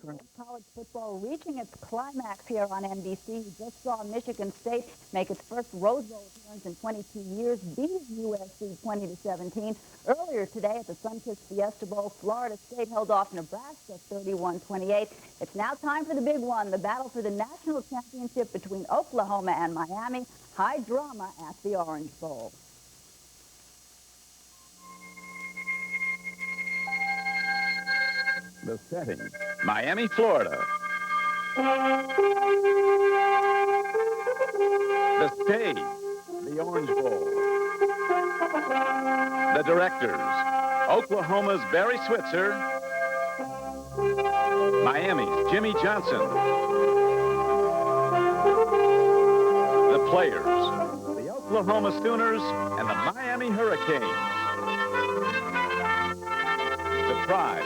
College football reaching its climax here on NBC. You just saw Michigan State make its first Rose Bowl appearance in 22 years, beat USC 20-17. Earlier today at the Sunkist Fiesta Bowl, Florida State held off Nebraska 31-28. It's now time for the big one, the battle for the national championship between Oklahoma and Miami. High drama at the Orange Bowl. The setting, Miami, Florida. The stage, the Orange Bowl. The directors, Oklahoma's Barry Switzer, Miami's Jimmy Johnson. The players, the Oklahoma Sooners and the Miami Hurricanes. The prize,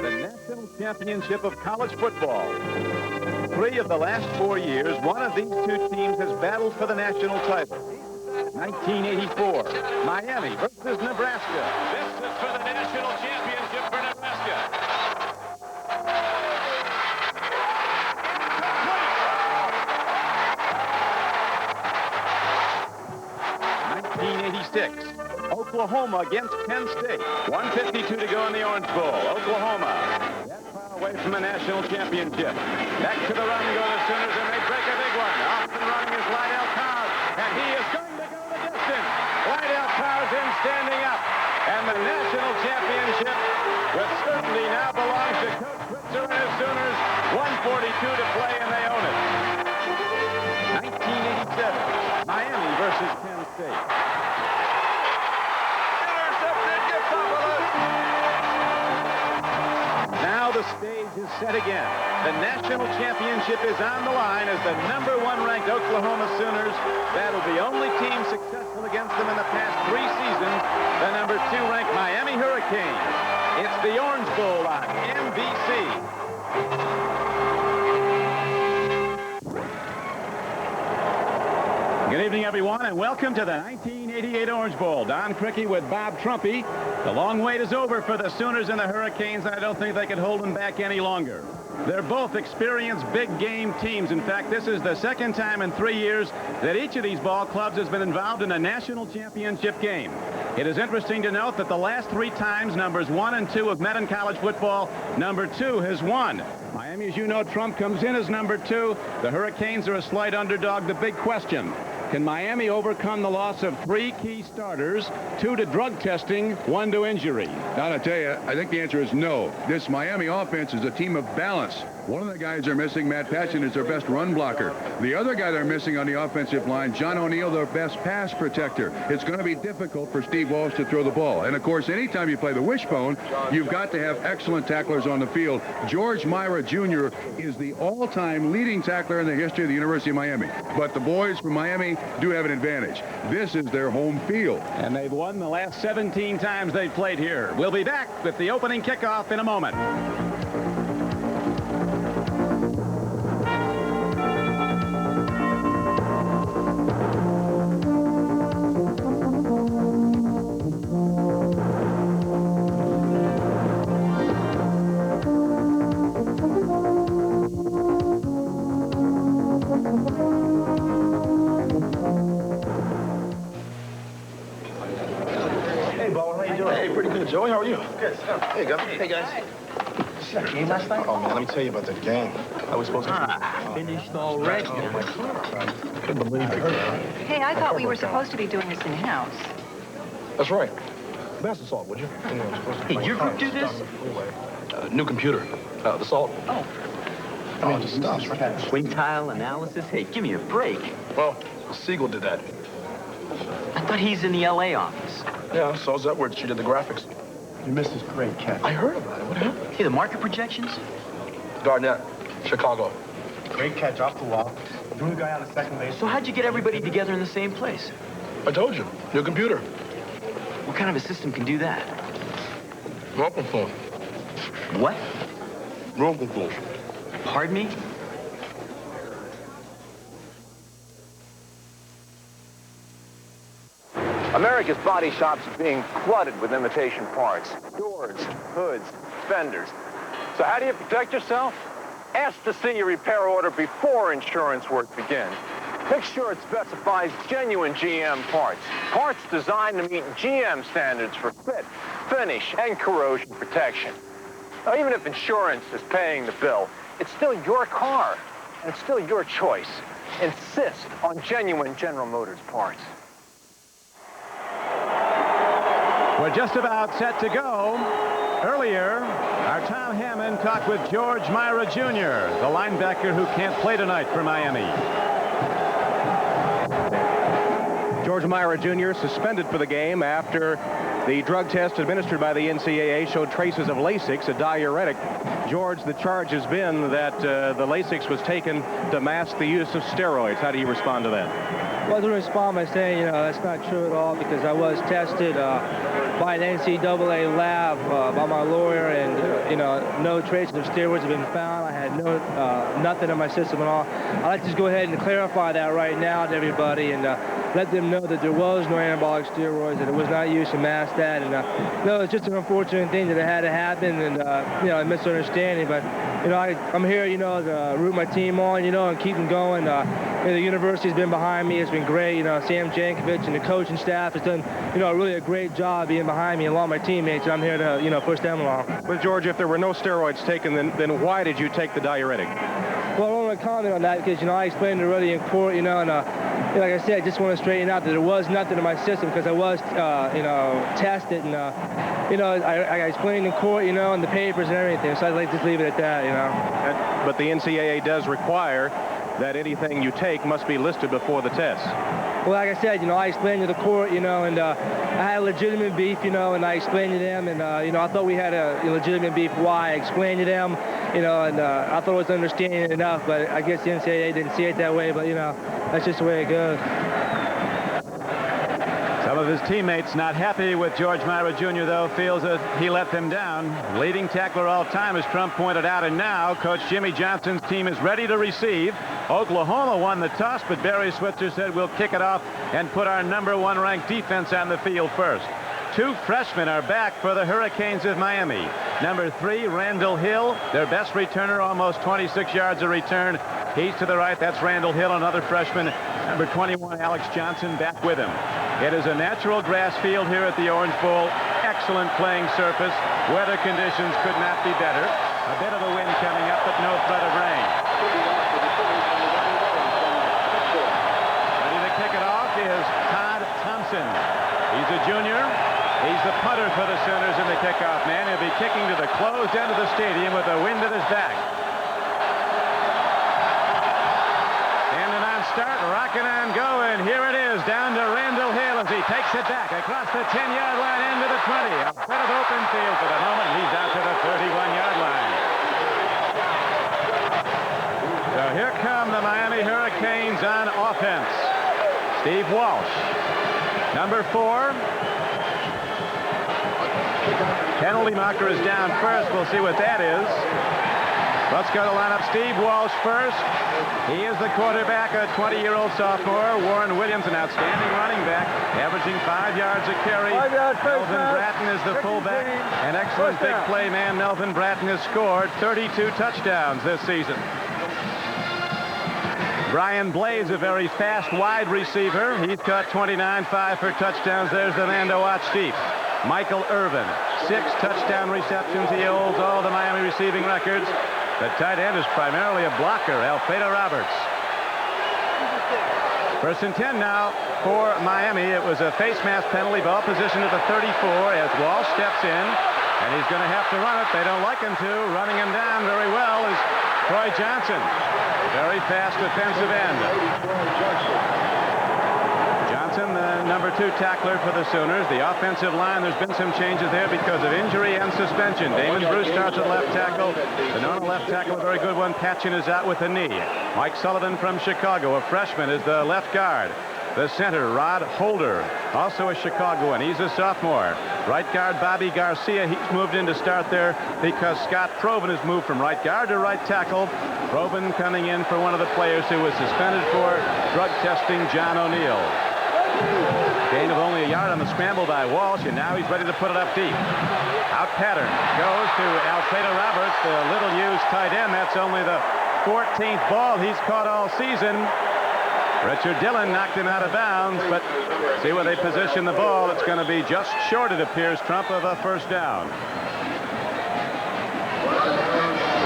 the National Championship of College Football. 3 of the last 4 years, one of these two teams has battled for the national title. 1984, Miami versus Nebraska. This is for the national championship for Nebraska. 1986. Oklahoma against Penn State. 1:52 to go in the Orange Bowl. Oklahoma, that far away from the national championship. Back to the run go the Sooners, and they break a big one. Off and running is Lydell Powers, and he is going to go the distance. Lydell Powers in standing up, and the national championship with certainty now belongs to Coach Switzer and his Sooners. 1:42 to play, and they own it. 1987, Miami versus Penn State. Now the stage is set again. The national championship is on the line as the #1 ranked Oklahoma Sooners battle the only team successful against them in the past 3 seasons, the #2 ranked Miami Hurricanes. It's the Orange Bowl on NBC. Good evening, everyone, and welcome to the 1988 Orange Bowl. Don Crickey with Bob Trumpy. The long wait is over for the Sooners and the Hurricanes, and I don't think they can hold them back any longer. They're both experienced big game teams. In fact, this is the second time in 3 years that each of these ball clubs has been involved in a national championship game. It is interesting to note that the last 3 times numbers 1 and 2 have met in college football, #2 has won. Miami, as you know, Trump comes in as #2. The Hurricanes are a slight underdog. The big question: can Miami overcome the loss of 3 key starters, 2 to drug testing, 1 to injury? Now, to tell you, I think the answer is no. This Miami offense is a team of balance. One of the guys they're missing, Matt Patchen, is their best run blocker. The other guy they're missing on the offensive line, John O'Neill, their best pass protector. It's going to be difficult for Steve Walsh to throw the ball. And, of course, anytime you play the wishbone, you've got to have excellent tacklers on the field. George Myra Jr. is the all-time leading tackler in the history of the University of Miami. But the boys from Miami do have an advantage. This is their home field. And they've won the last 17 times they've played here. We'll be back with the opening kickoff in a moment. Joey, how are you? Good. Hey, guys. Hey, guys. You see that game last night? Oh, man, let me tell you about that game. I was supposed to... Finished already. Couldn't believe it. Hey, I thought we were supposed to be doing this in-house. That's right. Pass the salt, would you? Hey, your group do this? New computer. The salt. Oh. I mean, it just stops right there. Quintile analysis? Hey, give me a break. Well, Siegel did that. I thought he's in the L.A. office. Yeah, so's Edwards. She did the graphics. You missed this great catch. I heard about it. What happened? Hey, the market projections? Garnett, Chicago. Great catch off the wall. Drew the guy out of second base. So how'd you get everybody together in the same place? I told you. New computer. What kind of a system can do that? Welcome phone. What? Welcome phone. Pardon me? America's body shops are being flooded with imitation parts. Doors, hoods, fenders. So how do you protect yourself? Ask to see your repair order before insurance work begins. Make sure it specifies genuine GM parts. Parts designed to meet GM standards for fit, finish, and corrosion protection. Now, even if insurance is paying the bill, it's still your car, and it's still your choice. Insist on genuine General Motors parts. We're just about set to go. Earlier, our Tom Hammond talked with George Myra Jr., the linebacker who can't play tonight for Miami. George Myra Jr. suspended for the game after the drug test administered by the NCAA showed traces of Lasix, a diuretic. George, the charge has been that the Lasix was taken to mask the use of steroids. How do you respond to that? Well, to respond by saying, that's not true at all, because I was tested by an NCAA lab by my lawyer, and no traces of steroids have been found. I had nothing in my system at all. I'd like to just go ahead and clarify that right now to everybody, and let them know that there was no anabolic steroids, that it was not used to mask that, and no, it's just an unfortunate thing that it had to happen, and a misunderstanding. But I'm here, to root my team on, and keep them going. The university's been behind me. It's been great. Sam Jankovic and the coaching staff has done, really a great job being behind me along with my teammates, and I'm here to, push them along. But George, if there were no steroids taken, then why did you take the diuretic? Well, I don't want to comment on that because, I explained it already in court, and like I said, I just want to straighten out that there was nothing in my system because I was, tested, and, I explained in court, in the papers and everything, so I'd like to just leave it at that, But the NCAA does require that anything you take must be listed before the test. Well, like I said, I explained to the court, and I had legitimate beef, and I explained to them, and, I thought we had a legitimate beef. Why? I explained to them, and I thought it was understanding enough, but I guess the NCAA didn't see it that way, but, that's just the way it goes. Some of his teammates not happy with George Myra Jr., though, feels that he let them down. Leading tackler all time, as Trump pointed out, and now Coach Jimmy Johnson's team is ready to receive. Oklahoma won the toss, but Barry Switzer said we'll kick it off and put our #1 ranked defense on the field first. Two freshmen are back for the Hurricanes of Miami. Number 3, Randall Hill, their best returner, almost 26 yards a return. He's to the right. That's Randall Hill, another freshman. Number 21, Alex Johnson, back with him. It is a natural grass field here at the Orange Bowl. Excellent playing surface. Weather conditions could not be better. A bit of a wind coming up, but no threat of rain. Ready to kick it off is Todd Thompson. He's a junior. He's the punter for the Sooners in the kickoff man. He'll be kicking to the closed end of the stadium with the wind at his back. Standing on start, rocking and going. Here it is, down to Randall Hill as he takes it back across the 10-yard line into the 20. A bit of open field for the moment. He's out to the 31-yard line. So here come the Miami Hurricanes on offense. Steve Walsh, number 4. Penalty marker is down first. We'll see what that is. Let's go to line up. Steve Walsh first. He is the quarterback, a 20-year-old sophomore. Warren Williams, an outstanding running back, averaging 5 yards a carry. Melvin Bratton is the fullback. An excellent big play man. Melvin Bratton has scored 32 touchdowns this season. Brian Blaze, a very fast wide receiver. He's caught 29-5 for touchdowns. There's the man to watch deep. Michael Irvin, 6 touchdown receptions. He holds all the Miami receiving records. The tight end is primarily a blocker, Alfredo Roberts. 1st and 10 now for Miami. It was a face mask penalty, ball position at the 34 as Walsh steps in, and he's going to have to run it. They don't like him to. Running him down very well is Troy Johnson, very fast defensive end. Johnson, the number 2 tackler for the Sooners. The offensive line, there's been some changes there because of injury and suspension. Damon Bruce starts at left tackle. The non-left tackle, a very good one. Patchen is out with a knee. Mike Sullivan from Chicago, a freshman, is the left guard. The center, Rod Holder, also a Chicagoan. He's a sophomore. Right guard, Bobby Garcia. He's moved in to start there because Scott Probin has moved from right guard to right tackle. Probin coming in for one of the players who was suspended for drug testing, John O'Neill. Gain of only a yard on the scramble by Walsh, and now he's ready to put it up deep. Out pattern goes to Alfredo Roberts, the little-used tight end. That's only the 14th ball he's caught all season. Richard Dillon knocked him out of bounds, but see where they position the ball. It's going to be just short, it appears, Trump, of a first down.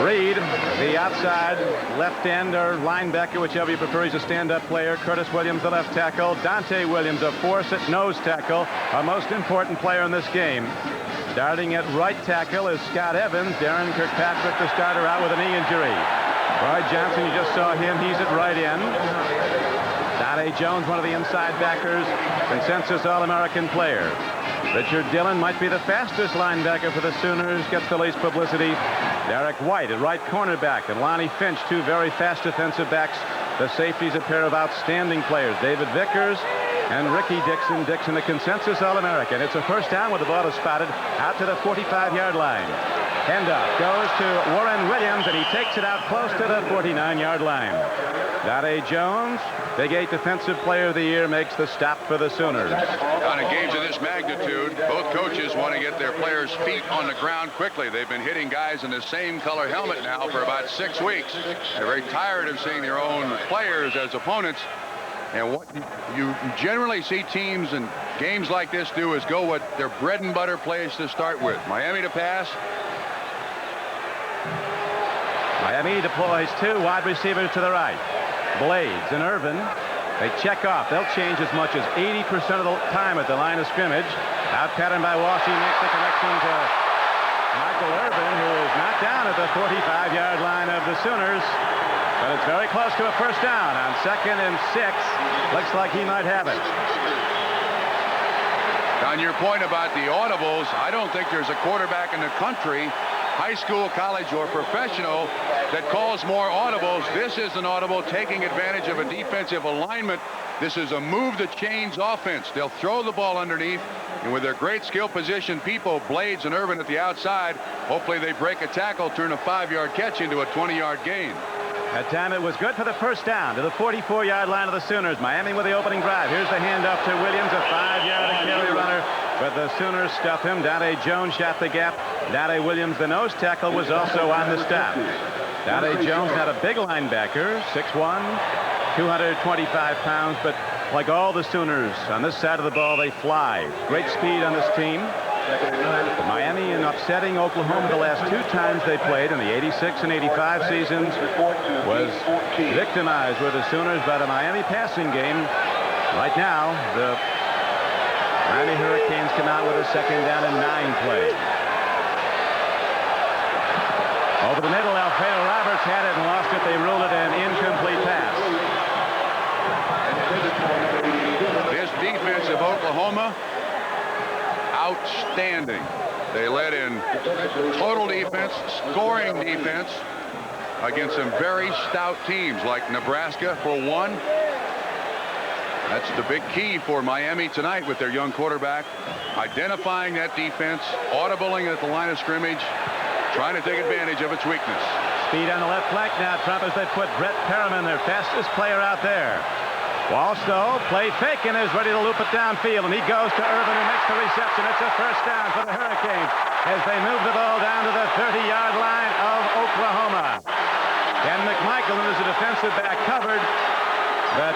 Reed, the outside left end or linebacker, whichever you prefer. He's a stand-up player. Curtis Williams, the left tackle. Dante Williams, a force at nose tackle, our most important player in this game. Starting at right tackle is Scott Evans. Darren Kirkpatrick, the starter, out with a knee injury. Roy Johnson, you just saw him. He's at right end. Donnie Jones, one of the inside backers, consensus All-American player. Richard Dillon might be the fastest linebacker for the Sooners, gets the least publicity. Derek White at right cornerback, and Lonnie Finch, two very fast defensive backs. The safeties, a pair of outstanding players, David Vickers and Ricky Dixon. Dixon, the consensus All-American. It's a first down with the ball is spotted out to the 45-yard line. Handoff goes to Warren Williams, and he takes it out close to the 49-yard line. Donnie Jones, Big 8 Defensive Player of the Year, makes the stop for the Sooners. On a games of this magnitude, both coaches want to get their players' feet on the ground quickly. They've been hitting guys in the same color helmet now for about 6 weeks. They're very tired of seeing their own players as opponents. And what you generally see teams in games like this do is go what their bread and butter plays to start with. Miami to pass. Miami deploys two wide receivers to the right. Blades and Irvin, they check off. They'll change as much as 80% of the time at the line of scrimmage. Out pattern by Walsh. He makes the connection to Michael Irvin, who is knocked down at the 45-yard line of the Sooners. But it's very close to a first down on 2nd and 6. Looks like he might have it. On your point about the audibles, I don't think there's a quarterback in the country, high school, college, or professional, that calls more audibles. This is an audible taking advantage of a defensive alignment. This is a move the chains offense. They'll throw the ball underneath, and with their great skill position people, Blades and Irvin at the outside, hopefully they break a tackle, turn a 5-yard catch into a 20-yard gain. That time it was good for the first down to the 44-yard line of the Sooners. Miami with the opening drive. Here's the handoff to Williams, a 5-yard carry runner. But the Sooners stuff him. Donnie Jones shot the gap. Donnie Williams, the nose tackle, was also on the stop. Donnie Jones, not a big linebacker, 6'1", 225 pounds, but like all the Sooners on this side of the ball, they fly. Great speed on this team. Miami, in upsetting Oklahoma the last 2 times they played in the 86 and 85 seasons, was victimized with the Sooners by the Miami passing game. Right now, the Miami Hurricanes come out with a 2nd down and 9 play. Over the middle, Alfredo Roberts had it and lost it. They ruled it an incomplete pass. This defense of Oklahoma, outstanding. They led in total defense, scoring defense against some very stout teams like Nebraska for one. That's the big key for Miami tonight with their young quarterback. Identifying that defense, audibling at the line of scrimmage, trying to take advantage of its weakness. Speed on the left flank now, Trump, as they put Brett Perriman, their fastest player, out there. Walsh, though, play fake and is ready to loop it downfield, and he goes to Irvin, who makes the reception. It's a first down for the Hurricanes as they move the ball down to the 30-yard line of Oklahoma. Ken McMichael, who is a defensive back, covered, but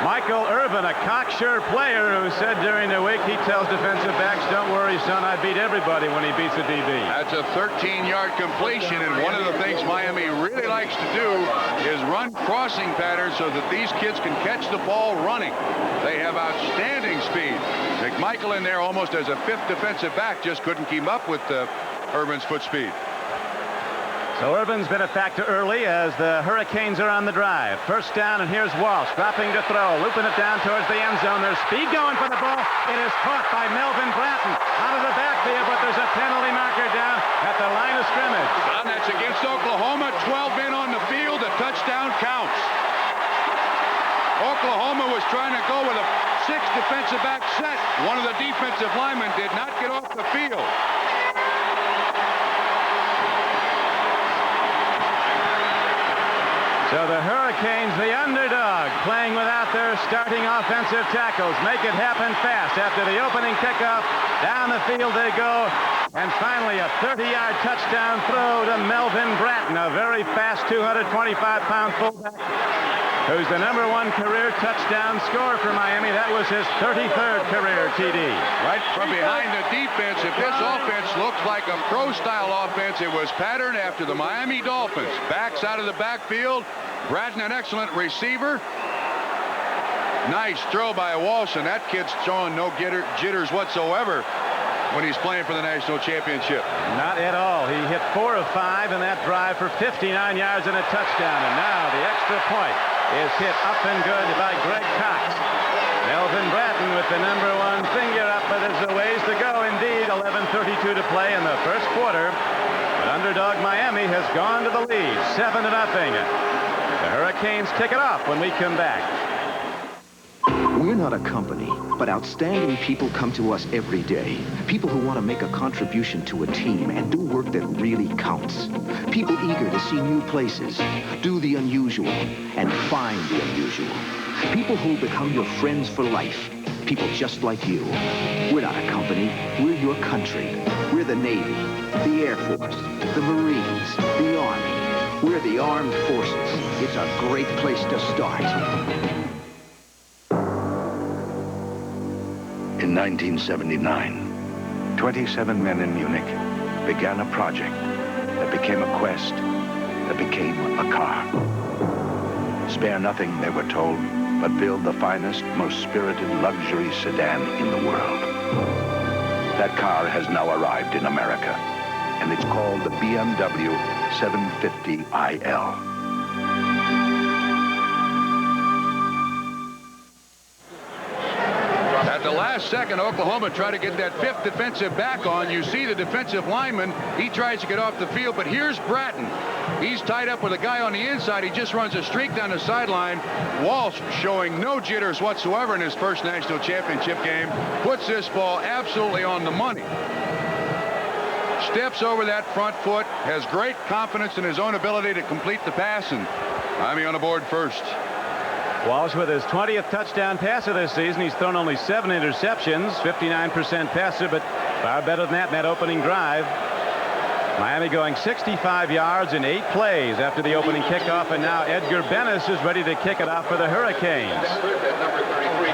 Michael Irvin, a cocksure player, who said during the week he tells defensive backs, "Don't worry, son, I beat everybody," when he beats a DB. That's a 13-yard completion, and one of the things Miami really likes to do is run crossing patterns so that these kids can catch the ball running. They have outstanding speed. McMichael in there almost as a 5th defensive back, just couldn't keep up with Irvin's foot speed. So Irvin's been a factor early as the Hurricanes are on the drive. First down, and here's Walsh dropping to throw, looping it down towards the end zone. There's speed going for the ball. It is caught by Melvin Bratton out of the backfield, but there's a penalty marker down at the line of scrimmage. And that's against Oklahoma. 12 men on the field. A touchdown counts. Oklahoma was trying to go with a 6 defensive back set. One of the defensive linemen did not get off the field. So the Hurricanes, the underdog, playing without their starting offensive tackles, make it happen fast. After the opening kickoff, down the field they go. And finally, a 30-yard touchdown throw to Melvin Bratton, a very fast 225-pound fullback, who's the #1 career touchdown scorer for Miami. That was his 33rd career TD. Right from behind the defense. If this offense looks like a pro-style offense, it was patterned after the Miami Dolphins. Backs out of the backfield. Bratton, an excellent receiver. Nice throw by Walsh, and that kid's showing no jitters whatsoever when he's playing for the national championship. Not at all. He hit 4 of 5 in that drive for 59 yards and a touchdown. And now the extra point is hit up and good by Greg Cox. Melvin Bratton with the #1 finger up, but there's a ways to go indeed. 11:32 to play in the first quarter. But underdog Miami has gone to the lead, 7-0. The Hurricanes kick it off when we come back. We're not a company, but outstanding people come to us every day. People who want to make a contribution to a team and do work that really counts. People eager to see new places, do the unusual, and find the unusual. People who become your friends for life. People just like you. We're not a company. We're your country. We're the Navy, the Air Force, the Marines, the Army. We're the armed forces. It's a great place to start. In 1979, 27 men in Munich began a project that became a quest, that became a car. Spare nothing, they were told, but build the finest, most spirited luxury sedan in the world. That car has now arrived in America, and it's called the BMW 750iL. At the last second, Oklahoma tried to get that 5th defensive back on. You see the defensive lineman. He tries to get off the field, but here's Bratton. He's tied up with a guy on the inside. He just runs a streak down the sideline. Walsh showing no jitters whatsoever in his first national championship game. Puts this ball absolutely on the money. Steps over that front foot, has great confidence in his own ability to complete the pass, and Miami on the board first. Walsh with his 20th touchdown passer this season. He's thrown only 7 interceptions, 59% passer, but far better than that in that opening drive. Miami going 65 yards in 8 plays after the opening kickoff, and now Edgar Bennis is ready to kick it off for the Hurricanes.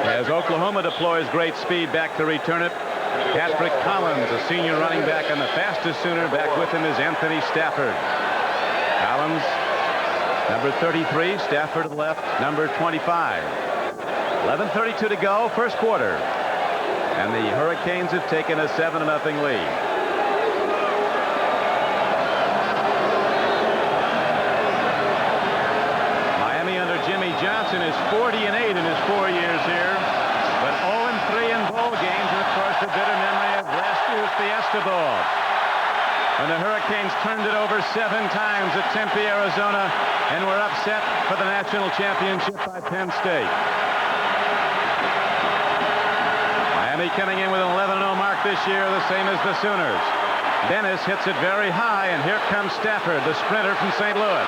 As Oklahoma deploys great speed back to return it, Patrick Collins, a senior running back, and the fastest Sooner back with him is Anthony Stafford. Collins, number 33, Stafford to the left, number 25. 11:32 to go, first quarter. And the Hurricanes have taken a 7-0 lead. Miami under Jimmy Johnson is 40-8 in his 4 years here, but 0-3 in bowl games, and of course the bitter memory of last year's Fiesta Bowl, when the Hurricanes turned it over 7 times at Tempe, Arizona, and were upset for the national championship by Penn State. Miami coming in with an 11-0 mark this year, the same as the Sooners. Dennis hits it very high, and here comes Stafford, the sprinter from St. Louis.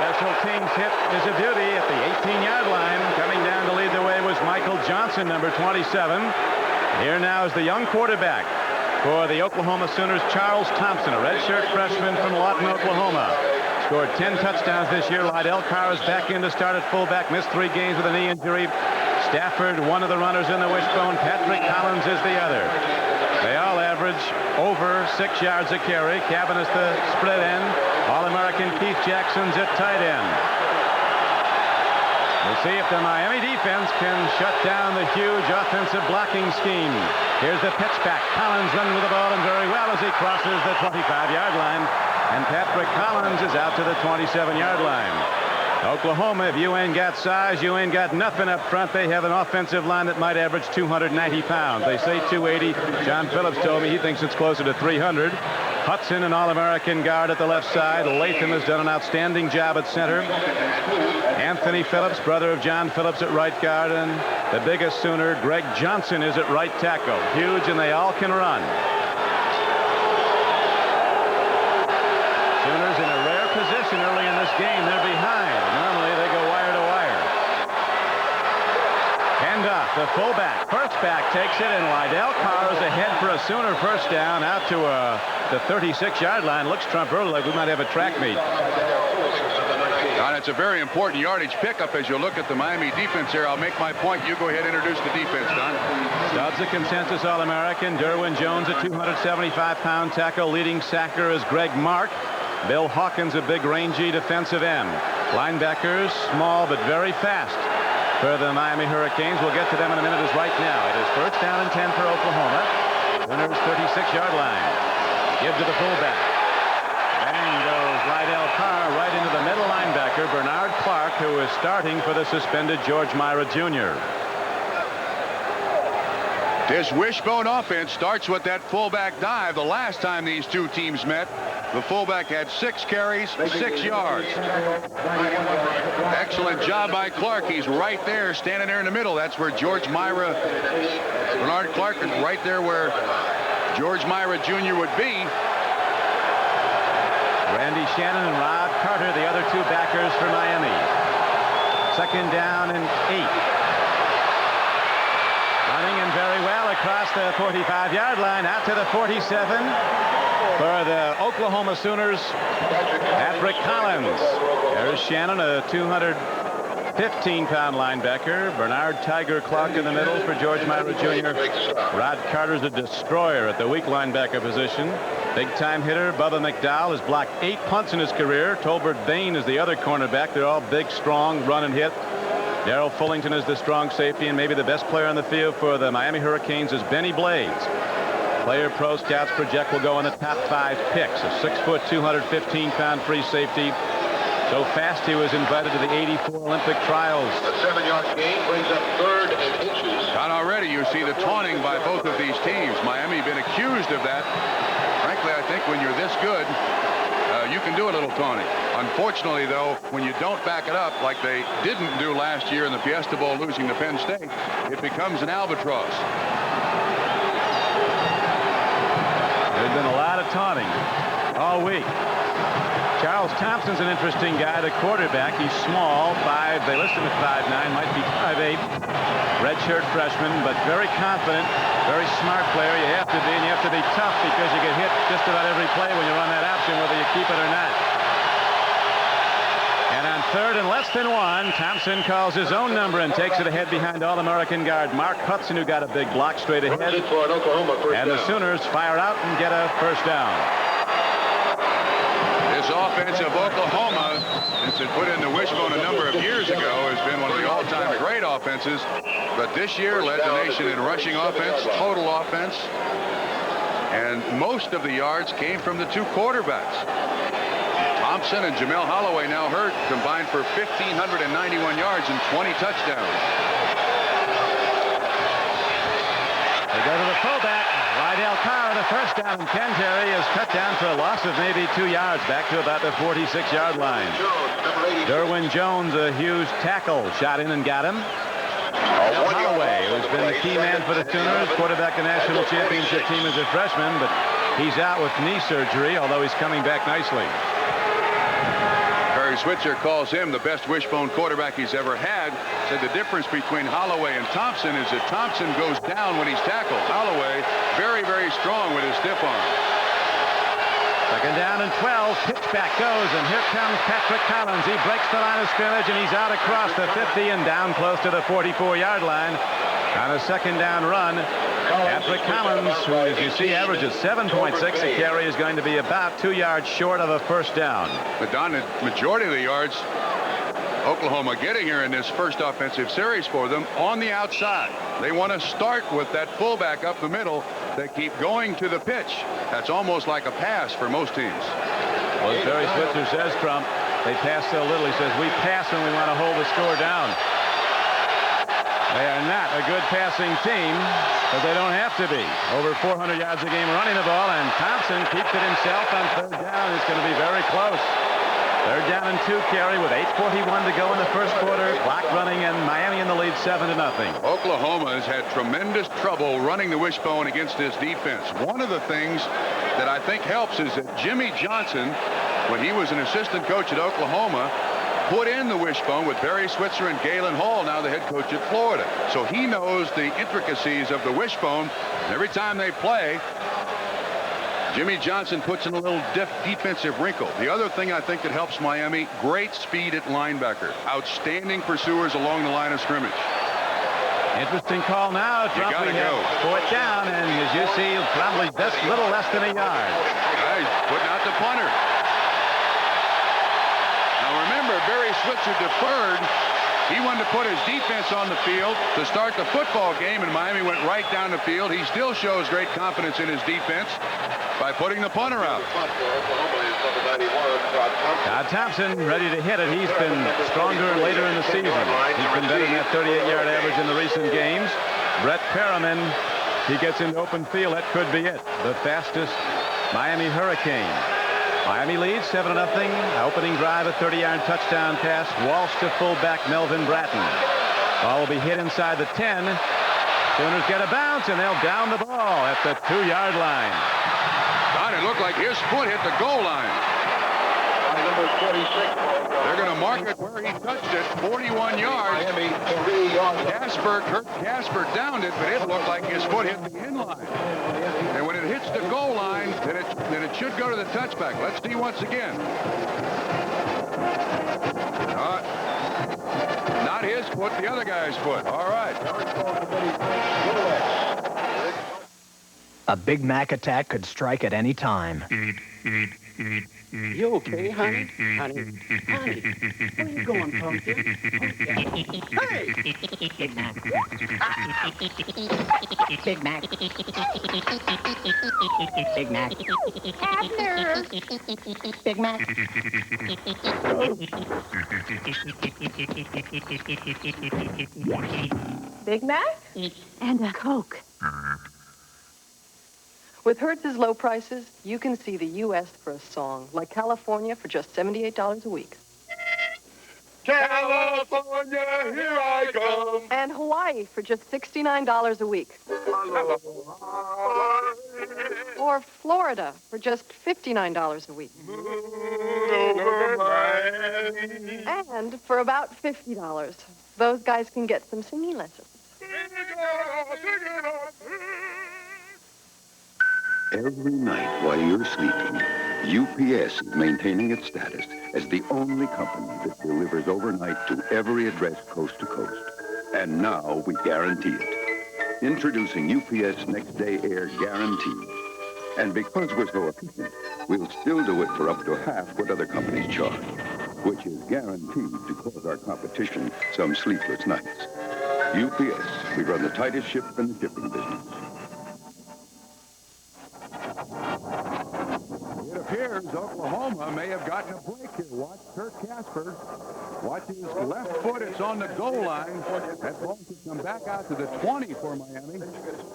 Special teams hit is a duty at the 18-yard line. Coming down to lead the way was Michael Johnson, number 27. Here now is the young quarterback for the Oklahoma Sooners, Charles Thompson, a redshirt freshman from Lawton, Oklahoma. Scored 10 touchdowns this year. Lydell Carr is back in to start at fullback. Missed 3 games with a knee injury. Stafford, one of the runners in the wishbone. Patrick Collins is the other. They all average over 6 yards a carry. Cabin is the split end. All-American Keith Jackson's at tight end. We'll see if the Miami defense can shut down the huge offensive blocking scheme. Here's the pitch back. Collins running with the ball, and very well as he crosses the 25-yard line. And Patrick Collins is out to the 27-yard line. Oklahoma, if you ain't got size, you ain't got nothing up front. They have an offensive line that might average 290 pounds. They say 280. John Phillips told me he thinks it's closer to 300. Hudson, an All-American guard at the left side. Latham has done an outstanding job at center. Anthony Phillips, brother of John Phillips, at right guard. And the biggest Sooner, Greg Johnson, is at right tackle. Huge, and they all can run. Sooners in a rare position early in this game. They're behind. Normally, they go wire to wire. Handoff. the fullback. First back takes it, and Lydell Carr is ahead for a Sooner first down out to the 36-yard line. Looks, Trump, early like we might have a track meet. Don, it's a very important yardage pickup as you look at the Miami defense here. I'll make my point. You go ahead and introduce the defense, Don. Stubbs, a consensus All-American. Derwin Jones, a 275-pound tackle. Leading sacker is Greg Mark. Bill Hawkins, a big, rangy defensive end. Linebackers, small but very fast for the Miami Hurricanes. We'll get to them in a minute. As right now, it is first down and 10 for Oklahoma. Winners 36-yard line. Give to the fullback. And goes Lydell Carr right into the middle linebacker, Bernard Clark, who is starting for the suspended George Myra Jr. This wishbone offense starts with that fullback dive. The last time these two teams met, the fullback had 6 carries, 6 yards. Excellent job by Clark. He's right there, standing there in the middle. That's where George Myra, Bernard Clark is right there where George Myra Jr. would be. Randy Shannon and Rod Carter, the other 2 backers for Miami. Second down and 8. Running in very well across the 45-yard line out to the 47 for the Oklahoma Sooners. Patrick Collins. There's Shannon, a 215-pound linebacker. Bernard Tiger Clark in the middle for George Myra Jr. Rod Carter's a destroyer at the weak linebacker position. Big-time hitter Bubba McDowell has blocked 8 punts in his career. Tolbert Bain is the other cornerback. They're all big, strong, run and hit. Darrell Fullington is the strong safety, and maybe the best player on the field for the Miami Hurricanes is Benny Blades. Player pro scouts project will go in the top 5 picks. A 6-foot, 215-pound free safety. So fast he was invited to the '84 Olympic trials. A 7-yard gain brings up 3rd and inches. And already you see the taunting by both of these teams. Miami been accused of that. Frankly, I think when you're this good, you can do a little taunting. Unfortunately, though, when you don't back it up like they didn't do last year in the Fiesta Bowl losing to Penn State, it becomes an albatross. There's been a lot of taunting all week. Charles Thompson's an interesting guy, the quarterback. He's small, 5. They list him at 5'9", might be 5'8". Redshirt freshman, but very confident, very smart player. You have to be, and you have to be tough because you get hit just about every play when you run that option, whether you keep it or not. And on 3rd and less than 1, Thompson calls his own number and takes it ahead behind All-American guard Mark Hudson, who got a big block straight ahead. And the Sooners fire out and get a first down. This offense of Oklahoma, since it put in the wishbone a number of years ago, has been one of the all-time great offenses. But this year led the nation in rushing offense, total offense. And most of the yards came from the 2 quarterbacks. Thompson and Jamel Holloway, now hurt, combined for 1,591 yards and 20 touchdowns. They go to the fullback. Lydell Carr, the first down, and Ken Terry is cut down for a loss of maybe 2 yards, back to about the 46-yard line. Derwin Jones, a huge tackle, shot in and got him. Holloway, who's been the key man for the Sooners, quarterback the national championship team as a freshman, but he's out with knee surgery, although he's coming back nicely. Barry Switzer calls him the best wishbone quarterback he's ever had. Said the difference between Holloway and Thompson is that Thompson goes down when he's tackled. Holloway, very, very strong with his stiff arm. Second down and 12. Pitch back goes, and here comes Patrick Collins. He breaks the line of scrimmage, and he's out across the 50 and down close to the 44-yard line on a second down run. Patrick Collins, who, as you see, averages 7.6 a carry, is going to be about 2 yards short of a first down. But Don, the majority of the yards Oklahoma getting here in this first offensive series for them on the outside. They want to start with that fullback up the middle. They keep going to the pitch. That's almost like a pass for most teams. Well, as Barry Switzer says, Trump, they pass so little. He says, we pass when we want to hold the score down. They are not a good passing team, but they don't have to be. Over 400 yards a game running the ball, and Thompson keeps it himself on 3rd down. It's going to be very close. 3rd down and 2 carry with 8:41 to go in the first quarter. Clock running, and Miami in the lead 7-0. Oklahoma has had tremendous trouble running the wishbone against this defense. One of the things that I think helps is that Jimmy Johnson, when he was an assistant coach at Oklahoma, put in the wishbone with Barry Switzer and Galen Hall, now the head coach at Florida. So he knows the intricacies of the wishbone. And every time they play, Jimmy Johnson puts in a little defensive wrinkle. The other thing I think that helps Miami, great speed at linebacker. Outstanding pursuers along the line of scrimmage. Interesting call now. You gotta go. Fourth down, and as you see, probably just a little less than a yard. He's putting out the punter. Now remember, Barry Switzer deferred. He wanted to put his defense on the field to start the football game, and Miami went right down the field. He still shows great confidence in his defense by putting the punter out. Todd Thompson ready to hit it. He's been stronger later in the season. He's been better than that 38-yard average in the recent games. Brett Perriman, he gets into open field. That could be it. The fastest Miami Hurricane. Miami leads 7-0. Opening drive, a 30-yard touchdown pass. Walsh to fullback Melvin Bratton. Ball will be hit inside the 10. Sooners get a bounce, and they'll down the ball at the 2-yard line. Don, it looked like his foot hit the goal line. They're going to mark it where he touched it, 41 yards. Kurt Casper downed it, but it looked like his foot hit the end line. And when it hits the goal line, then it should go to the touchback. Let's see once again. Not his foot, the other guy's foot. All right. A Big Mac attack could strike at any time. You okay, honey? Honey, where you going, Pumpkin? Hey! Big Mac. Big Mac. Big Mac. Abner. Big Mac. Big Mac? And a Coke. With Hertz's low prices, you can see the U.S. for a song, like California for just $78 a week. California, here I come. And Hawaii for just $69 a week. Or Florida for just $59 a week. And for about $50, those guys can get some singing lessons. Every night while you're sleeping, UPS is maintaining its status as the only company that delivers overnight to every address coast to coast. And now we guarantee it. Introducing UPS Next Day Air Guarantee. And because we're so efficient, we'll still do it for up to half what other companies charge, which is guaranteed to cause our competition some sleepless nights. UPS, we run the tightest ship in the shipping business. It appears Oklahoma may have gotten a break here. Watch Kurt Casper. Watch his left foot. It's on the goal line. That ball could come back out to the 20 for Miami.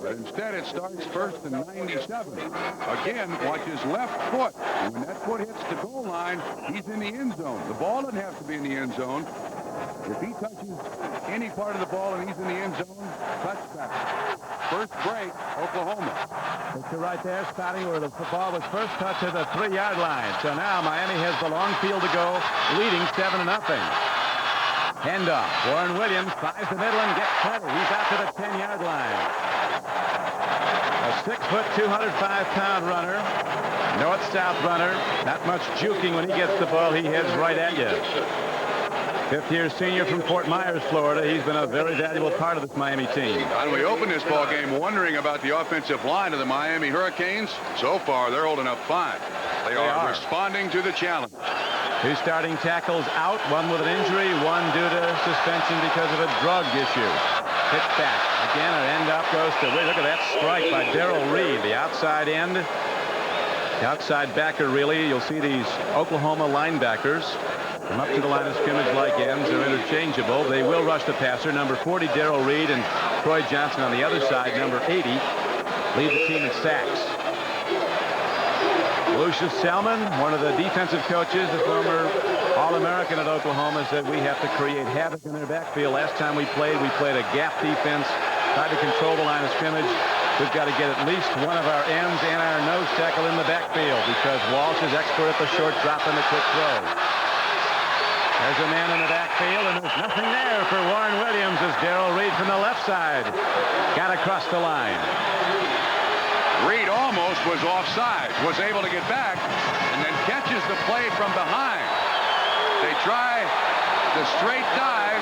But instead it starts first and 97. Again, watch his left foot. And when that foot hits the goal line, he's in the end zone. The ball doesn't have to be in the end zone. If he touches any part of the ball and he's in the end zone, touchback. First break, Oklahoma. Picture right there, spotting where the ball was first touched at the 3-yard line. So now Miami has the long field to go, leading 7-0. Handoff. Warren Williams finds the middle and gets plenty. He's out to the 10-yard line. A 6-foot, 205-pound runner, north-south runner. Not much juking when he gets the ball. He heads right at you. Fifth-year senior from Fort Myers, Florida. He's been a very valuable part of this Miami team. And we opened this ball game wondering about the offensive line of the Miami Hurricanes. So far, they're holding up fine. They are responding to the challenge. Two starting tackles out, one with an injury, one due to suspension because of a drug issue. Pitch back. Again, an end up goes to, look at that strike by Darrell Reed, the outside end. The outside backer, really. You'll see these Oklahoma linebackers come up to the line of scrimmage like ends. They're interchangeable. They will rush the passer. Number 40, Darrell Reed, and Troy Johnson on the other side, number 80, lead the team in sacks. Lucius Selman, one of the defensive coaches, the former All-American at Oklahoma, said we have to create havoc in their backfield. Last time we played a gap defense, tried to control the line of scrimmage. We've got to get at least one of our ends and our nose tackle in the backfield because Walsh is expert at the short drop and the quick throw. There's a man in the backfield, and there's nothing there for Warren Williams as Darrell Reed from the left side got across the line. Reed almost was offside, was able to get back, and then catches the play from behind. They try the straight dive.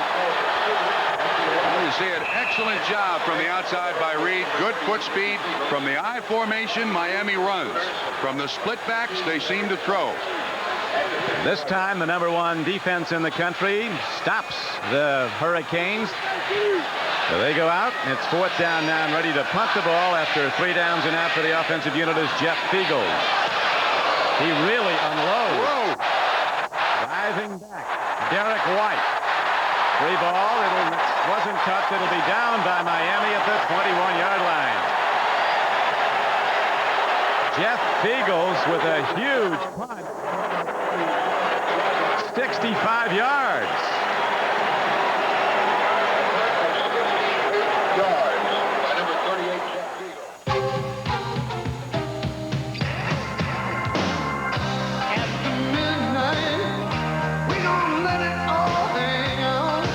You see an excellent job from the outside by Reed. Good foot speed. From the I formation, Miami runs. From the split backs, they seem to throw. This time, the #1 defense in the country stops the Hurricanes. So they go out. It's 4th down now and ready to punt the ball after 3 downs and out for the offensive unit is Jeff Fiegels. He really unloads. Whoa. Driving back. Derek White. Free ball. It wasn't touched. It'll be down by Miami at the 21-yard line. Jeff Fiegels with a huge punt. 65 yards. By number 38, Jeff Fiegels. After midnight, we gonna let it all hang out.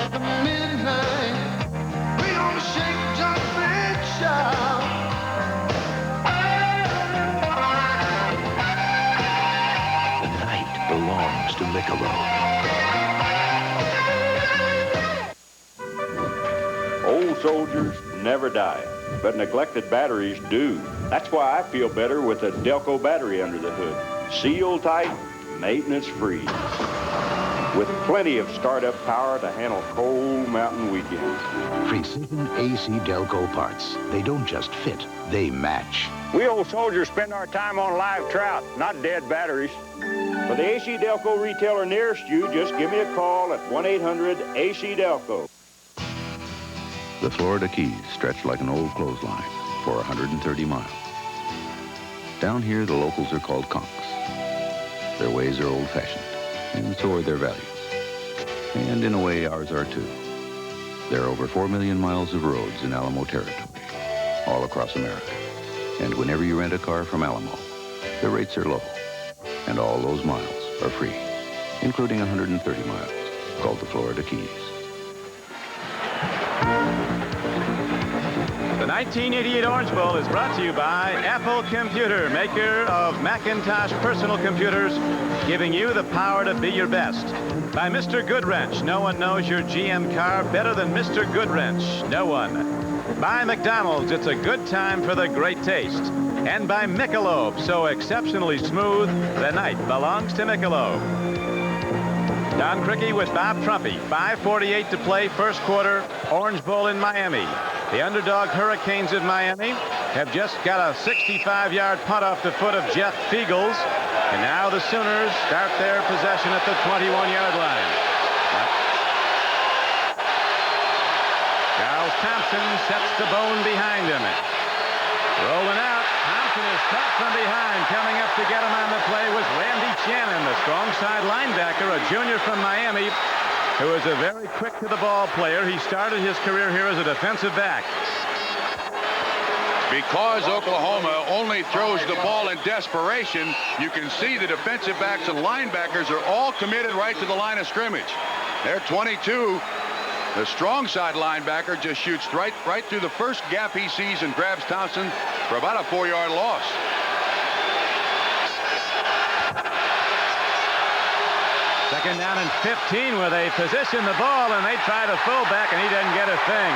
After midnight, we gonna shake, jump, and shout. The night belongs to Michelob. Old soldiers never die, but neglected batteries do. That's why I feel better with a Delco battery under the hood. Sealed tight, maintenance free. With plenty of startup power to handle cold mountain weekends. Precision AC Delco parts. They don't just fit, they match. We old soldiers spend our time on live trout, not dead batteries. For the AC Delco retailer nearest you, just give me a call at 1-800-AC-DELCO. The Florida Keys stretch like an old clothesline for 130 miles. Down here, the locals are called conks. Their ways are old-fashioned, and so are their values. And in a way, ours are too. There are over 4 million miles of roads in Alamo territory, all across America. And whenever you rent a car from Alamo, the rates are low, and all those miles are free, including 130 miles, called the Florida Keys. The 1988 Orange Bowl is brought to you by Apple Computer, maker of Macintosh personal computers, giving you the power to be your best. By Mr. Goodwrench, no one knows your GM car better than Mr. Goodwrench. No one. By McDonald's, it's a good time for the great taste. And by Michelob, so exceptionally smooth, the night belongs to Michelob. Don Criqui with Bob Trumpy. 5:48 to play, first quarter, Orange Bowl in Miami. The underdog Hurricanes of Miami have just got a 65-yard punt off the foot of Jeff Fiegels. And now the Sooners start their possession at the 21-yard line. Charles Thompson sets the bone behind him. Rolling out. Thompson is caught from behind. Coming up to get him on the play was Randy Shannon, the strong side linebacker, a junior from Miami, who is a very quick-to-the-ball player. He started his career here as a defensive back. Because Oklahoma only throws the ball in desperation, you can see the defensive backs and linebackers are all committed right to the line of scrimmage. They're 22. The strong side linebacker just shoots right through the first gap he sees and grabs Thompson for about a 4-yard loss. Second down and 15 where they position the ball and they try the fullback and he doesn't get a thing.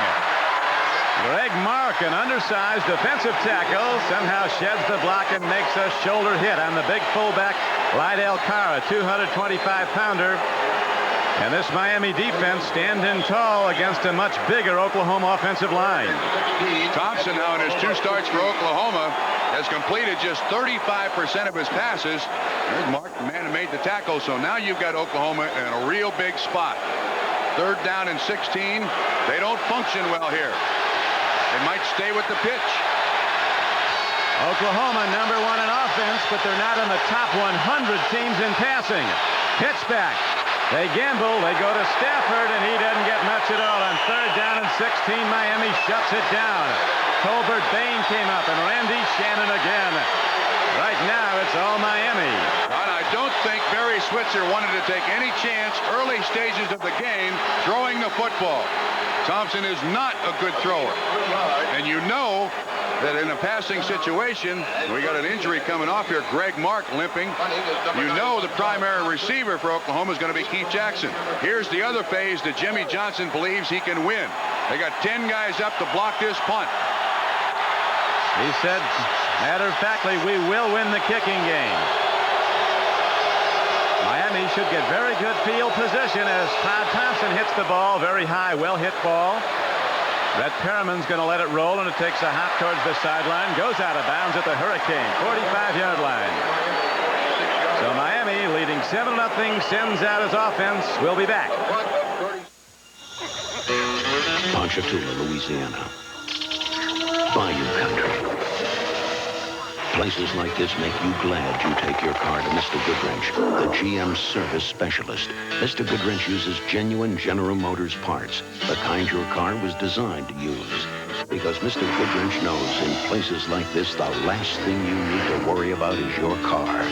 Greg Mark, an undersized defensive tackle, somehow sheds the block and makes a shoulder hit on the big fullback, Lydell Carr, a 225-pounder. And this Miami defense standing tall against a much bigger Oklahoma offensive line. Thompson now in his 2 starts for Oklahoma has completed just 35% of his passes. There's Mark, the man who made the tackle. So now you've got Oklahoma in a real big spot. 3rd down and 16. They don't function well here. They might stay with the pitch. Oklahoma #1 in offense, but they're not in the top 100 teams in passing. Pitch back. They gamble. They go to Stafford, and he doesn't get much at all. On 3rd down and 16, Miami shuts it down. Tolbert Bain came up, and Randy Shannon again. Right now, it's all pitcher wanted to take any chance early stages of the game throwing the football. Thompson is not a good thrower. And you know that in a passing situation, we got an injury coming off here, Greg Mark limping. You know the primary receiver for Oklahoma is going to be Keith Jackson. Here's the other phase that Jimmy Johnson believes he can win. They got 10 guys up to block this punt. He said, matter-of-factly, we will win the kicking game. Miami should get very good field position as Todd Thompson hits the ball. Very high, well-hit ball. Brett Perriman's going to let it roll, and it takes a hop towards the sideline. Goes out of bounds at the Hurricane, 45-yard line. So Miami, leading 7-0, sends out his offense. We'll be back. Ponchatoula, Louisiana. Bayou country. Places like this make you glad you take your car to Mr. Goodwrench, the GM service specialist. Mr. Goodwrench uses genuine General Motors parts, the kind your car was designed to use. Because Mr. Goodwrench knows in places like this, the last thing you need to worry about is your car.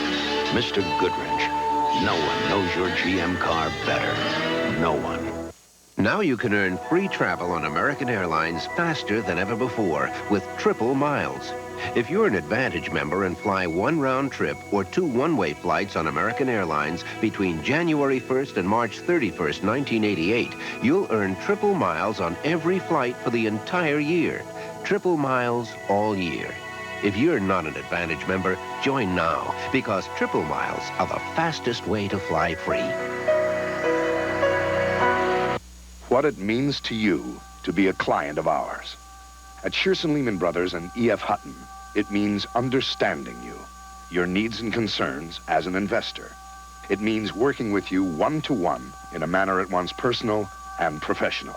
Mr. Goodwrench, no one knows your GM car better. No one. Now you can earn free travel on American Airlines faster than ever before with triple miles. If you're an Advantage member and fly one round trip or 2 one-way flights on American Airlines between January 1st and March 31st, 1988, you'll earn triple miles on every flight for the entire year. Triple miles all year. If you're not an Advantage member, join now, because triple miles are the fastest way to fly free. What it means to you to be a client of ours. At Shearson Lehman Brothers and E.F. Hutton, it means understanding you, your needs and concerns as an investor. It means working with you one-to-one in a manner at once personal and professional.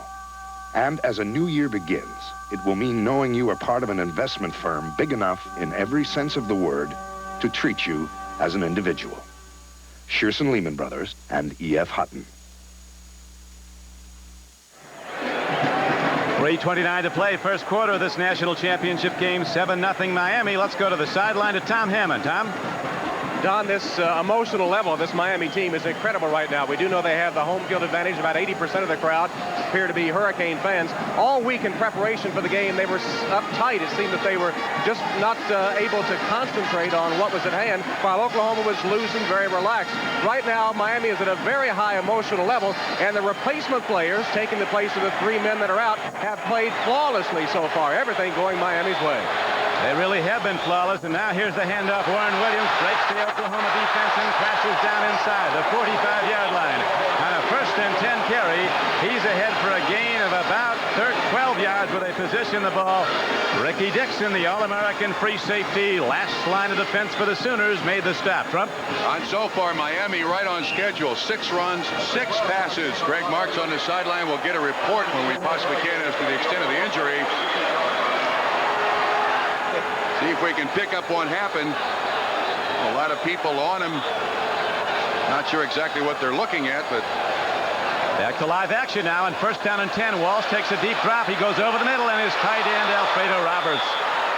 And as a new year begins, it will mean knowing you are part of an investment firm big enough in every sense of the word to treat you as an individual. Shearson Lehman Brothers and E.F. Hutton. 3:29 to play, first quarter of this national championship game, 7-0 Miami. Let's go to the sideline to Tom Hammond. Tom? Don, this emotional level of this Miami team is incredible right now. We do know they have the home field advantage. About 80% of the crowd appear to be Hurricane fans. All week in preparation for the game, they were uptight. It seemed that they were just not able to concentrate on what was at hand, while Oklahoma was loose and very relaxed. Right now, Miami is at a very high emotional level, and the replacement players, taking the place of the 3 men that are out, have played flawlessly so far. Everything going Miami's way. They really have been flawless, and now here's the handoff. Warren Williams breaks the Oklahoma defense and crashes down inside the 45-yard line. On a 1st and 10 carry, he's ahead for a gain of about 12 yards where they position the ball. Ricky Dixon, the All-American free safety, last line of defense for the Sooners, made the stop. Trump? And so far, Miami right on schedule. 6 runs, 6 passes. Greg Marks on the sideline. We'll get a report when we possibly can as to the extent of the injury. See if we can pick up what happened. A lot of people on him. Not sure exactly what they're looking at, but... Back to live action now, and 1st down and 10. Walsh takes a deep drop. He goes over the middle, and his tight end, Alfredo Roberts,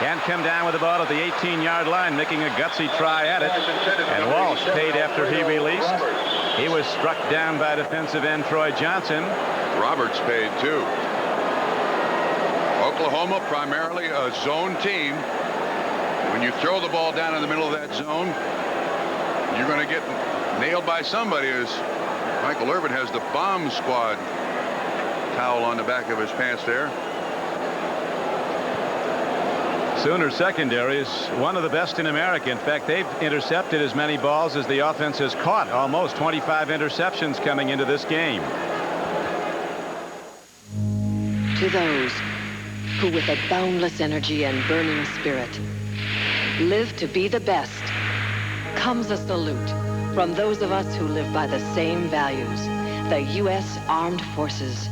can't come down with the ball at the 18-yard line, making a gutsy try at it. And Walsh paid after he released. He was struck down by defensive end Troy Johnson. Roberts paid, too. Oklahoma, primarily a zone team. When you throw the ball down in the middle of that zone, you're going to get nailed by somebody, as Michael Irvin has the bomb squad towel on the back of his pants there. Sooner secondary is one of the best in America. In fact, they've intercepted as many balls as the offense has caught. Almost 25 interceptions coming into this game. To those who, with a boundless energy and burning spirit, live to be the best, comes a salute from those of us who live by the same values, the U.S. Armed Forces.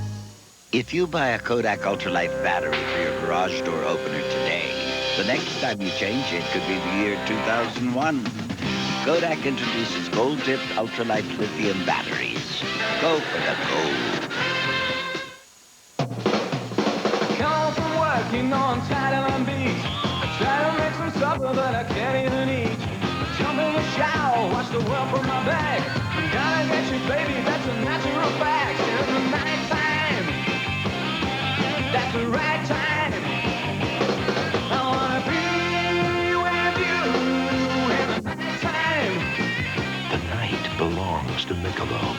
If you buy a Kodak Ultralight battery for your garage door opener today, the next time you change it could be the year 2001. Kodak introduces gold-tipped ultralight lithium batteries. Go for the gold. Come from working on Thailand Beach. Try to make some supper, but I can't even eat. Jump in the shower, watch the world from my back. Gotta get you, baby, that's a natural fact. In the nighttime, that's the right time. I wanna be with you in the nighttime. The night belongs to Michelob.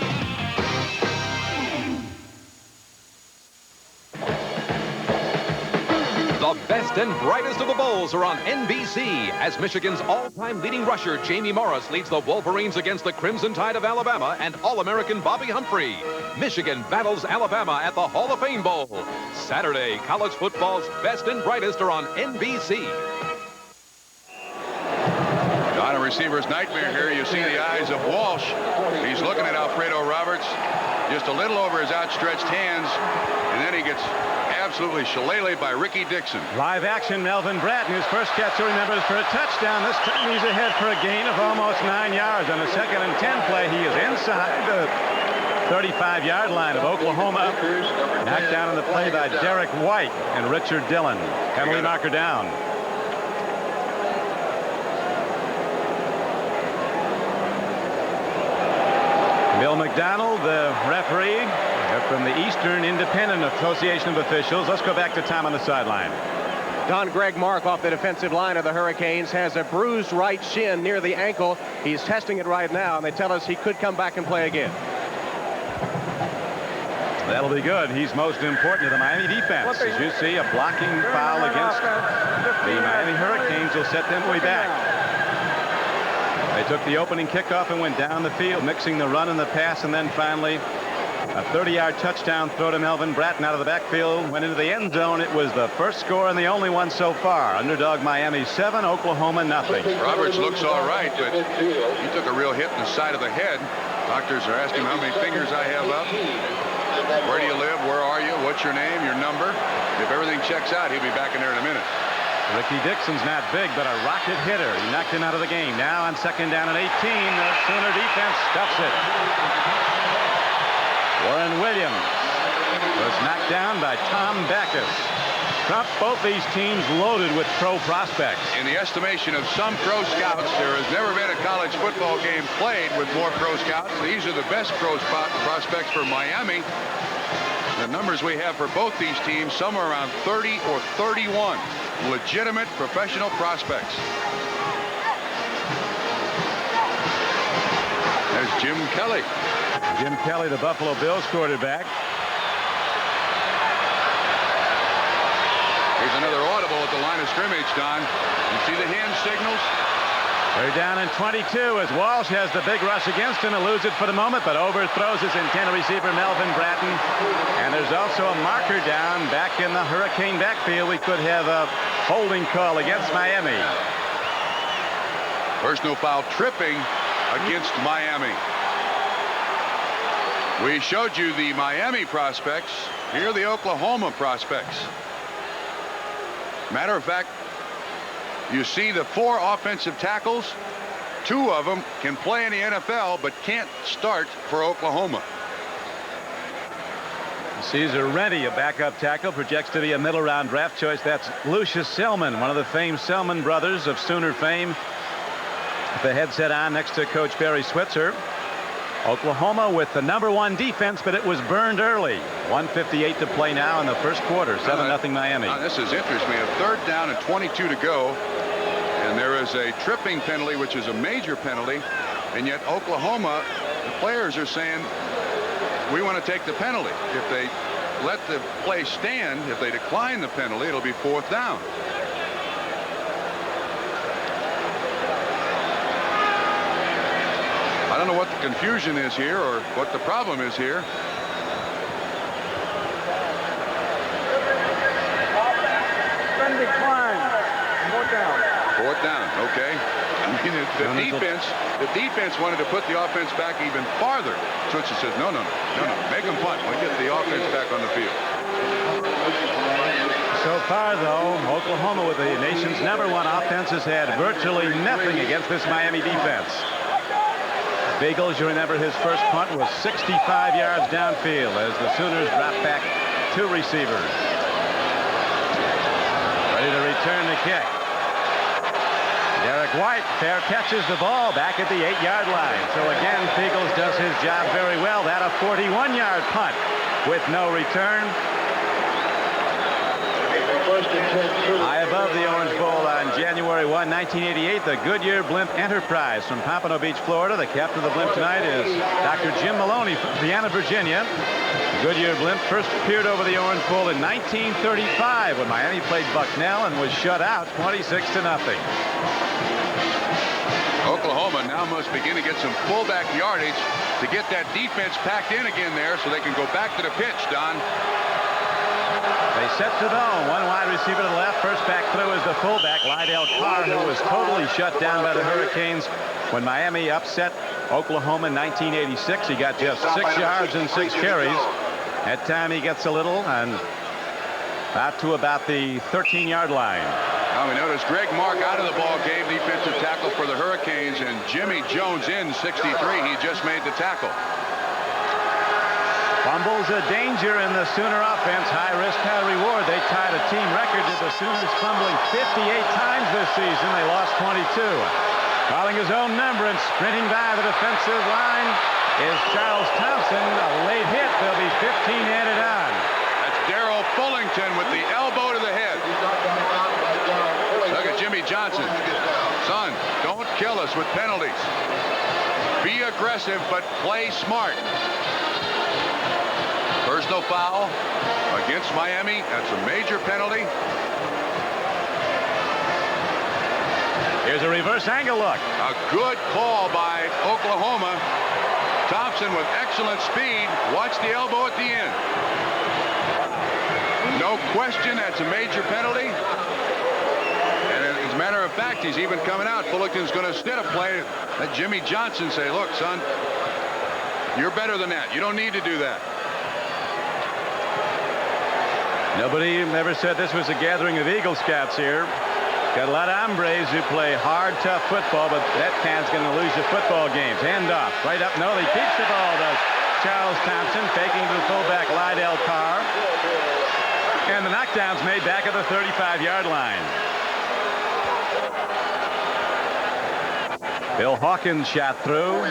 The best and brightest of the bowls are on NBC as Michigan's all-time leading rusher Jamie Morris leads the Wolverines against the Crimson Tide of Alabama and All-American Bobby Humphrey. Michigan battles Alabama at the Hall of Fame Bowl. Saturday, college football's best and brightest are on NBC. On a receiver's nightmare here, you see the eyes of Walsh. He's looking at Alfredo Roberts just a little over his outstretched hands, and then he gets absolutely shillelagh'd by Ricky Dixon. Live action, Melvin Bratton, whose first catch he remembers for a touchdown. This time he's ahead for a gain of almost 9 yards. On a 2nd and 10 play, he is inside the 35-yard line of Oklahoma. Knocked down on the play by Derek White and Richard Dillon. Penalty marker down. Bill McDonald, the referee from the Eastern Independent Association of Officials. Let's go back to Tom on the sideline. Don Greg Mark off the defensive line of the Hurricanes has a bruised right shin near the ankle. He's testing it right now, and they tell us he could come back and play again. That'll be good. He's most important to the Miami defense. As you see, a blocking foul against the Miami Hurricanes will set them way back. They took the opening kickoff and went down the field, mixing the run and the pass, and then finally a 30-yard touchdown throw to Melvin Bratton out of the backfield, went into the end zone. It was the first score and the only one so far. Underdog Miami 7, Oklahoma nothing. Roberts looks all right, but he took a real hit in the side of the head. Doctors are asking how many fingers I have up. Where do you live? Where are you? What's your name? Your number? If everything checks out, he'll be back in there in a minute. Ricky Dixon's not big, but a rocket hitter. He knocked him out of the game. Now on 2nd down and 18, the Sooner defense stuffs it. Warren Williams was knocked down by Tom Backus. Trump, both these teams loaded with pro prospects. In the estimation of some pro scouts, there has never been a college football game played with more pro scouts. These are the best pro prospects for Miami. The numbers we have for both these teams, somewhere around 30 or 31 legitimate professional prospects. There's Jim Kelly. Jim Kelly, the Buffalo Bills quarterback. Here's another audible at the line of scrimmage, Don. You see the hand signals? They're down in 22 as Walsh has the big rush against him, eludes it for the moment, but overthrows his intended receiver, Melvin Bratton. And there's also a marker down back in the Hurricane backfield. We could have a holding call against Miami. Personal foul tripping against Miami. We showed you the Miami prospects. Here are the Oklahoma prospects. Matter of fact, you see the 4 offensive tackles. 2 of them can play in the NFL, but can't start for Oklahoma. Caesar Rennie, a backup tackle, projects to be a middle round draft choice. That's Lucius Selman, one of the famed Selman brothers of Sooner fame. The headset on next to Coach Barry Switzer. Oklahoma with the #1 defense, but it was burned early. 1:58 to play now in the first quarter. 7-0 Miami. This is interesting. We have 3rd down and 22 to go. And there is a tripping penalty, which is a major penalty. And yet Oklahoma, the players are saying, we want to take the penalty. If they let the play stand, if they decline the penalty, it'll be 4th down. I don't know what the confusion is here or what the problem is here. Decline. 4th down. 4th down. Okay. I mean, the defense wanted to put the offense back even farther. Switzer says, no. Make them punt. We'll get the offense back on the field. So far, though, Oklahoma, with the nation's #1 offense, has had virtually nothing against this Miami defense. Bagels, you remember his first punt was 65 yards downfield as the Sooners drop back 2 receivers. Ready to return the kick. Derek White fair catches the ball back at the 8-yard line. So again, Fiegels does his job very well. That a 41-yard punt with no return. High above the Orange Bowl on January 1, 1988, the Goodyear Blimp Enterprise from Pompano Beach, Florida. The captain of the blimp tonight is Dr. Jim Maloney from Vienna, Virginia. The Goodyear Blimp first appeared over the Orange Bowl in 1935 when Miami played Bucknell and was shut out 26-0. Oklahoma now must begin to get some fullback yardage to get that defense packed in again there so they can go back to the pitch, Don. They set to zone. One wide receiver to the left. First back through is the fullback, Lydell Carr, who was totally shut down by the Hurricanes when Miami upset Oklahoma in 1986. He got just 6 yards and 6 carries. That time he gets a little and out to about the 13-yard line. Now we notice Greg Mark out of the ball game, defensive tackle for the Hurricanes, and Jimmy Jones in 63. He just made the tackle. Fumbles a danger in the Sooner offense. High risk, high reward. They tied a team record with the Sooners fumbling 58 times this season. They lost 22. Calling his own number and sprinting by the defensive line is Charles Thompson. A late hit. There'll be 15 added on. That's Darrell Fullington with the elbow to the head. Look at Jimmy Johnson. Son, don't kill us with penalties. Be aggressive, but play smart. Personal foul against Miami. That's a major penalty. Here's a reverse angle look. A good call by Oklahoma. Thompson with excellent speed. Watch the elbow at the end. No question, that's a major penalty. And as a matter of fact, he's even coming out. Fullington's going to instead of play, let Jimmy Johnson say, look, son, you're better than that. You don't need to do that. Nobody ever said this was a gathering of Eagle Scouts here. Got a lot of hombres who play hard, tough football, but that can's going to lose you football games. Hand off. Right up. No, he keeps the ball, does Charles Thompson, faking to the fullback, Lydell Carr. And the knockdown's made back at the 35-yard line. Bill Hawkins shot through.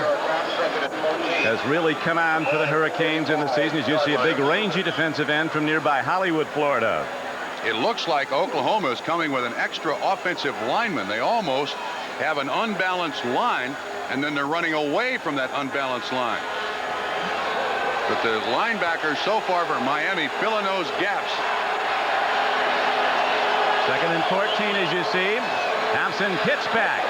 Has really come on for the Hurricanes in the season, as you see a big rangy defensive end from nearby Hollywood, Florida. It looks like Oklahoma is coming with an extra offensive lineman. They almost have an unbalanced line, and then they're running away from that unbalanced line. But the linebackers so far for Miami filling those gaps. 2nd and 14, as you see. Thompson pitch back.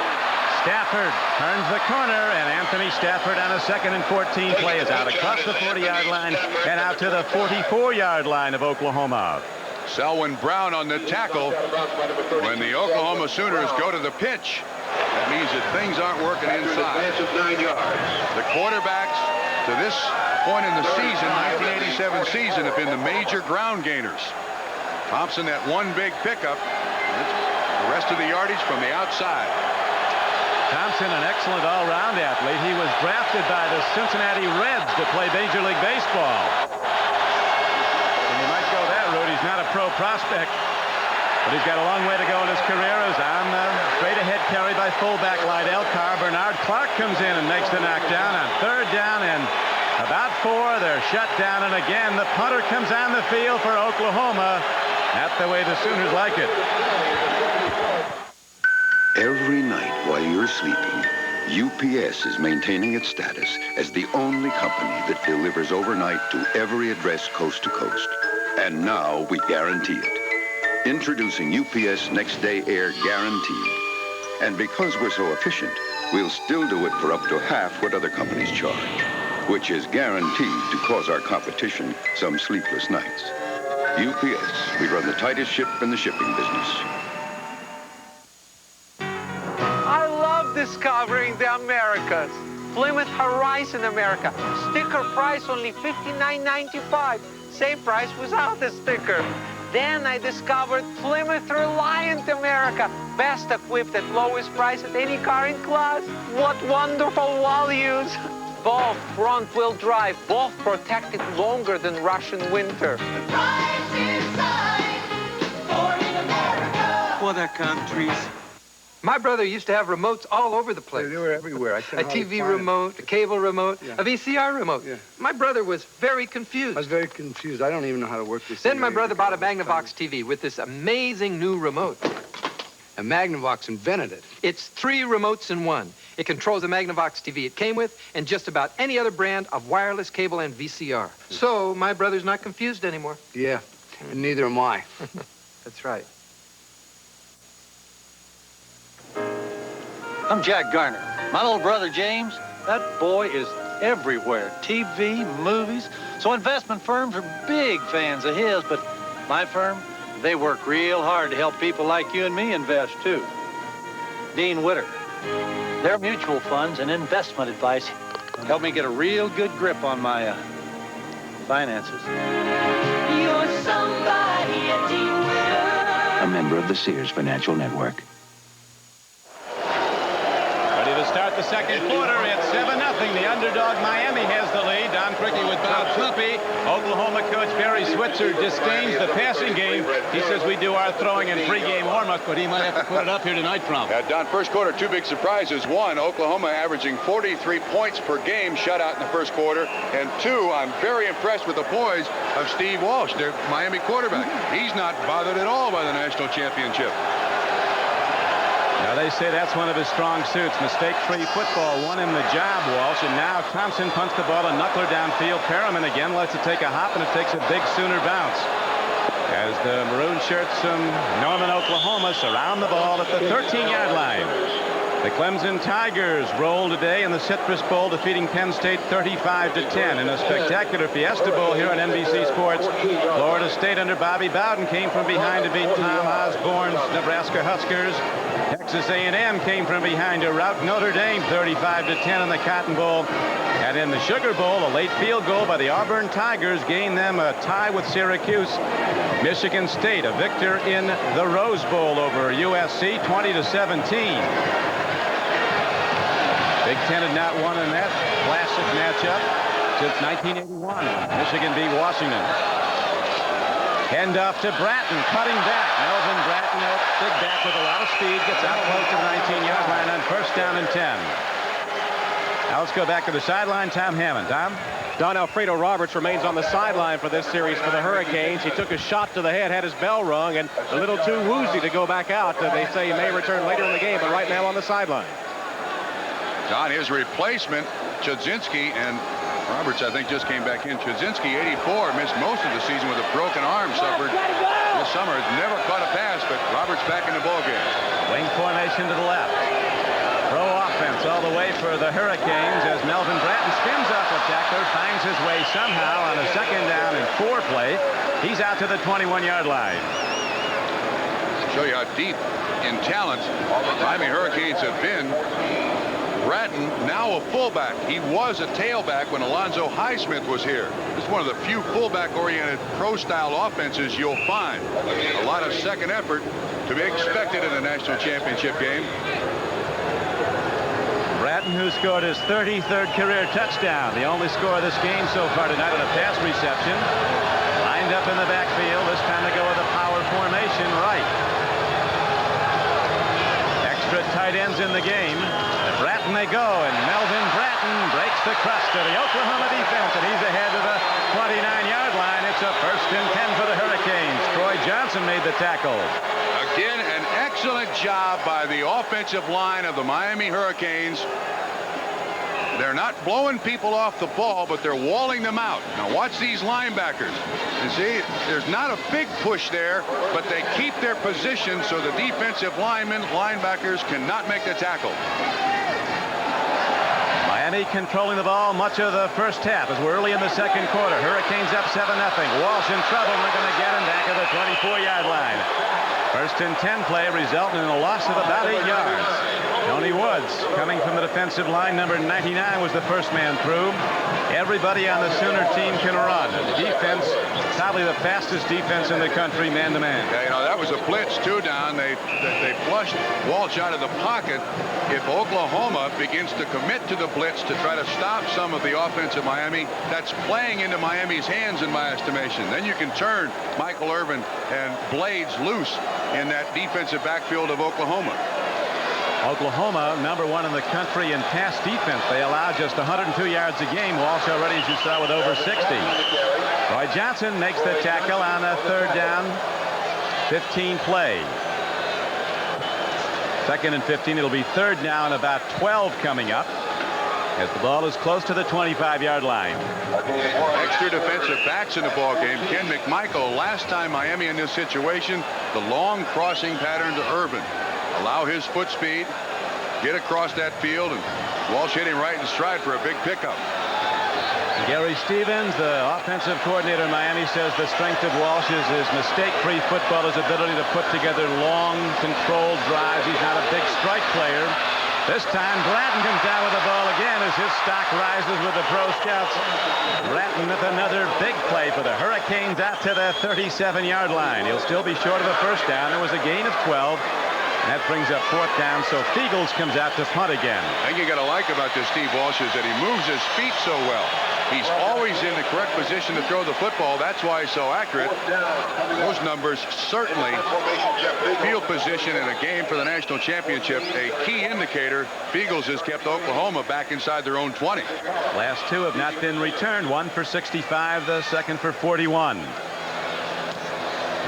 Stafford turns the corner, and Anthony Stafford on a 2nd and 14 play is out across the 40-yard line and out to the 44-yard line of Oklahoma. Selwyn Brown on the tackle. When the Oklahoma Sooners go to the pitch, that means that things aren't working inside. The quarterbacks to this point in the season, 1987 season, have been the major ground gainers. Thompson, that one big pickup. The rest of the yardage from the outside. Thompson, an excellent all-round athlete. He was drafted by the Cincinnati Reds to play Major League Baseball. And you might go that route. He's not a pro prospect, but he's got a long way to go in his career. As on the straight-ahead carry by fullback Lydell Carr. Bernard Clark comes in and makes the knockdown on 3rd down and about 4. They're shut down, and again, the punter comes on the field for Oklahoma. That's the way the Sooners like it. Every night while you're sleeping, UPS is maintaining its status as the only company that delivers overnight to every address coast to coast. And now we guarantee it. Introducing UPS Next Day Air Guaranteed. And because we're so efficient, we'll still do it for up to half what other companies charge, which is guaranteed to cause our competition some sleepless nights. UPS, we run the tightest ship in the shipping business. Discovering the Americas. Plymouth Horizon America. Sticker price only $59.95. Same price without the sticker. Then I discovered Plymouth Reliant America. Best equipped at lowest price at any car in class. What wonderful values. Both front-wheel drive. Both protected longer than Russian winter. The price is right. Born in America. What a countries. My brother used to have remotes all over the place. They were everywhere. I A couldn't hardly TV find them. remote, a cable remote, Yeah. a VCR remote. Yeah. My brother was very confused. I was very confused. I don't even know how to work this Then thing. my brother bought a Magnavox TV with this amazing new remote. And Magnavox invented it. It's 3 remotes in one. It controls the Magnavox TV it came with and just about any other brand of wireless cable and VCR. So my brother's not confused anymore. Yeah, and neither am I. That's right. I'm Jack Garner. My little brother, James, that boy is everywhere. TV, movies. So investment firms are big fans of his, but my firm, they work real hard to help people like you and me invest, too. Dean Witter. Their mutual funds and investment advice help me get a real good grip on my finances. You're somebody, a Dean Witter. A member of the Sears Financial Network. Ready to start the second quarter. It's 7-0. The underdog Miami has the lead. Don Criqui with Bob Trumpy. Oklahoma coach Barry Switzer disdains the passing game. He says we do our throwing and pregame warm-up, but he might have to put it up here tonight, Trump. Don, first quarter, 2 big surprises. 1, Oklahoma averaging 43 points per game shutout in the first quarter. And 2, I'm very impressed with the poise of Steve Walsh, their Miami quarterback. He's not bothered at all by the national championship. Now, they say that's one of his strong suits. Mistake-free football won him the job, Walsh. And now Thompson punts the ball, a knuckler downfield. Perriman again lets it take a hop, and it takes a big Sooner bounce. As the maroon shirts from Norman, Oklahoma surround the ball at the 13-yard line. The Clemson Tigers roll today in the Citrus Bowl, defeating Penn State 35-10 in a spectacular Fiesta Bowl here on NBC Sports. Florida State under Bobby Bowden came from behind to beat Tom Osborne's Nebraska Huskers. Texas A&M came from behind to rout Notre Dame 35-10 in the Cotton Bowl. And in the Sugar Bowl, a late field goal by the Auburn Tigers gained them a tie with Syracuse. Michigan State, a victor in the Rose Bowl over USC 20-17. Big Ten had not won in that classic matchup since 1981. Michigan beat Washington. Handoff to Bratton, cutting back. Melvin Bratton, a big back with a lot of speed, gets out close to the 19-yard line on first down and 10. Now let's go back to the sideline. Tom Hammond. Tom? Don Alfredo Roberts remains on the sideline for this series for the Hurricanes. He took a shot to the head, had his bell rung, and a little too woozy to go back out. They say he may return later in the game, but right now on the sideline. Don, his replacement, Chudzinski, and Roberts, I think, just came back in. Chudzinski, 84, missed most of the season with a broken arm suffered this summer. Has never caught a pass, but Roberts back in the ballgame. Wing formation to the left. Pro offense all the way for the Hurricanes as Melvin Bratton spins off a tackler, finds his way somehow on a second down and 4 play. He's out to the 21-yard line. Show you how deep in talent Miami Hurricanes have been. Bratton, now a fullback. He was a tailback when Alonzo Highsmith was here. It's one of the few fullback-oriented pro-style offenses you'll find. A lot of second effort to be expected in a national championship game. Bratton, who scored his 33rd career touchdown, the only score of this game so far tonight on a pass reception. Lined up in the backfield, this time to go with a power formation right. Extra tight ends in the game. Bratton they go, and Melvin Bratton breaks the crust of the Oklahoma defense, and he's ahead of the 29-yard line. It's a 1st and 10 for the Hurricanes. Troy Johnson made the tackle. Again, an excellent job by the offensive line of the Miami Hurricanes. They're not blowing people off the ball, but they're walling them out. Now watch these linebackers. You see, there's not a big push there, but they keep their position so the defensive linebackers cannot make the tackle. Miami controlling the ball much of the first half as we're early in the second quarter. Hurricanes up 7-0. Walsh in trouble, and they're going to get him back at the 24-yard line. 1st and 10 play resulting in a loss of about 8 yards. Tony Woods, coming from the defensive line, number 99, was the first man through. Everybody on the Sooner team can run. The defense, probably the fastest defense in the country, man-to-man. Yeah, you know, that was a blitz, too, Don. They flushed Walsh out of the pocket. If Oklahoma begins to commit to the blitz to try to stop some of the offense of Miami, that's playing into Miami's hands, in my estimation. Then you can turn Michael Irvin and Blades loose in that defensive backfield of Oklahoma. Oklahoma, #1 in the country in pass defense. They allow just 102 yards a game. Walsh already, as you saw, with over 60. Roy Johnson makes the tackle on a 3rd down, 15 play. 2nd and 15. It'll be 3rd down, about 12 coming up, as the ball is close to the 25-yard line. Extra defensive backs in the ball game. Ken McMichael, last time Miami in this situation, the long crossing pattern to Urban. Allow his foot speed, get across that field, and Walsh hit him right in stride for a big pickup. Gary Stevens, the offensive coordinator in Miami, says the strength of Walsh is his mistake-free football, his ability to put together long, controlled drives. He's not a big strike player. This time, Bratton comes down with the ball again as his stock rises with the pro scouts. Bratton with another big play for the Hurricanes out to the 37-yard line. He'll still be short of a 1st down. There was a gain of 12. That brings up 4th down, so Fiegels comes out to punt again. The thing you got to like about this Steve Walsh is that he moves his feet so well. He's always in the correct position to throw the football. That's why he's so accurate. Those numbers certainly, field position in a game for the national championship, a key indicator. Fiegels has kept Oklahoma back inside their own 20. Last 2 have not been returned. 1 for 65, the second for 41.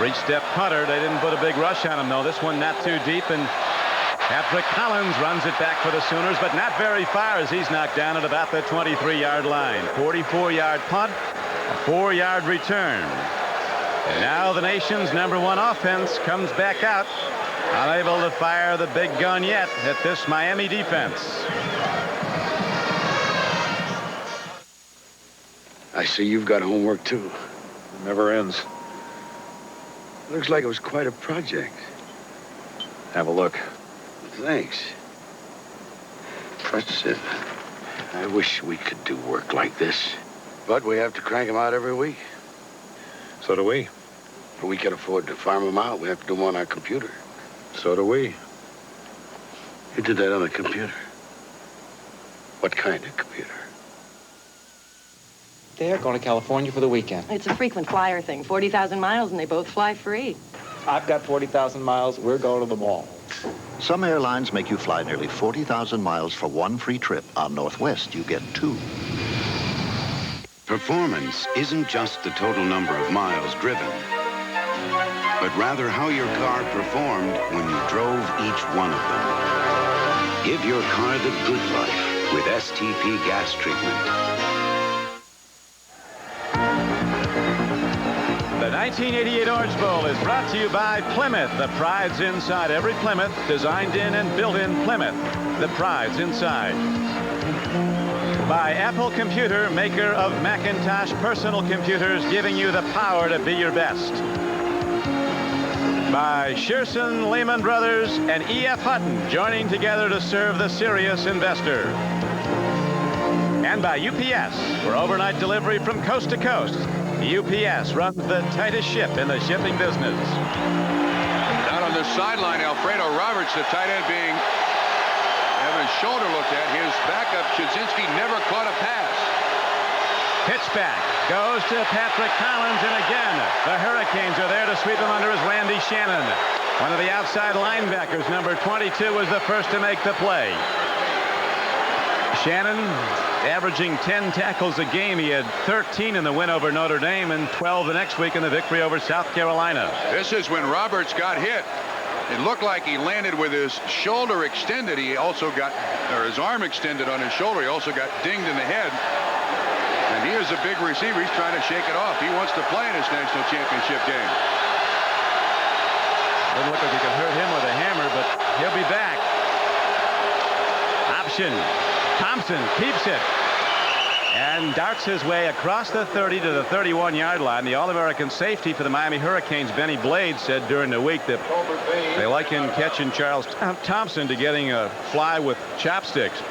Reach step punter. They didn't put a big rush on him, though. This one not too deep, and Patrick Collins runs it back for the Sooners, but not very far as he's knocked down at about the 23-yard line. 44-yard punt, a 4-yard return. And now the nation's #1 offense comes back out, unable to fire the big gun yet at this Miami defense. I see you've got homework, too. It never ends. Looks like it was quite a project. Have a look. Thanks. That's it. I wish we could do work like this. But we have to crank them out every week. So do we. If we can afford to farm them out, we have to do them on our computer. So do we. You did that on the computer? What kind of computer? They're going to California for the weekend. It's a frequent flyer thing. 40,000 miles, and they both fly free. I've got 40,000 miles. We're going to the mall. Some airlines make you fly nearly 40,000 miles for one free trip. On Northwest, you get 2. Performance isn't just the total number of miles driven, but rather how your car performed when you drove each one of them. Give your car the good life with STP gas treatment. The 1988 Orange Bowl is brought to you by Plymouth. The pride's inside every Plymouth, designed in and built in Plymouth. The pride's inside. By Apple Computer, maker of Macintosh personal computers, giving you the power to be your best. By Shearson, Lehman Brothers, and E.F. Hutton, joining together to serve the serious investor. And by UPS, for overnight delivery from coast to coast. UPS runs the tightest ship in the shipping business. Down on the sideline, Alfredo Roberts, the tight end, being having his shoulder looked at. His backup, Chudzinski, never caught a pass. Pitch back goes to Patrick Collins, and again, the Hurricanes are there to sweep him under as Randy Shannon. One of the outside linebackers, number 22, was the first to make the play. Shannon averaging 10 tackles a game. He had 13 in the win over Notre Dame and 12 the next week in the victory over South Carolina. This is when Roberts got hit. It looked like he landed with his shoulder extended. He also got, or his arm extended on his shoulder. He also got dinged in the head. And he is a big receiver. He's trying to shake it off. He wants to play in this national championship game. Doesn't look like he can hurt him with a hammer, but he'll be back. Option. Thompson keeps it and darts his way across the 30 to the 31-yard line. The All-American safety for the Miami Hurricanes, Benny Blade, said during the week that they liken catching Charles Thompson to getting a fly with chopsticks.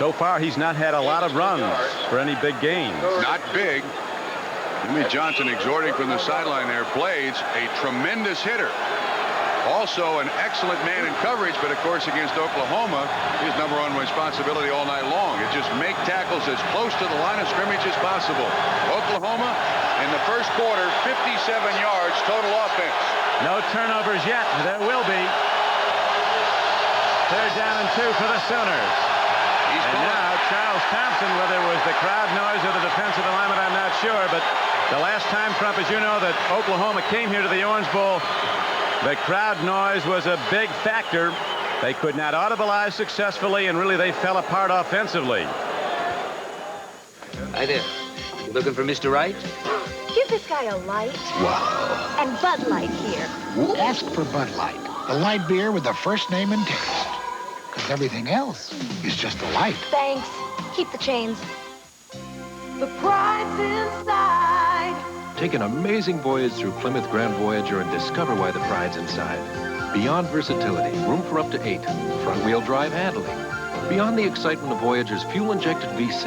So far, he's not had a lot of runs for any big gains. Not big. Jimmy Johnson exhorting from the sideline there. Blades, a tremendous hitter. Also an excellent man in coverage, but of course against Oklahoma, his #1 responsibility all night long is just make tackles as close to the line of scrimmage as possible. Oklahoma in the first quarter, 57 yards total offense. No turnovers yet. There will be. Third down and 2 for the Sooners. And now Charles Thompson, whether it was the crowd noise or the defensive alignment, I'm not sure, but the last time, Trump, as you know, that Oklahoma came here to the Orange Bowl, the crowd noise was a big factor. They could not audibilize successfully, and really they fell apart offensively. Hi there. You looking for Mr. Wright? Give this guy a light. Wow. And Bud Light here. Ask for Bud Light, the light beer with the first name and taste. Because everything else is just a light. Thanks. Keep the change. The pride's inside. Take an amazing voyage through Plymouth Grand Voyager and discover why the pride's inside. Beyond versatility, room for up to 8, front-wheel drive handling. Beyond the excitement of Voyager's fuel-injected V6.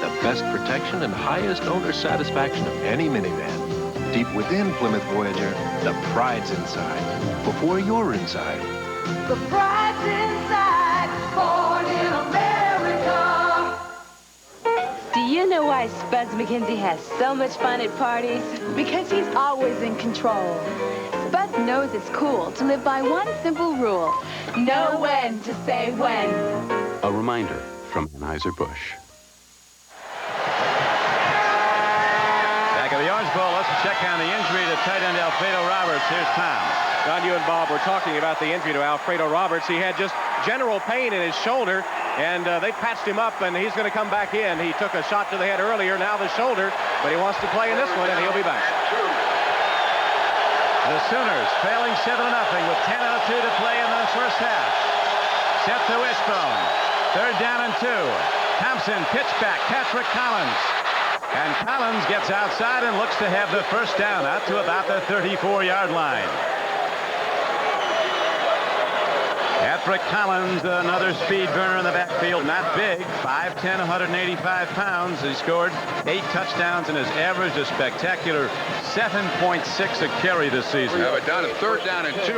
The best protection and highest owner satisfaction of any minivan. Deep within Plymouth Voyager, the pride's inside. Before you're inside. The pride's inside, born in America. Do you know why Spuds McKenzie has so much fun at parties? Because he's always in control. Spuds knows it's cool to live by one simple rule. Know when to say when. A reminder from Anheuser-Busch. Back at the Orange Bowl, let's check on the injury to tight end Alfredo Roberts. Here's Tom. Don, you and Bob were talking about the injury to Alfredo Roberts. He had just general pain in his shoulder, and they patched him up, and he's going to come back in. He took a shot to the head earlier, now the shoulder, but he wants to play in this one, and he'll be back. The Sooners trailing 7-0 with 10:02 to play in the first half. Set to Wishbone. Third down and 2. Thompson pitch back. Patrick Collins. And Collins gets outside and looks to have the first down out to about the 34-yard line. Patrick Collins, another speed burner in the backfield, not big, 5'10", 185 pounds. He scored 8 touchdowns and has averaged a spectacular 7.6 a carry this season. Yeah, but down at third down and 2,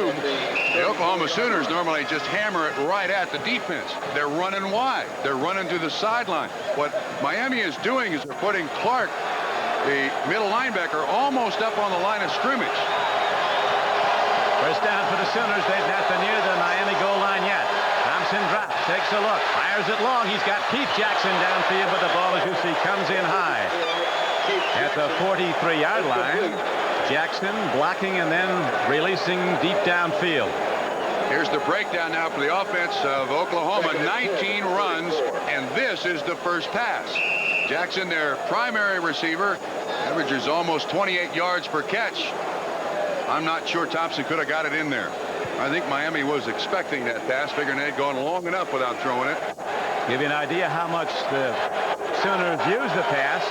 the Oklahoma Sooners normally just hammer it right at the defense. They're running wide. They're running to the sideline. What Miami is doing is they're putting Clark, the middle linebacker, almost up on the line of scrimmage. First down for the Sooners. They've not been near the Miami goal line yet. Thompson drops, takes a look, fires it long. He's got Keith Jackson downfield, but the ball, as you see, comes in high. At the 43-yard line, Jackson blocking and then releasing deep downfield. Here's the breakdown now for the offense of Oklahoma. 19 runs, and this is the first pass. Jackson, their primary receiver, averages almost 28 yards per catch. I'm not sure Thompson could have got it in there. I think Miami was expecting that pass, figuring they'd gone long enough without throwing it. Give you an idea how much the Sooners use the pass.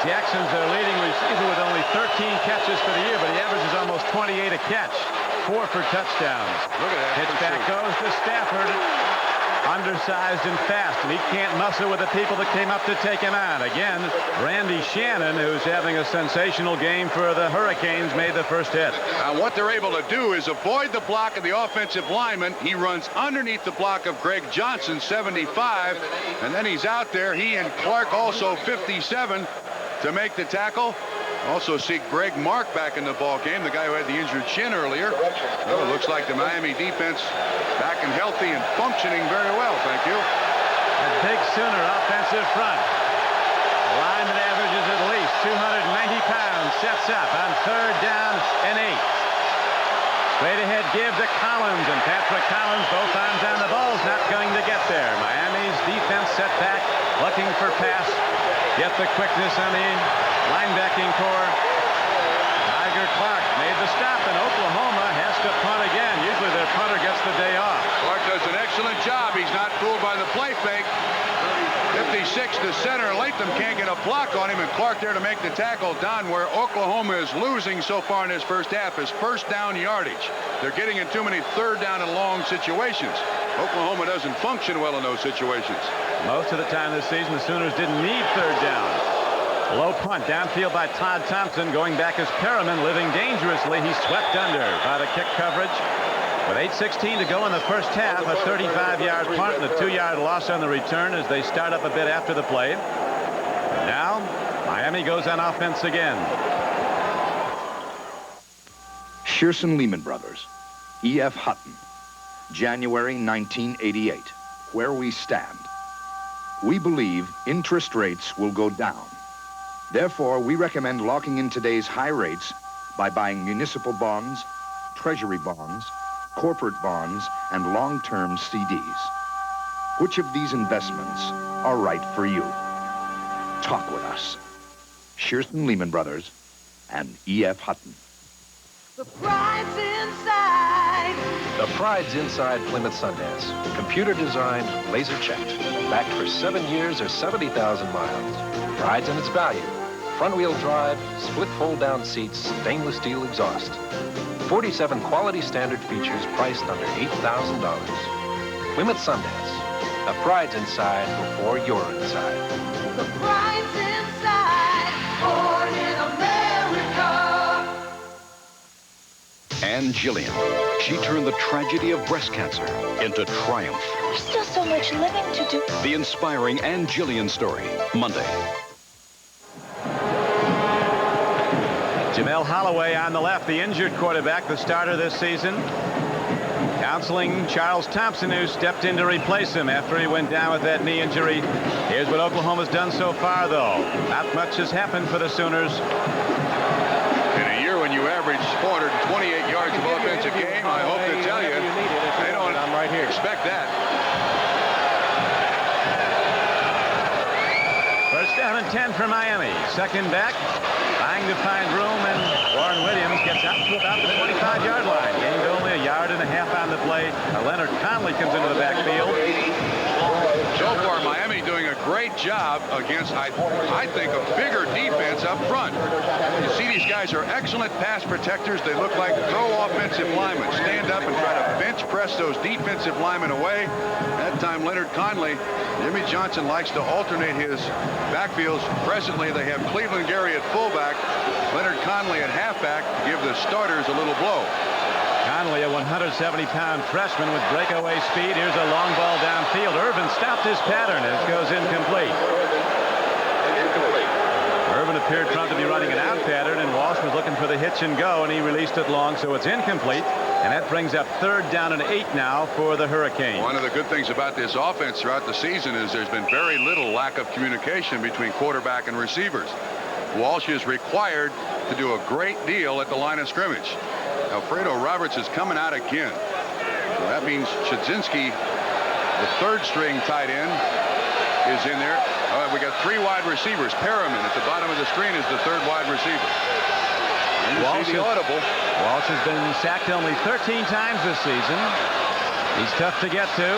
Jackson's their leading receiver with only 13 catches for the year, but he averages almost 28 a catch. 4 for touchdowns. Look at that. Pitch back goes to Stafford. Undersized and fast, and he can't muscle with the people that came up to take him out. Again, Randy Shannon, who's having a sensational game for the Hurricanes, made the first hit. Now, what they're able to do is avoid the block of the offensive lineman. He runs underneath the block of Greg Johnson, 75, and then he's out there. He and Clark, also 57, to make the tackle. Also see Greg Mark back in the ball game, the guy who had the injured shin earlier. Well, it looks like the Miami defense back and healthy and functioning very well. Thank you. A big Sooner offensive front. The line that averages at least 290 pounds sets up on third down and 8. Straight ahead give to Collins, and Patrick Collins, both arms on the ball, is not going to get there. Miami's defense set back, looking for pass. Get the quickness on the linebacking core. Tiger Clark made the stop, and Oklahoma has to punt again. Usually their punter gets the day off. Clark does an excellent job. He's not fooled by the play fake. 56 to center. Latham can't get a block on him, and Clark there to make the tackle. Don, where Oklahoma is losing so far in this first half is first down yardage. They're getting in too many third down and long situations. Oklahoma doesn't function well in those situations. Most of the time this season, the Sooners didn't need third down. Low punt downfield by Todd Thompson. Going back as Perriman, living dangerously. He's swept under by the kick coverage. With 8:16 to go in the first half, a 35-yard punt and a 2-yard loss on the return as they start up a bit after the play. Now, Miami goes on offense again. Shearson Lehman Brothers, E.F. Hutton, January 1988, where we stand. We believe interest rates will go down. Therefore, we recommend locking in today's high rates by buying municipal bonds, treasury bonds, corporate bonds, and long-term CDs. Which of these investments are right for you? Talk with us. Shearson Lehman Brothers and E.F. Hutton. The pride's inside. The pride's inside Plymouth Sundance. Computer designed, laser checked. Backed for 7 years or 70,000 miles. Pride's in its value. Front-wheel drive, split fold-down seats, stainless steel exhaust. 47 quality standard features priced under $8,000. Plymouth Sundance. The pride's inside before you're inside. The pride's inside. Born in America. Anne Gillian. She turned the tragedy of breast cancer into triumph. There's still so much living to do. The inspiring Anne Gillian story, Monday. Jamel Holloway on the left, the injured quarterback, the starter this season. Counseling Charles Thompson, who stepped in to replace him after he went down with that knee injury. Here's what Oklahoma's done so far, though. Not much has happened for the Sooners. In a year when you average 428 yards of offensive game, I hope to tell you, they don't expect that. First down and 10 for Miami. Second back, trying to find room, and Warren Williams gets out to about the 25-yard line. Gained only a yard and a half on the play. Leonard Conley comes into the backfield. So far, Miami doing a great job against, I think, a bigger defense up front. You see these guys are excellent pass protectors. They look like pro offensive linemen. Stand up and try to bench press those defensive linemen away. That time, Leonard Conley, Jimmy Johnson likes to alternate his backfields. Presently, they have Cleveland Gary at fullback, Leonard Conley at halfback to give the starters a little blow. Conley, a 170-pound freshman with breakaway speed. Here's a long ball downfield. Irvin stopped his pattern. It goes incomplete. Irvin appeared prompt to be running an out pattern, and Walsh was looking for the hitch and go, and he released it long, so it's incomplete. And that brings up third down and 8 now for the Hurricanes. One of the good things about this offense throughout the season is there's been very little lack of communication between quarterback and receivers. Walsh is required to do a great deal at the line of scrimmage. Alfredo Roberts is coming out again. So that means Chudzinski, the third-string tight end, is in there. All right, we got 3 wide receivers. Perriman at the bottom of the screen is the third wide receiver. And you see the audible. Walsh has been sacked only 13 times this season. He's tough to get to.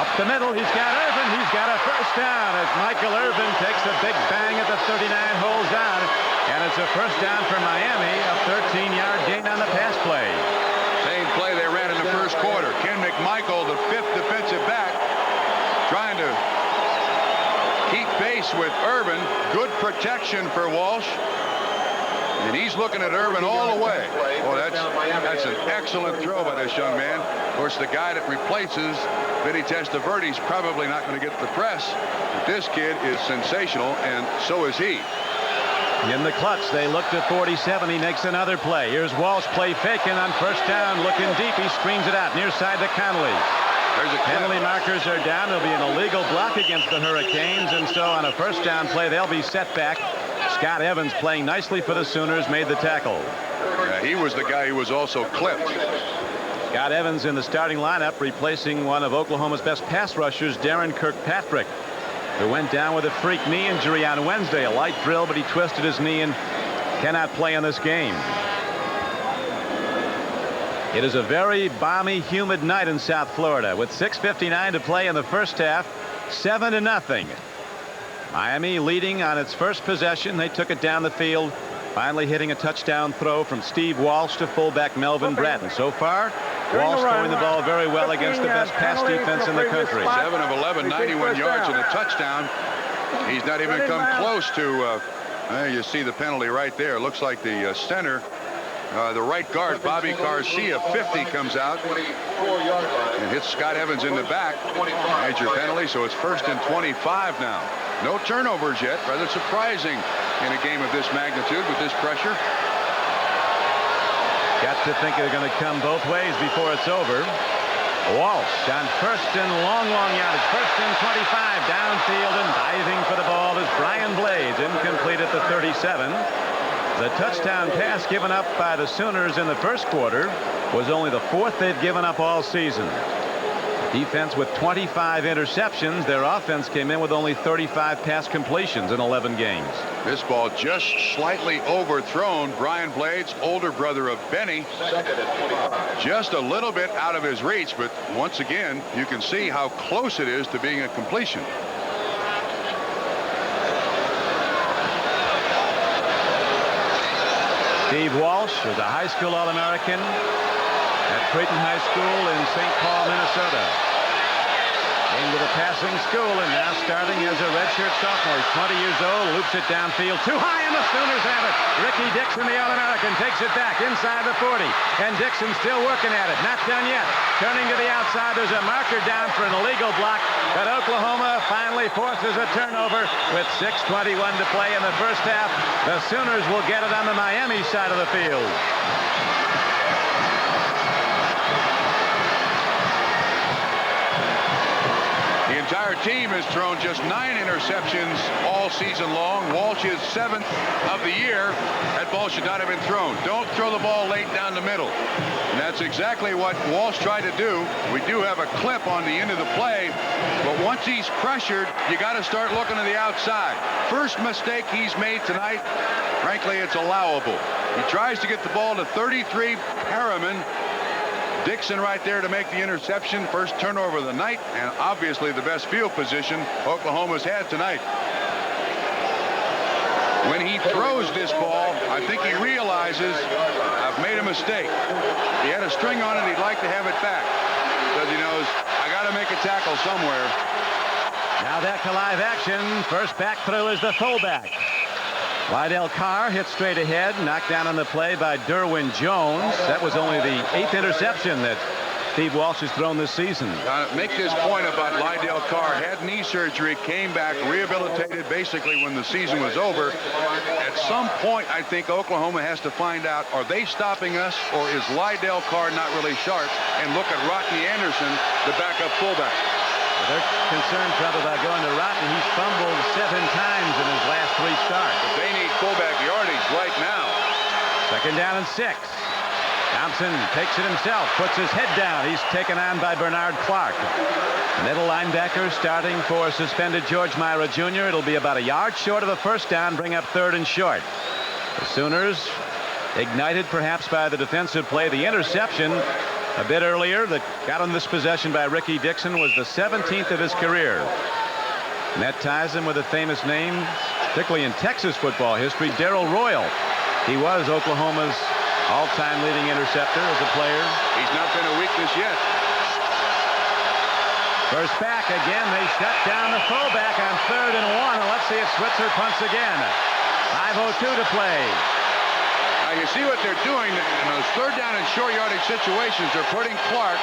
Up the middle, he's got Irvin. He's got a first down as Michael Irvin takes a big bang at the 39, holds down. And it's a first down for Miami, a 13-yard gain on the pass play. Same play they ran in the first quarter. Ken McMichael, the 5th defensive back, trying to keep pace with Irvin. Good protection for Walsh. And he's looking at Irvin all the way. Well, that's an excellent throw by this young man. Of course, the guy that replaces Vinny Testaverde's probably not going to get the press. But this kid is sensational, and so is he. In the clutch, they look to 47. He makes another play. Here's Walsh play faking on first down, looking deep. He screens it out near side to Conley. Penalty markers are down. There'll be an illegal block against the Hurricanes, and so on a first down play, they'll be set back. Scott Evans, playing nicely for the Sooners, made the tackle. Yeah, he was the guy who was also clipped. Scott Evans in the starting lineup, replacing one of Oklahoma's best pass rushers, Darren Kirkpatrick, who went down with a freak knee injury on Wednesday. A light drill, but he twisted his knee and cannot play in this game. It is a very balmy, humid night in South Florida with 6:59 to play in the first half, 7-0. Miami leading on its first possession. They took it down the field, finally hitting a touchdown throw from Steve Walsh to fullback Melvin Bratton. So far, Walsh throwing the ball very well against the best pass defense in the country. 7 of 11, 91 yards and a touchdown. He's not even come close to, you see the penalty right there. Looks like the center, the right guard, Bobby Garcia, 50, comes out and hits Scott Evans in the back. Major penalty, so it's 1st and 25 now. No turnovers yet. Rather surprising in a game of this magnitude with this pressure. Got to think they're going to come both ways before it's over. Walsh on first and long yardage. First and 25 downfield, and diving for the ball is Brian Blades. Incomplete at the 37. The touchdown pass given up by the Sooners in the first quarter was only the fourth they've given up all season. Defense with 25 interceptions. Their offense came in with only 35 pass completions in 11 games. This ball just slightly overthrown. Brian Blades, older brother of Benny, just a little bit out of his reach, but once again you can see how close it is to being a completion. Steve Walsh was a high school All-American at Creighton High School in St. Paul, Minnesota. Into the passing school, and now starting as a redshirt sophomore. He's 20 years old, loops it downfield, too high, and the Sooners have it. Ricky Dixon, the All-American, takes it back inside the 40, and Dixon still working at it. Not done yet. Turning to the outside, there's a marker down for an illegal block, but Oklahoma finally forces a turnover with 6:21 to play in the first half. The Sooners will get it on the Miami side of the field. The entire team has thrown just 9 interceptions all season long. Walsh's 7th of the year. That ball should not have been thrown. Don't throw the ball late down the middle. And that's exactly what Walsh tried to do. We do have a clip on the end of the play, but once he's pressured, you got to start looking to the outside. First mistake he's made tonight, frankly, it's allowable. He tries to get the ball to 33 Perriman. Dixon right there to make the interception. First turnover of the night, and obviously the best field position Oklahoma's had tonight. When he throws this ball, I think he realizes I've made a mistake. He had a string on it. He'd like to have it back because he knows I got to make a tackle somewhere. Now back to live action. First back through is the fullback. Lydell Carr hit straight ahead, knocked down on the play by Derwin Jones. That was only the 8th interception that Steve Walsh has thrown this season. Make this point about Lydell Carr. Had knee surgery, came back, rehabilitated basically when the season was over. At some point, I think Oklahoma has to find out, are they stopping us, or is Lydell Carr not really sharp? And look at Rodney Anderson, the backup fullback. They're concerned probably about going to Rodney. He's fumbled 7 times in his last 3 starts. But they need fullback yardage right now. Second down and 6. Thompson takes it himself, puts his head down. He's taken on by Bernard Clark. Middle linebacker starting for suspended George Myra Jr. It'll be about a yard short of a first down, bring up 3rd and short. The Sooners, ignited perhaps by the defensive play, the interception a bit earlier that got on this possession by Ricky Dixon was the 17th of his career. And that ties him with a famous name, particularly in Texas football history, Darrell Royal. He was Oklahoma's all-time leading interceptor as a player. He's not been a weakness yet. First back again. They shut down the fullback on 3rd and 1. And let's see if Switzer punts again. 5:02 to play. Now you see what they're doing in those 3rd down and short yardage situations. They're putting Clark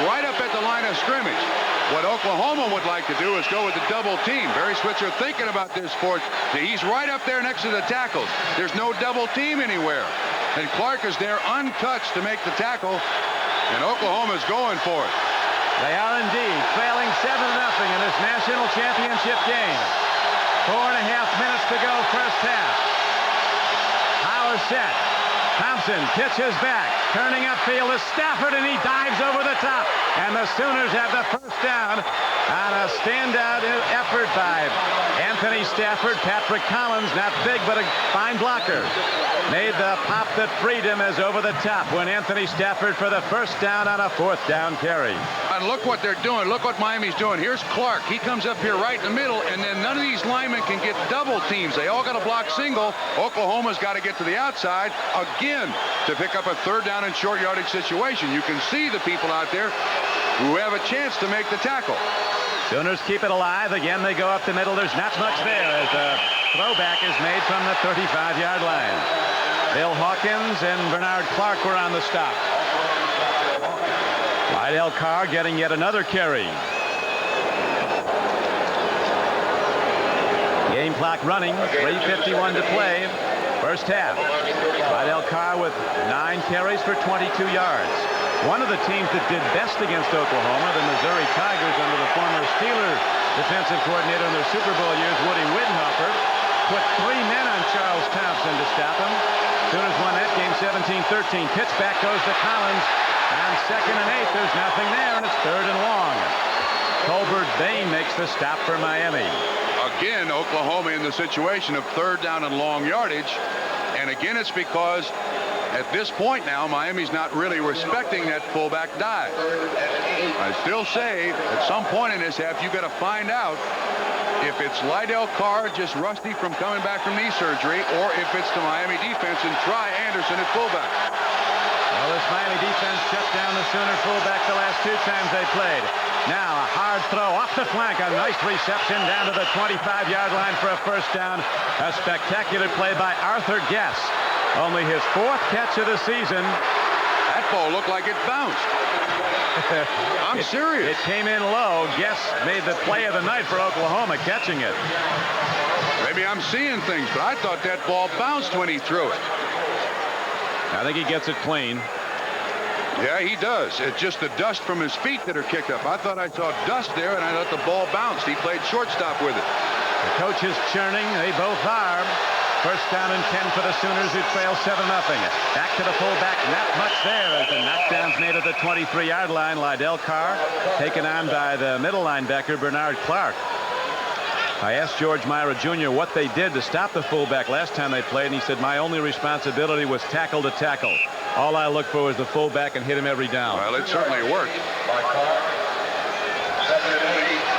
right up at the line of scrimmage. What Oklahoma would like to do is go with the double team. Barry Switzer thinking about this for it. He's right up there next to the tackles. There's no double team anywhere. And Clark is there untouched to make the tackle. And Oklahoma's going for it. They are indeed trailing 7-0 in this national championship game. 4.5 minutes to go first half. Power set. Thompson pitches back. Turning upfield is Stafford, and he dives over the top. And the Sooners have the first down on a standout effort by Anthony Stafford. Patrick Collins, not big, but a fine blocker, made the pop that freed him as over the top when Anthony Stafford for the first down on a 4th down carry. And look what they're doing. Look what Miami's doing. Here's Clark. He comes up here right in the middle, and then none of these linemen can get double teams. They all got to block single. Oklahoma's got to get to the outside again to pick up a 3rd down and short yardage situation. You can see the people out there who have a chance to make the tackle. Sooners keep it alive. Again, they go up the middle. There's not much there as the throwback is made from the 35-yard line. Bill Hawkins and Bernard Clark were on the stop. Lydell Carr getting yet another carry. Game clock running. 3:51 to play. First half. Lydell Carr with 9 carries for 22 yards. One of the teams that did best against Oklahoma, the Missouri Tigers, under the former Steeler defensive coordinator in their Super Bowl years, Woody Widenhofer, put 3 men on Charles Thompson to stop him. Sooners won that game 17-13. Pitch back goes to Collins. On 2nd and 8, there's nothing there, and it's 3rd and long. Colbert Bain makes the stop for Miami. Again, Oklahoma in the situation of 3rd down and long yardage. And again, it's because at this point now, Miami's not really respecting that fullback dive. I still say at some point in this half, you got to find out if it's Lydell Carr just rusty from coming back from knee surgery, or if it's the Miami defense and try Anderson at fullback. Well, this Miami defense shut down the Sooner fullback the last 2 times they played. Now a hard throw off the flank. A nice reception down to the 25-yard line for a 1st down. A spectacular play by Arthur Guess. Only his 4th catch of the season. That ball looked like it bounced. I'm serious. It came in low. Guess made the play of the night for Oklahoma, catching it. Maybe I'm seeing things, but I thought that ball bounced when he threw it. I think he gets it clean. Yeah, he does. It's just the dust from his feet that are kicked up. I thought I saw dust there, and I thought the ball bounced. He played shortstop with it. The coach is churning. They both are. 1st down and 10 for the Sooners, who trail 7-0. Back to the fullback. Not much there as the knockdown's made at the 23-yard line. Lydell Carr taken on by the middle linebacker, Bernard Clark. I asked George Myra Jr. what they did to stop the fullback last time they played, and he said, my only responsibility was tackle to tackle. All I look for was the fullback and hit him every down. Well, it certainly worked.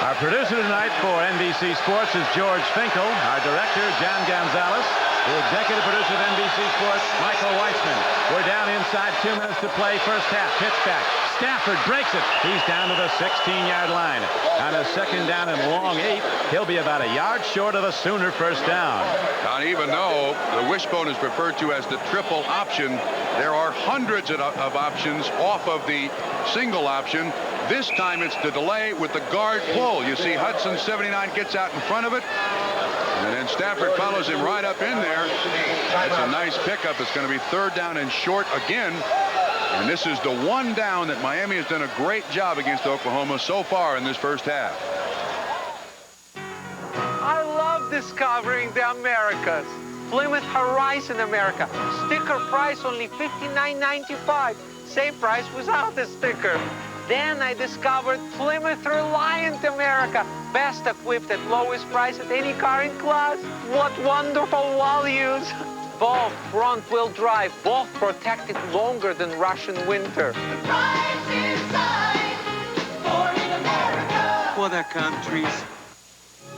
Our producer tonight for NBC Sports is George Finkel. Our director, John Gonzalez. The executive producer of NBC Sports, Michael Weissman. We're down inside 2 minutes to play, 1st half. Pitch back. Stafford breaks it. He's down to the 16-yard line. On a 2nd down and long 8, he'll be about a yard short of a Sooner 1st down. Now, even though the wishbone is referred to as the triple option, there are hundreds of options off of the single option. This time it's the delay with the guard pull. You see Hudson 79 gets out in front of it. And then Stafford follows him right up in there. That's a nice pickup. It's going to be 3rd down and short again. And this is the 1 down that Miami has done a great job against Oklahoma so far in this 1st half. I love discovering the Americas. Plymouth Horizon America. Sticker price only $59.95. Same price without the sticker. Then I discovered Plymouth Reliant America. Best equipped at lowest price at any car in class. What wonderful values. Both front-wheel drive, both protected longer than Russian winter. Price inside, born in America. For the countries.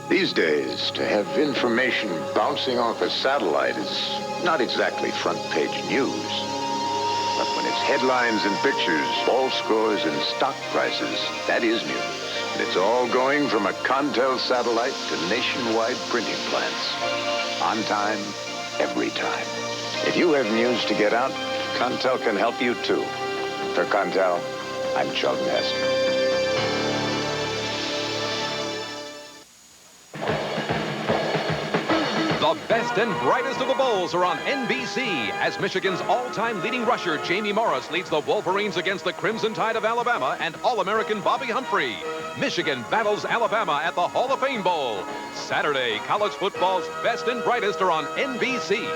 These days, to have information bouncing off a satellite is not exactly front-page news. But when it's headlines and pictures, ball scores and stock prices, that is news. And it's all going from a Contel satellite to nationwide printing plants. On time, every time. If you have news to get out, Contel can help you too. For Contel, I'm Charlton Heston. The best and brightest of the bowls are on NBC as Michigan's all-time leading rusher Jamie Morris leads the Wolverines against the Crimson Tide of Alabama and All-American Bobby Humphrey. Michigan battles Alabama at the Hall of Fame Bowl. Saturday, college football's best and brightest are on NBC.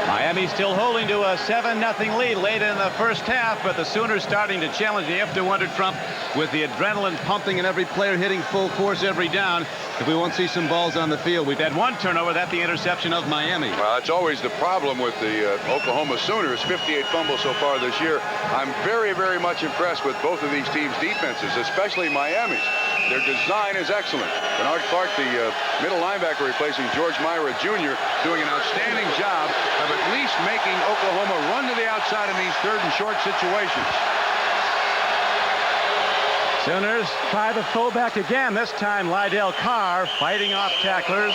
Miami still holding to a 7-0 lead late in the 1st half, but the Sooners starting to challenge the F200 Trump with the adrenaline pumping and every player hitting full force every down. If we won't see some balls on the field. We've had 1 turnover, that's the interception of Miami. Well, that's always the problem with the Oklahoma Sooners. 58 fumbles so far this year. I'm very, very much impressed with both of these teams' defenses, especially Miami's. Their design is excellent. Bernard Clark, the middle linebacker replacing George Myra Jr., doing an outstanding job of at least making Oklahoma run to the outside in these 3rd and short situations. Sooners try the fullback again. This time Lydell Carr fighting off tacklers.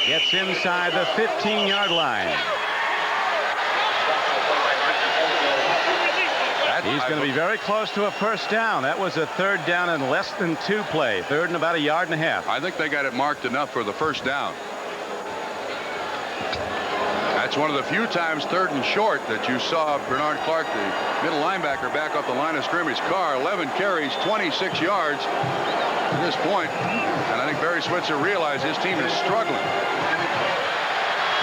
Gets inside the 15-yard line. He's going to be very close to a 1st down. That was a 3rd down and less than 2 play. 3rd and about a yard and a half. I think they got it marked enough for the 1st down. That's one of the few times 3rd and short that you saw Bernard Clark, the middle linebacker, back off the line of scrimmage. Carr, 11 carries, 26 yards to this point. And I think Barry Switzer realized his team is struggling.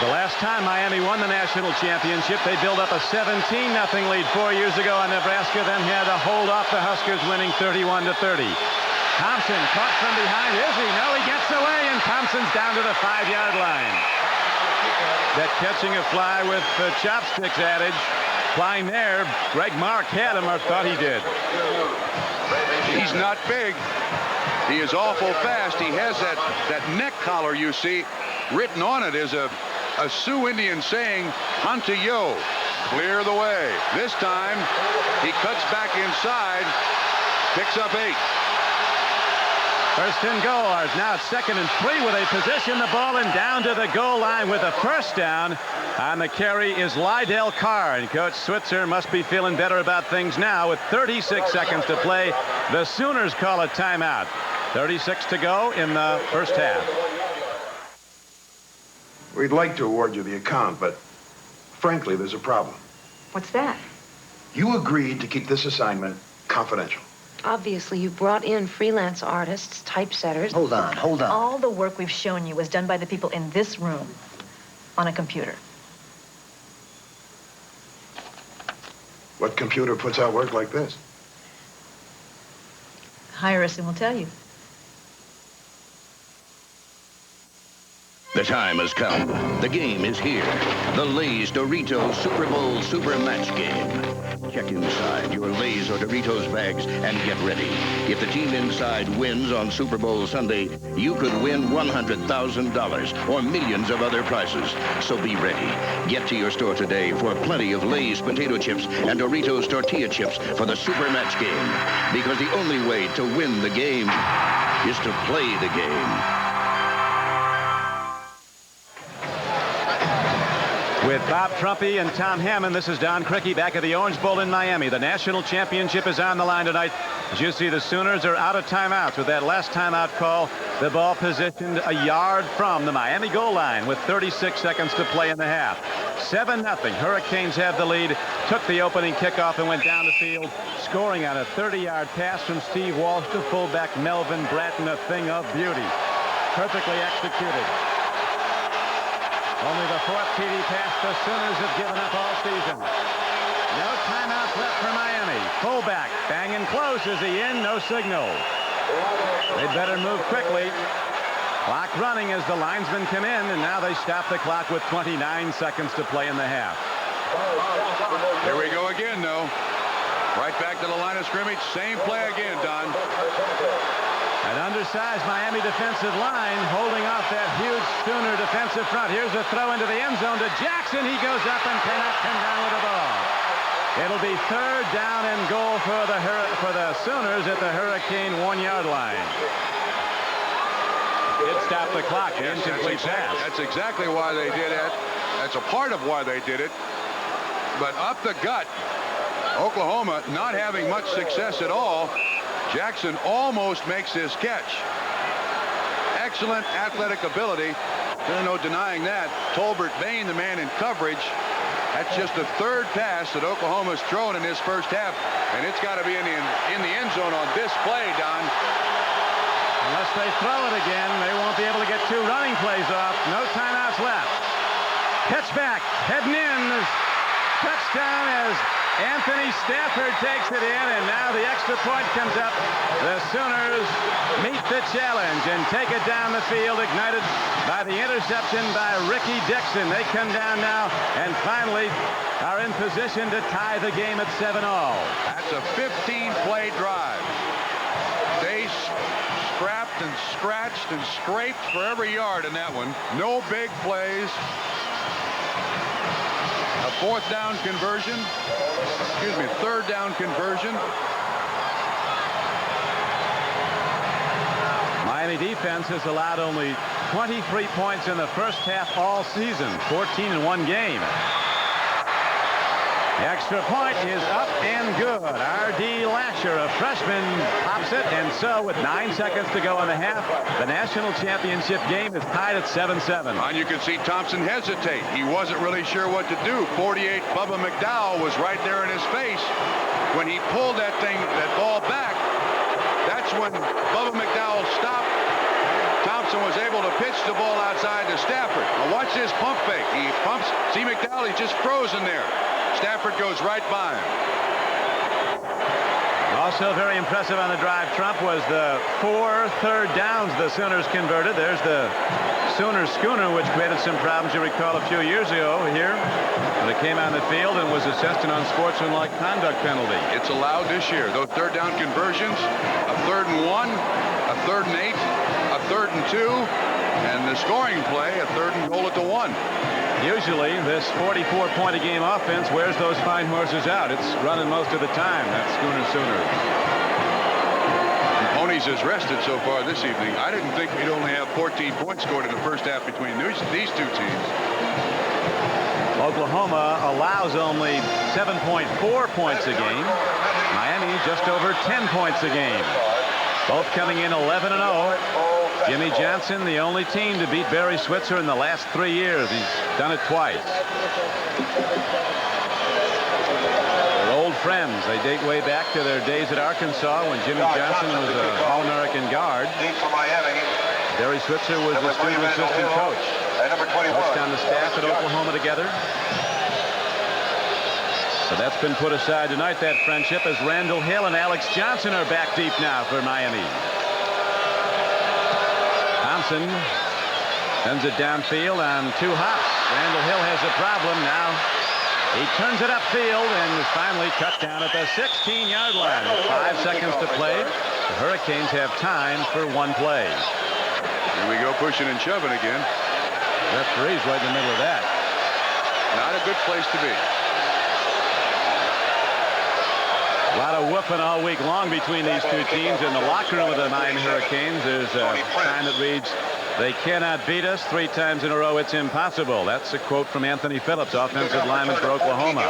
The last time Miami won the national championship, they built up a 17-0 lead 4 years ago on Nebraska, then had to hold off the Huskers, winning 31-30. Thompson caught from behind. Is he? No, he gets away, and Thompson's down to the 5-yard line. That catching a fly with the chopsticks adage flying there. Greg Mark had him, or thought he did. He's not big. He is awful fast. He has that neck collar you see. Written on it is a Sioux Indian saying, "Hunta yo," clear the way. This time, he cuts back inside, picks up 8. First and goal. Now it's 2nd and 3 where they position the ball and down to the goal line with a first down. On the carry is Lydell Carr, and Coach Switzer must be feeling better about things now with 36 seconds to play. The Sooners call a timeout. 36 to go in the first half. We'd like to award you the account, but frankly, there's a problem. What's that? You agreed to keep this assignment confidential. Obviously, you brought in freelance artists, typesetters. Hold on. All the work we've shown you was done by the people in this room on a computer. What computer puts out work like this? Hire us and we'll tell you. The time has come. The game is here. The Lay's Doritos Super Bowl Super Match Game. Check inside your Lay's or Doritos bags and get ready. If the team inside wins on Super Bowl Sunday, you could win $100,000 or millions of other prizes. So be ready. Get to your store today for plenty of Lay's potato chips and Doritos tortilla chips for the Super Match Game. Because the only way to win the game is to play the game. With Bob Trumpy and Tom Hammond, this is Don Criqui back at the Orange Bowl in Miami. The national championship is on the line tonight. As you see, the Sooners are out of timeouts. With that last timeout call, the ball positioned a yard from the Miami goal line with 36 seconds to play in the half. 7-0. Hurricanes have the lead, took the opening kickoff and went down the field, scoring on a 30-yard pass from Steve Walsh to fullback Melvin Bratton, a thing of beauty. Perfectly executed. Only the 4th TD pass the Sooners have given up all season. No timeouts left for Miami. Fullback banging close. Is he in? No signal. They better move quickly. Clock running as the linesmen come in, and now they stop the clock with 29 seconds to play in the half. Here we go again, though. Right back to the line of scrimmage. Same play again, Don. An undersized Miami defensive line holding off that huge Sooner defensive front. Here's a throw into the end zone to Jackson. He goes up and cannot come down with the ball. It'll be 3rd down and goal for the Sooners at the Hurricane 1-yard line. It stopped the clock. Yes, Incomplete pass. That's exactly why they did it. That's a part of why they did it. But up the gut, Oklahoma not having much success at all. Jackson almost makes his catch. Excellent athletic ability. There's no denying that. Tolbert Bain, the man in coverage. That's just the 3rd pass that Oklahoma's thrown in this first half, and it's got to be in the end zone on this play, Don. Unless they throw it again, they won't be able to get 2 running plays off. No timeouts left. Pitch back, heading in. Touchdown as Anthony Stafford takes it in, and now the extra point comes up. The Sooners meet the challenge and take it down the field, ignited by the interception by Ricky Dixon. They come down now and finally are in position to tie the game at 7-all. That's a 15-play drive. They scrapped and scratched and scraped for every yard in that one. No big plays. A 4th down conversion. Excuse me, 3rd down conversion. Miami defense has allowed only 23 points in the first half all season. 14 in one game. Extra point is up and good. R.D. Lasher, a freshman, pops it, and so with 9 seconds to go in the half, the national championship game is tied at 7-7. And you can see Thompson hesitate. He wasn't really sure what to do. 48 Bubba McDowell was right there in his face. When he pulled that ball back, that's when Bubba McDowell stopped. Thompson was able to pitch the ball outside to Stafford. Now watch this pump fake. He pumps. See McDowell, he's just frozen there. Stafford goes right by him. Also very impressive on the drive, Trump, was the 4 third downs the Sooners converted. There's the Sooners schooner, which created some problems, you recall, a few years ago here. When it came on the field and was assessed an unsportsmanlike conduct penalty. It's allowed this year. Those third down conversions, a 3rd and 1, a 3rd and 8, a 3rd and 2, and the scoring play, a 3rd and goal at the 1. Usually, this 44-point-a-game offense wears those fine horses out. It's running most of the time, that Schooner Sooners. And Ponies is rested so far this evening. I didn't think we'd only have 14 points scored in the first half between these two teams. Oklahoma allows only 7.4 points a game. Miami just over 10 points a game. Both coming in 11-0. Jimmy Johnson, the only team to beat Barry Switzer in the last 3 years. He's done it twice. They're old friends. They date way back to their days at Arkansas when Jimmy Johnson was an All-American guard. Barry Switzer was the student assistant coach. Coached on the staff at Oklahoma together. So that's been put aside tonight, that friendship, as Randall Hill and Alex Johnson are back deep now for Miami. Thompson sends it downfield on 2 hops. Randall Hill has a problem now. He turns it upfield and is finally cut down at the 16-yard line. 5 seconds to play. The Hurricanes have time for 1 play. Here we go, pushing and shoving again. Referee's right in the middle of that. Not a good place to be. A lot of whooping all week long between these two teams. In the locker room of the Miami Hurricanes, there's a sign that reads, "They cannot beat us 3 times in a row. It's impossible." That's a quote from Anthony Phillips, offensive lineman for Oklahoma.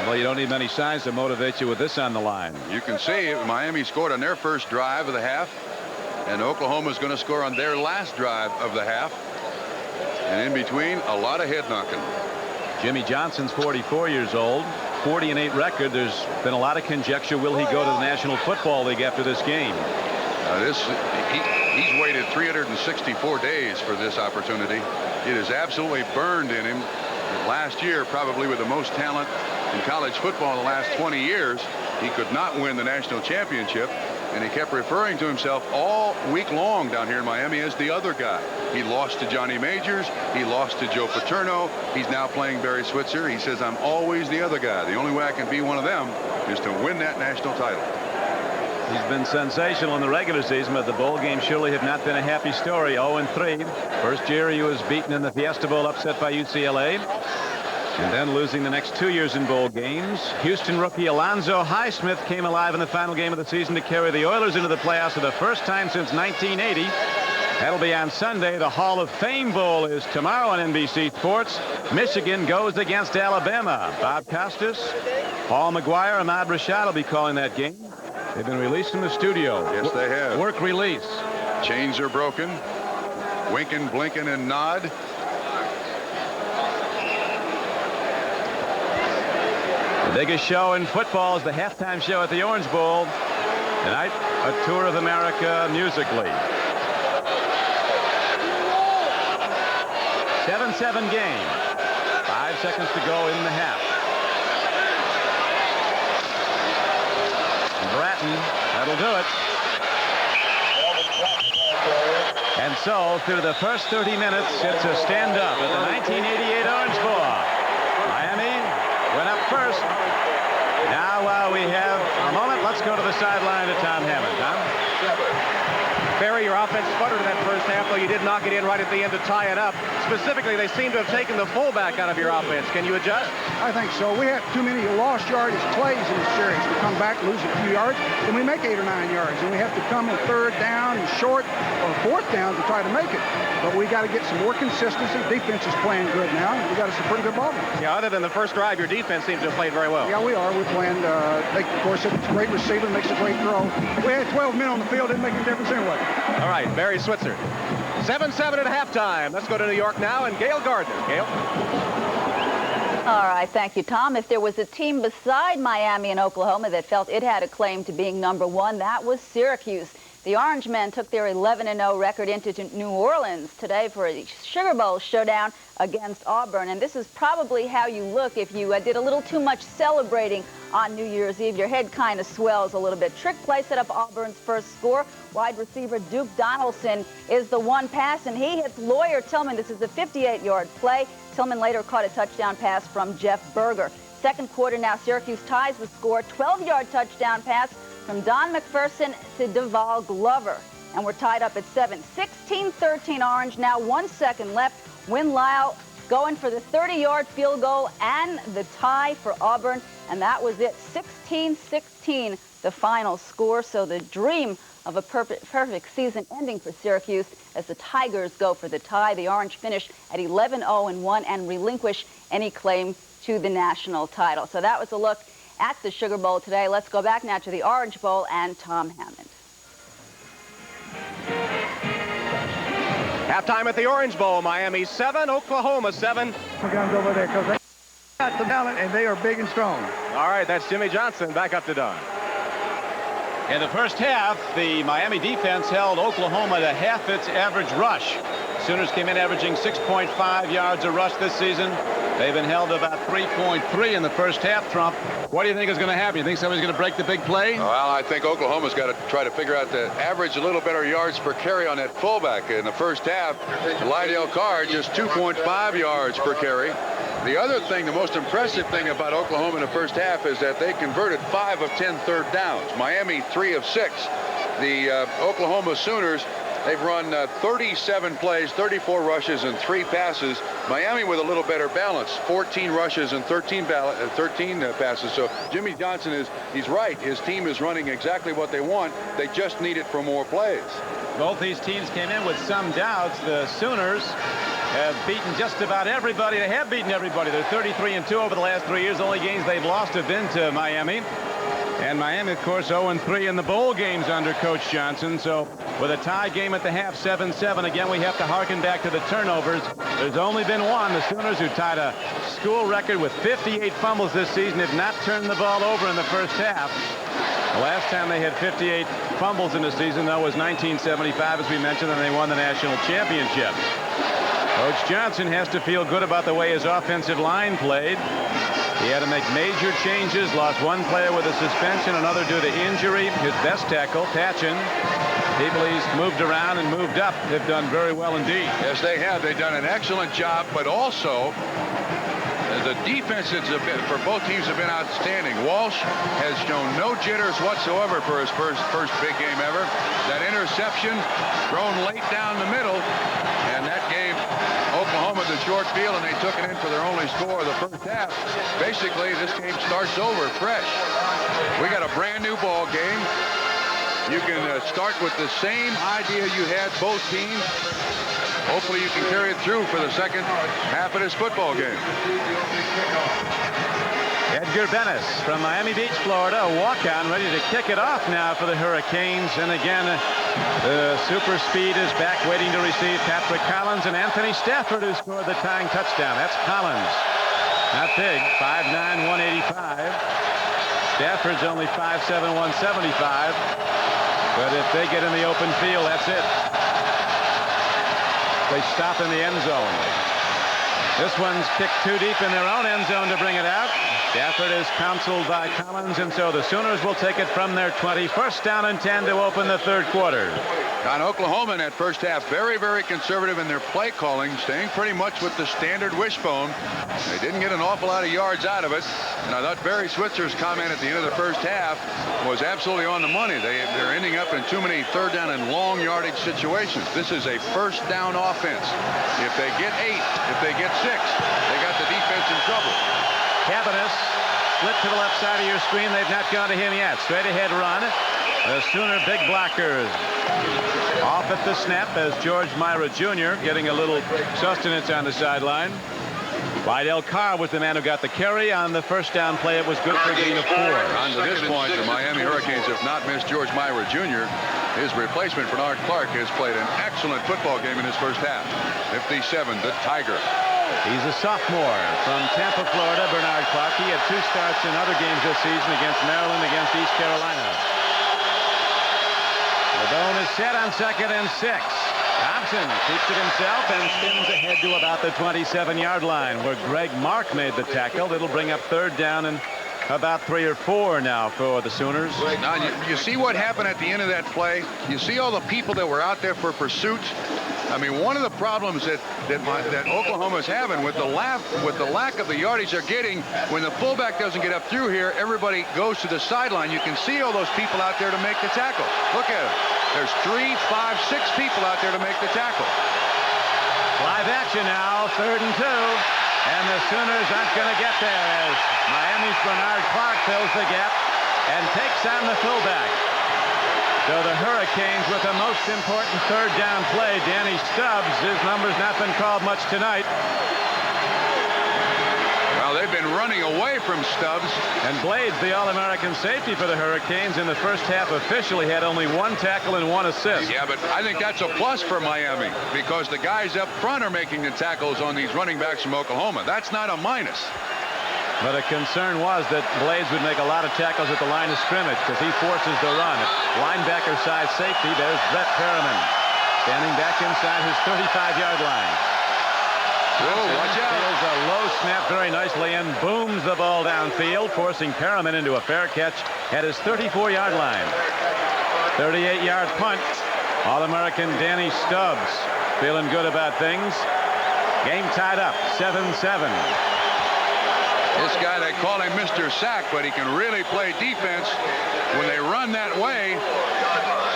Well, you don't need many signs to motivate you with this on the line. You can see Miami scored on their first drive of the half, and Oklahoma's going to score on their last drive of the half. And in between, a lot of head knocking. Jimmy Johnson's 44 years old. 40-8 record. There's been a lot of conjecture. Will he go to the National Football League after this game? He's waited 364 days for this opportunity. It is absolutely burned in him. Last year, probably with the most talent in college football in the last 20 years, he could not win the national championship. And he kept referring to himself all week long down here in Miami as the other guy. He lost to Johnny Majors. He lost to Joe Paterno. He's now playing Barry Switzer. He says, "I'm always the other guy. The only way I can be one of them is to win that national title." He's been sensational in the regular season, but the bowl games surely have not been a happy story. 0-3. First year he was beaten in the Fiesta Bowl, upset by UCLA. And then losing the next 2 years in bowl games. Houston rookie Alonzo Highsmith came alive in the final game of the season to carry the Oilers into the playoffs for the first time since 1980. That'll be on Sunday. The Hall of Fame Bowl is tomorrow on NBC Sports. Michigan goes against Alabama. Bob Costas, Paul McGuire, Ahmad Rashad will be calling that game. They've been released from the studio. Yes, they have. Work release. Chains are broken. Winking, blinking, and nod. The biggest show in football is the halftime show at the Orange Bowl. Tonight, a tour of America musically. 7-7 game. 5 seconds to go in the half. Bratton, that'll do it. And so, through the first 30 minutes, it's a stand-up at the 1988 Orange Bowl. Miami went up first. Now, we have a moment. Let's go to the sideline to Tom Hammond. Tom? Barry, your offense sputtered in that first half, though you did knock it in right at the end to tie it up. Specifically, they seem to have taken the fullback out of your offense. Can you adjust? I think so. We have too many lost yardage plays in the series. We come back, lose a few yards, then we make 8 or 9 yards, and we have to come in third down and short or fourth down to try to make it. But we got to get some more consistency. Defense is playing good now. We got some pretty good ball games. Yeah, other than the first drive, your defense seems to have played very well. Yeah, we are. We're playing. Of course, it's a great receiver, makes a great throw. We had 12 men on the field, didn't make any difference anyway. All right, Barry Switzer. 7-7 at halftime. Let's go to New York now, and Gail Gardner. Gail? All right, thank you, Tom. If there was a team beside Miami and Oklahoma that felt it had a claim to being #1, that was Syracuse. The Orange Men took their 11-0 record into New Orleans today for a Sugar Bowl showdown against Auburn. And this is probably how you look if you did a little too much celebrating on New Year's Eve. Your head kind of swells a little bit. Trick play set up Auburn's first score. Wide receiver Duke Donaldson is the one pass, and he hits Lawyer Tillman. This is a 58-yard play. Tillman later caught a touchdown pass from Jeff Berger. Second quarter now, Syracuse ties the score. 12-yard touchdown pass from Don McPherson to Deval Glover. And we're tied up at 7. 16-13 Orange, now 1 second left. Win Lyle going for the 30-yard field goal and the tie for Auburn. And that was it, 16-16, the final score. So the dream of a perfect season ending for Syracuse as the Tigers go for the tie. The Orange finish at 11-0-1 and relinquish any claim to the national title. So that was a look at the Sugar Bowl today. Let's go back now to the Orange Bowl and Tom Hammond. Halftime at the Orange Bowl. Miami 7, Oklahoma 7. Guns over there because they got the talent and they are big and strong. All right, that's Jimmy Johnson. Back up to Don. In the first half, the Miami defense held Oklahoma to half its average rush. Sooners came in averaging 6.5 yards a rush this season. They've been held to about 3.3 in the first half, Trump. What do you think is going to happen? You think somebody's going to break the big play? Well, I think Oklahoma's got to try to figure out the average a little better yards per carry on that fullback. In the first half, Lydell Carr just 2.5 yards per carry. The other thing, the most impressive thing about Oklahoma in the first half is that they converted 5 of 10 third downs. Miami 3 of 6. The Oklahoma Sooners, they've run 37 plays, 34 rushes, and 3 passes. Miami with a little better balance, 14 rushes and 13 passes. So Jimmy Johnson he's right. His team is running exactly what they want. They just need it for more plays. Both these teams came in with some doubts. The Sooners have beaten just about everybody. They have beaten everybody. They're 33-2 over the last 3 years. The only games they've lost have been to Miami. And Miami, of course, 0-3 in the bowl games under Coach Johnson. So with a tie game at the half, 7-7, again, we have to harken back to the turnovers. There's only been one. The Sooners, who tied a school record with 58 fumbles this season, have not turned the ball over in the first half. The last time they had 58 fumbles in the season, though, was 1975, as we mentioned, and they won the national championship. Coach Johnson has to feel good about the way his offensive line played. He had to make major changes, lost one player with a suspension, another due to injury. His best tackle, Patchen, people he's moved around and moved up, have done very well indeed. Yes, they have. They've done an excellent job, but also the defenses for both teams have been outstanding. Walsh has shown no jitters whatsoever for his first big game ever. That interception thrown late down the middle, and that gave Oklahoma the short field, and they took it in for their only score of the first half. Basically, this game starts over fresh. We got a brand new ball game. You can start with the same idea you had, both teams. Hopefully you can carry it through for the second half of this football game. Edgar Bennis from Miami Beach, Florida, a walk-on, ready to kick it off now for the Hurricanes. And again, the super speed is back, waiting to receive Patrick Collins and Anthony Stafford, who scored the tying touchdown. That's Collins. Not big, 5'9", 185. Stafford's only 5'7", 175. But if they get in the open field, that's it. They stop in the end zone. This one's kicked too deep in their own end zone to bring it out. Stafford is counseled by Collins, and so the Sooners will take it from their 20. First down and 10 to open the third quarter. On Oklahoma in that first half, very, very conservative in their play calling, staying pretty much with the standard wishbone. They didn't get an awful lot of yards out of it. And I thought Barry Switzer's comment at the end of the first half was absolutely on the money. They're ending up in too many third down and long yardage situations. This is a first down offense. If they get 8, if they get 6, they got the defense in trouble. Cabanis split to the left side of your screen. They've not gone to him yet. Straight ahead run. The Sooner big blockers off at the snap as George Myra Jr. getting a little sustenance on the sideline. Vidal Carr was the man who got the carry on the first down play. It was good for getting a 4. On to this point, the Miami Hurricanes have not missed George Myra Jr. His replacement, Bernard Clark, has played an excellent football game in his first half. 57, the Tiger. He's a sophomore from Tampa, Florida, Bernard Clark. He had 2 starts in other games this season against Maryland, against East Carolina. Ladone is set on 2nd and 6. Thompson keeps it himself and spins ahead to about the 27-yard line where Greg Mark made the tackle. It'll bring up 3rd down and about 3 or 4 now for the Sooners. Now, you see what happened at the end of that play? You see all the people that were out there for pursuit? I mean, one of the problems that Oklahoma's having with the lack of the yardage they're getting, when the fullback doesn't get up through here, everybody goes to the sideline. You can see all those people out there to make the tackle. Look at it. There's 3, 5, 6 people out there to make the tackle. Live action now, 3rd and 2. And the Sooners aren't going to get there as Miami's Bernard Clark fills the gap and takes on the fullback. So the Hurricanes with the most important 3rd down play. Danny Stubbs, his number's not been called much tonight. Well, they've been running away from Stubbs. And Blades, the All-American safety for the Hurricanes, in the first half officially had only 1 tackle and 1 assist. Yeah, but I think that's a plus for Miami because the guys up front are making the tackles on these running backs from Oklahoma. That's not a minus. But a concern was that Blades would make a lot of tackles at the line of scrimmage because he forces the run. Linebacker side safety, there's Brett Perriman standing back inside his 35-yard line. Oh, watch out. Feels a low snap very nicely and booms the ball downfield, forcing Perriman into a fair catch at his 34-yard line. 38-yard punt. All-American Danny Stubbs feeling good about things. Game tied up, 7-7. This guy, they call him Mr. Sack, but he can really play defense. When they run that way,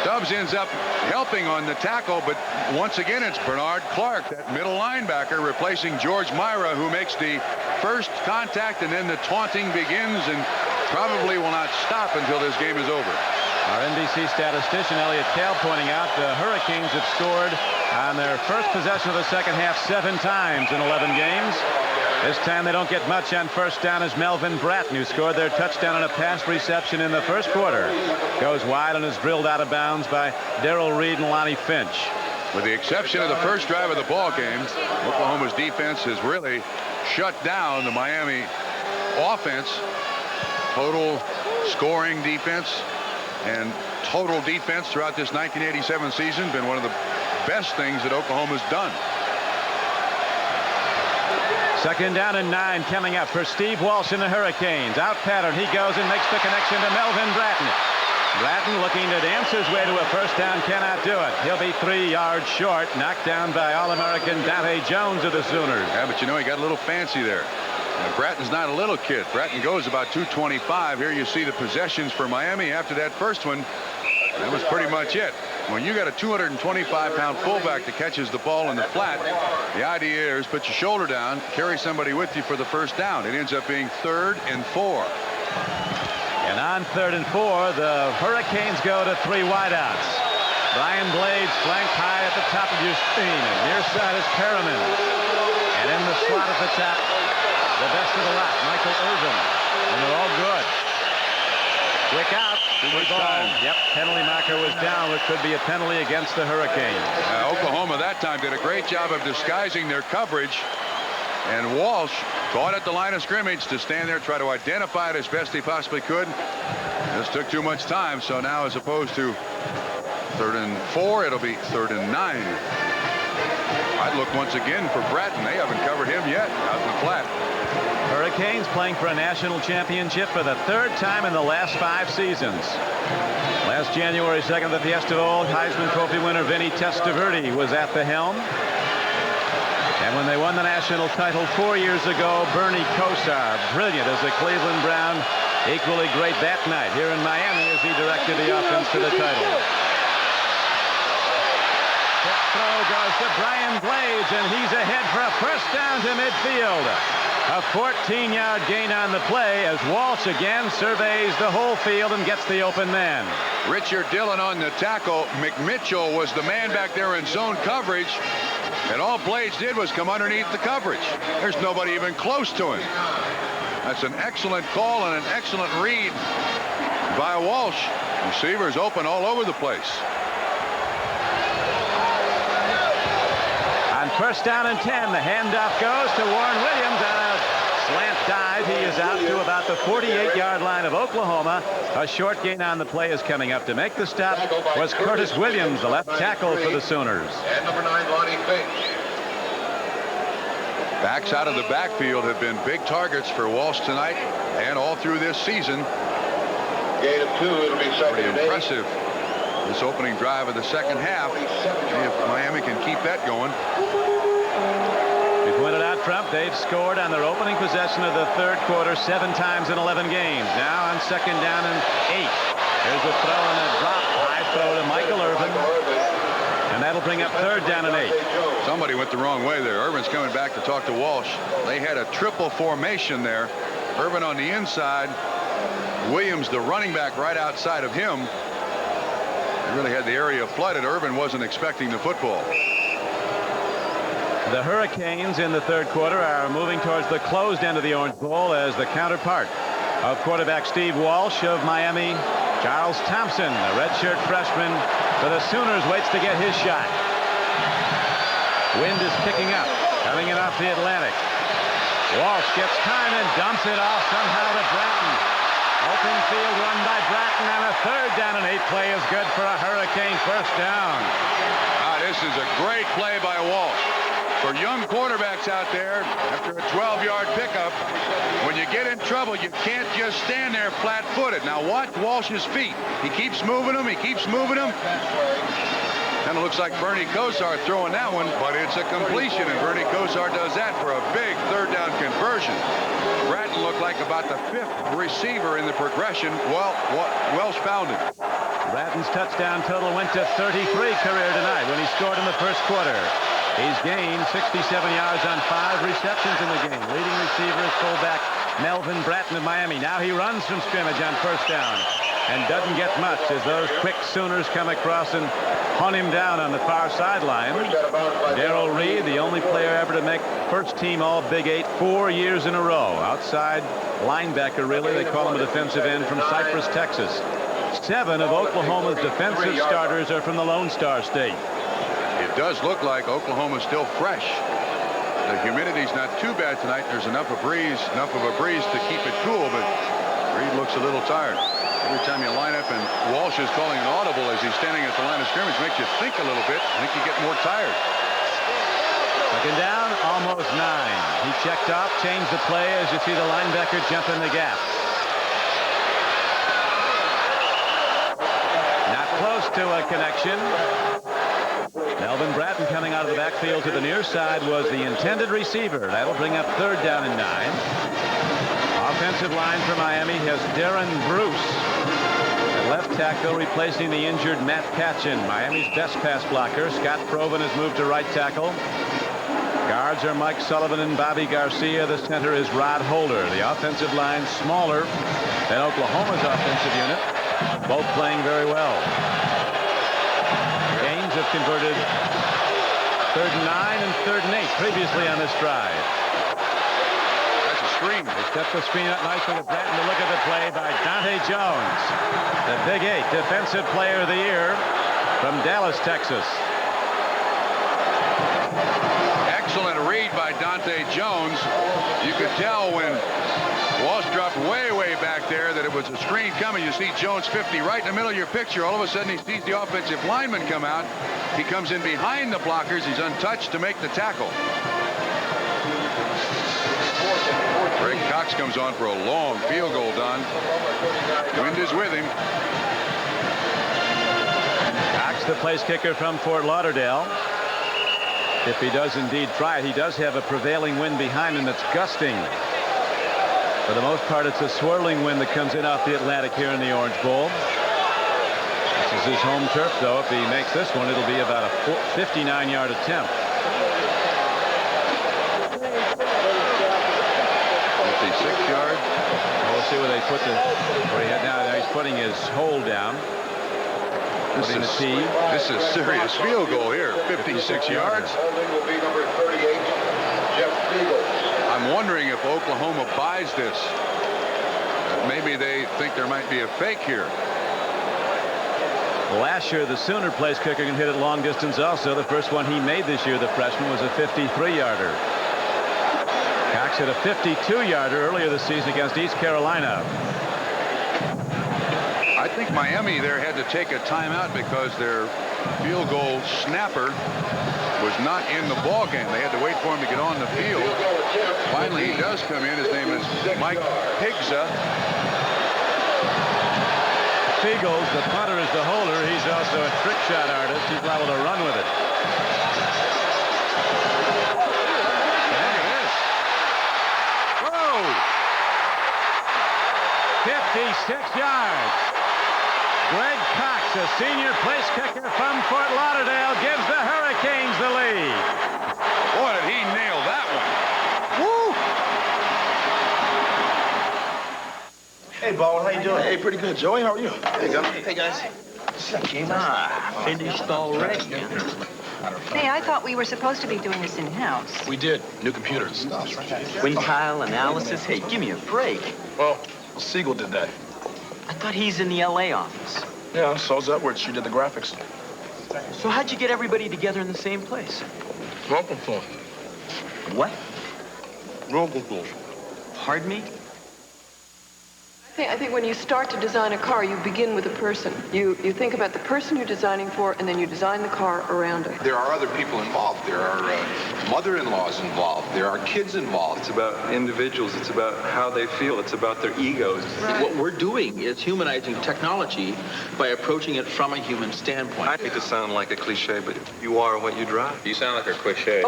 Stubbs ends up helping on the tackle, but once again, it's Bernard Clark, that middle linebacker, replacing George Myra, who makes the first contact, and then the taunting begins and probably will not stop until this game is over. Our NBC statistician, Elliot Kale, pointing out the Hurricanes have scored on their first possession of the second half 7 times in 11 games. This time they don't get much on first down as Melvin Bratton, who scored their touchdown on a pass reception in the first quarter, goes wide and is drilled out of bounds by Darrell Reed and Lonnie Finch. With the exception of the first drive of the ball game, Oklahoma's defense has really shut down the Miami offense. Total scoring defense and total defense throughout this 1987 season been one of the best things that Oklahoma's done. 2nd down and 9 coming up for Steve Walsh and the Hurricanes. Out pattern, he goes and makes the connection to Melvin Bratton. Bratton looking to dance his way to a first down, cannot do it. He'll be 3 yards short, knocked down by All-American Dante Jones of the Sooners. Yeah, but you know, he got a little fancy there. Now, Bratton's not a little kid. Bratton goes about 225. Here you see the possessions for Miami after that first one. That was pretty much it. When you got a 225-pound fullback that catches the ball in the flat, the idea is put your shoulder down, carry somebody with you for the first down. It ends up being 3rd and 4. And on 3rd and 4, the Hurricanes go to 3 wideouts. Brian Blades flanked high at the top of your screen. And near side is Perriman. And in the slot at the top, the best of the lot, Michael Irvin. And they're all good. Quick out. Yep, penalty marker was down. It could be a penalty against the Hurricanes. Oklahoma that time did a great job of disguising their coverage. And Walsh caught at the line of scrimmage to stand there, try to identify it as best he possibly could. This took too much time, so now as opposed to 3rd and 4, it'll be 3rd and 9. I'd look once again for Bratton. They haven't covered him yet out in the flat. Hurricanes playing for a national championship for the 3rd time in the last 5 seasons. Last January 2nd, the Fiesta Bowl, Heisman Trophy winner Vinny Testaverde was at the helm. And when they won the national title 4 years ago, Bernie Kosar, brilliant as a Cleveland Brown, equally great that night here in Miami as he directed the offense to the title. throw goes to Brian Blades, and he's ahead for a first down to midfield. A 14-yard gain on the play as Walsh again surveys the whole field and gets the open man. Richard Dillon on the tackle. McMitchell was the man back there in zone coverage, and all Blades did was come underneath the coverage. There's nobody even close to him. That's an excellent call and an excellent read by Walsh. Receivers open all over the place. On first down and 10, the handoff goes to Warren Williams on a slant dive. He is out to about the 48-yard line of Oklahoma. A short gain on the play is coming up. To make the stop was Curtis Williams, the left tackle for the Sooners. And number 9, Lonnie Finch. Backs out of the backfield have been big targets for Walsh tonight and all through this season. Gain of 2, it'll be second. Pretty impressive. This opening drive of the second half. If Miami can keep that going. We pointed out, Trump, they've scored on their opening possession of the third quarter 7 times in 11 games. Now on second down and 8. There's a throw and a drop. High throw to Michael Irvin. And that'll bring up third down and 8. Somebody went the wrong way there. Irvin's coming back to talk to Walsh. They had a triple formation there. Irvin on the inside. Williams, the running back, right outside of him. They really had the area flooded. Irvin wasn't expecting the football. The Hurricanes in the third quarter are moving towards the closed end of the Orange Bowl as the counterpart of quarterback Steve Walsh of Miami. Charles Thompson, the redshirt freshman for the Sooners, waits to get his shot. Wind is picking up, coming in off the Atlantic. Walsh gets time and dumps it off somehow to Bratton. Open field run by Bratton, and a third down and 8 play is good for a Hurricane first down. This is a great play by Walsh. For young quarterbacks out there, after a 12-yard pickup, when you get in trouble, you can't just stand there flat-footed. Now watch Walsh's feet. He keeps moving them. He keeps moving them. Kind of looks like Bernie Kosar throwing that one, but it's a completion, and Bernie Kosar does that for a big third down conversion. Bratton looked like about the 5th receiver in the progression. Well, Welsh found him. Bratton's touchdown total went to 33 career tonight when he scored in the first quarter. He's gained 67 yards on 5 receptions in the game. Leading receiver is fullback Melvin Bratton of Miami. Now he runs from scrimmage on first down and doesn't get much as those quick Sooners come across and hunt him down on the far sideline. Darrell Reed, the only player ever to make first team all Big 8 4 years in a row. Outside linebacker, really. They call him a defensive end from Cypress, Texas. 7 of Oklahoma's defensive starters are from the Lone Star State. It does look like Oklahoma's still fresh. The humidity's not too bad tonight. There's enough of a breeze to keep it cool, but Reed looks a little tired. Every time you line up and Walsh is calling an audible as he's standing at the line of scrimmage, makes you think a little bit. I think you get more tired. Second down, almost 9. He checked off, changed the play as you see the linebacker jump in the gap. Not close to a connection. Melvin Bratton coming out of the backfield to the near side was the intended receiver. That'll bring up third down and 9. Offensive line for Miami has Darren Bruce at left tackle, replacing the injured Matt Patchen, Miami's best pass blocker. Scott Proven has moved to right tackle. Guards are Mike Sullivan and Bobby Garcia. The center is Rod Holder. The offensive line smaller than Oklahoma's offensive unit, both playing very well. Gaines have converted third and 9 and third and 8 previously on this drive. Screen. They step the screen up nicely to Bratton to look at the play by Dante Jones, the Big 8 Defensive Player of the Year from Dallas, Texas. Excellent read by Dante Jones. You could tell when Walsh dropped way back there that it was a screen coming. You see Jones 50 right in the middle of your picture. All of a sudden he sees the offensive lineman come out. He comes in behind the blockers. He's untouched to make the tackle. Greg Cox comes on for a long field goal, Don. Wind is with him. Cox, the place kicker from Fort Lauderdale. If he does indeed try it, he does have a prevailing wind behind him that's gusting. For the most part, it's a swirling wind that comes in off the Atlantic here in the Orange Bowl. This is his home turf, though. If he makes this one, it'll be about a 59-yard attempt. 56 yards. We'll see where they put where he had now. He's putting his hole down. This is serious field goal here. 56 yards. Holding will be number 38, Jeff Beagle. I'm wondering if Oklahoma buys this. Maybe they think there might be a fake here. Last year, the Sooner place kicker can hit it long distance also. The first one he made this year, the freshman, was a 53-yarder. Cox hit a 52-yarder earlier this season against East Carolina. I think Miami there had to take a timeout because their field goal snapper was not in the ball game. They had to wait for him to get on the field. Finally, he does come in. His name is Mike Pigza. Fiegels, the punter, is the holder. He's also a trick shot artist. He's liable to run with it. There it is. Whoa! 56 yards. Greg Cox, a senior place kicker from Fort Lauderdale, gives the Hurricanes the lead. Boy, did he nail that one. Woo! Hey, Ball, how you doing? Hey, pretty good, Joey. How are you? Hey, guys. Hey, guys. Finished already. Hey, I thought we were supposed to be doing this in-house. We did. New computers. Quintile analysis. Hey, give me a break. Well, Siegel did that. I thought he's in the L.A. office. Yeah, so's Edwards. She did the graphics. So how'd you get everybody together in the same place? Robocall. What? Robocall. Pardon me? I think when you start to design a car, you begin with a person. You think about the person you're designing for, and then you design the car around it. There are other people involved. There are mother-in-laws involved. There are kids involved. It's about individuals. It's about how they feel. It's about their egos. Right. What we're doing is humanizing technology by approaching it from a human standpoint. I hate to sound like a cliche, but you are what you drive. You sound like a cliche.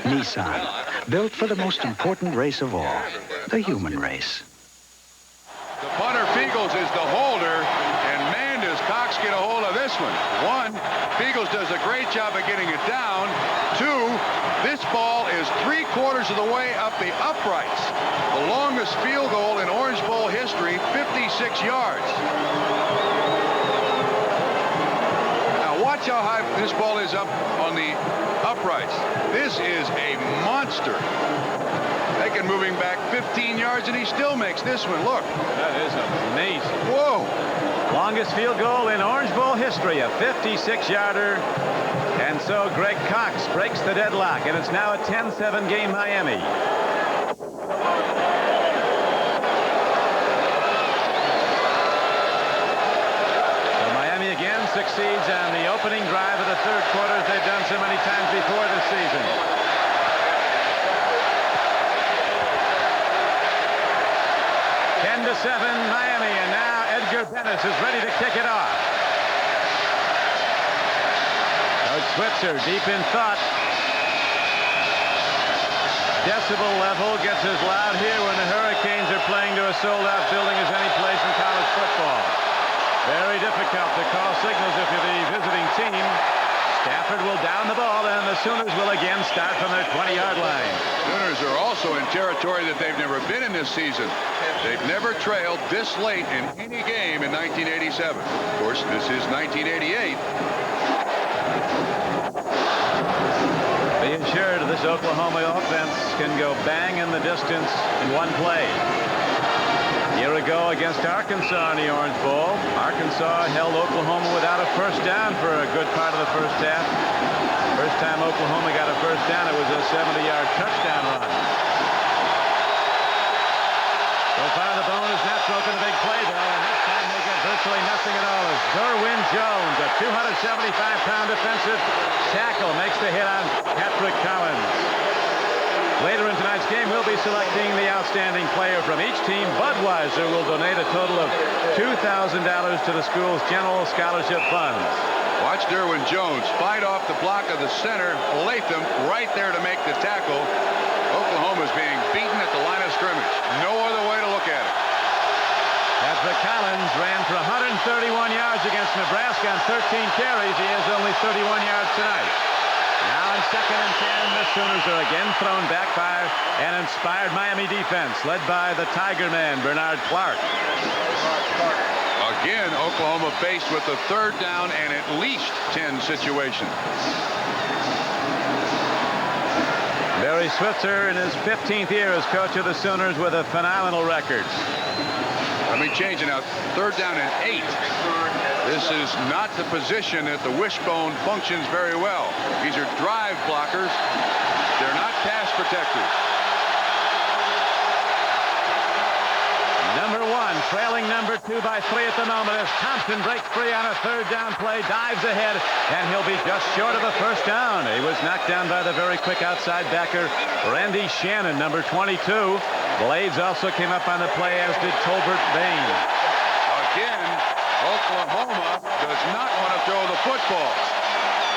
Nissan, built for the most important race of all, the human race. The punter Fiegels is the holder, and man, does Cox get a hold of this one. One, Fiegels does a great job of getting it down. Two, this ball is 3/4 of the way up the uprights. The longest field goal in Orange Bowl history, 56 yards. Now watch how high this ball is up on the uprights. This is a monster. They can move him back 15 yards, and he still makes this one. Look. That is amazing. Whoa. Longest field goal in Orange Bowl history, a 56-yarder. And so Greg Cox breaks the deadlock, and it's now a 10-7 game Miami. So Miami again succeeds on the opening drive of the third quarter, as they've done so many times before this season. 10-7 Miami, and now Edgar Bennis is ready to kick it off. Coach Switzer deep in thought. Decibel level gets as loud here when the Hurricanes are playing to a sold-out building as any place in college football. Very difficult to call signals if you're the visiting team. Stafford will down the ball, and the Sooners will again start from their 20-yard line. Sooners are also in territory that they've never been in this season. They've never trailed this late in any game in 1987. Of course, this is 1988. Be assured this Oklahoma offense can go bang in the distance in one play. A year ago against Arkansas in the Orange Bowl, Arkansas held Oklahoma without a first down for a good part of the first half. First time Oklahoma got a first down, it was a 70-yard touchdown run. So far, the bone is not broken, a big play, though, and this time they get virtually nothing at all as Derwin Jones, a 275-pound defensive tackle, makes the hit on Patrick Collins. Later in tonight's game, we'll be selecting the outstanding player from each team. Budweiser will donate a total of $2,000 to the school's general scholarship funds. Watch Derwin Jones fight off the block of the center. Latham right there to make the tackle. Oklahoma's being beaten at the line of scrimmage. No other way to look at it. Patrick Collins ran for 131 yards against Nebraska on 13 carries. He has only 31 yards tonight. Now in 2nd and 10, the Sooners are again thrown back by an inspired Miami defense led by the Tiger man, Bernard Clark. Again, Oklahoma faced with a 3rd down and at least 10 situation. Barry Switzer in his 15th year as coach of the Sooners with a phenomenal record. Let me change it now. 3rd down and 8. This is not the position that the wishbone functions very well. These are drive blockers. They're not pass protectors. Number 1 trailing number 2 by 3 at the moment as Thompson breaks free on a 3rd down play, dives ahead, and he'll be just short of a 1st down. He was knocked down by the very quick outside backer, Randy Shannon, number 22. Blades also came up on the play, as did Tolbert Bain. Again, Oklahoma does not want to throw the football.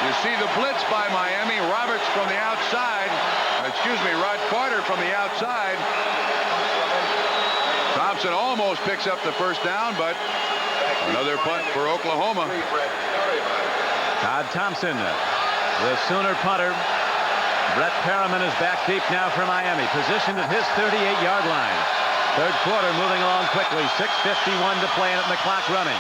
You see the blitz by Miami. Roberts from the outside. Rod Carter from the outside. Thompson almost picks up the 1st down, but another punt for Oklahoma. Todd Thompson, the Sooner punter. Brett Perriman is back deep now for Miami, positioned at his 38-yard line. 3rd quarter moving along quickly. 6:51 to play and the clock running.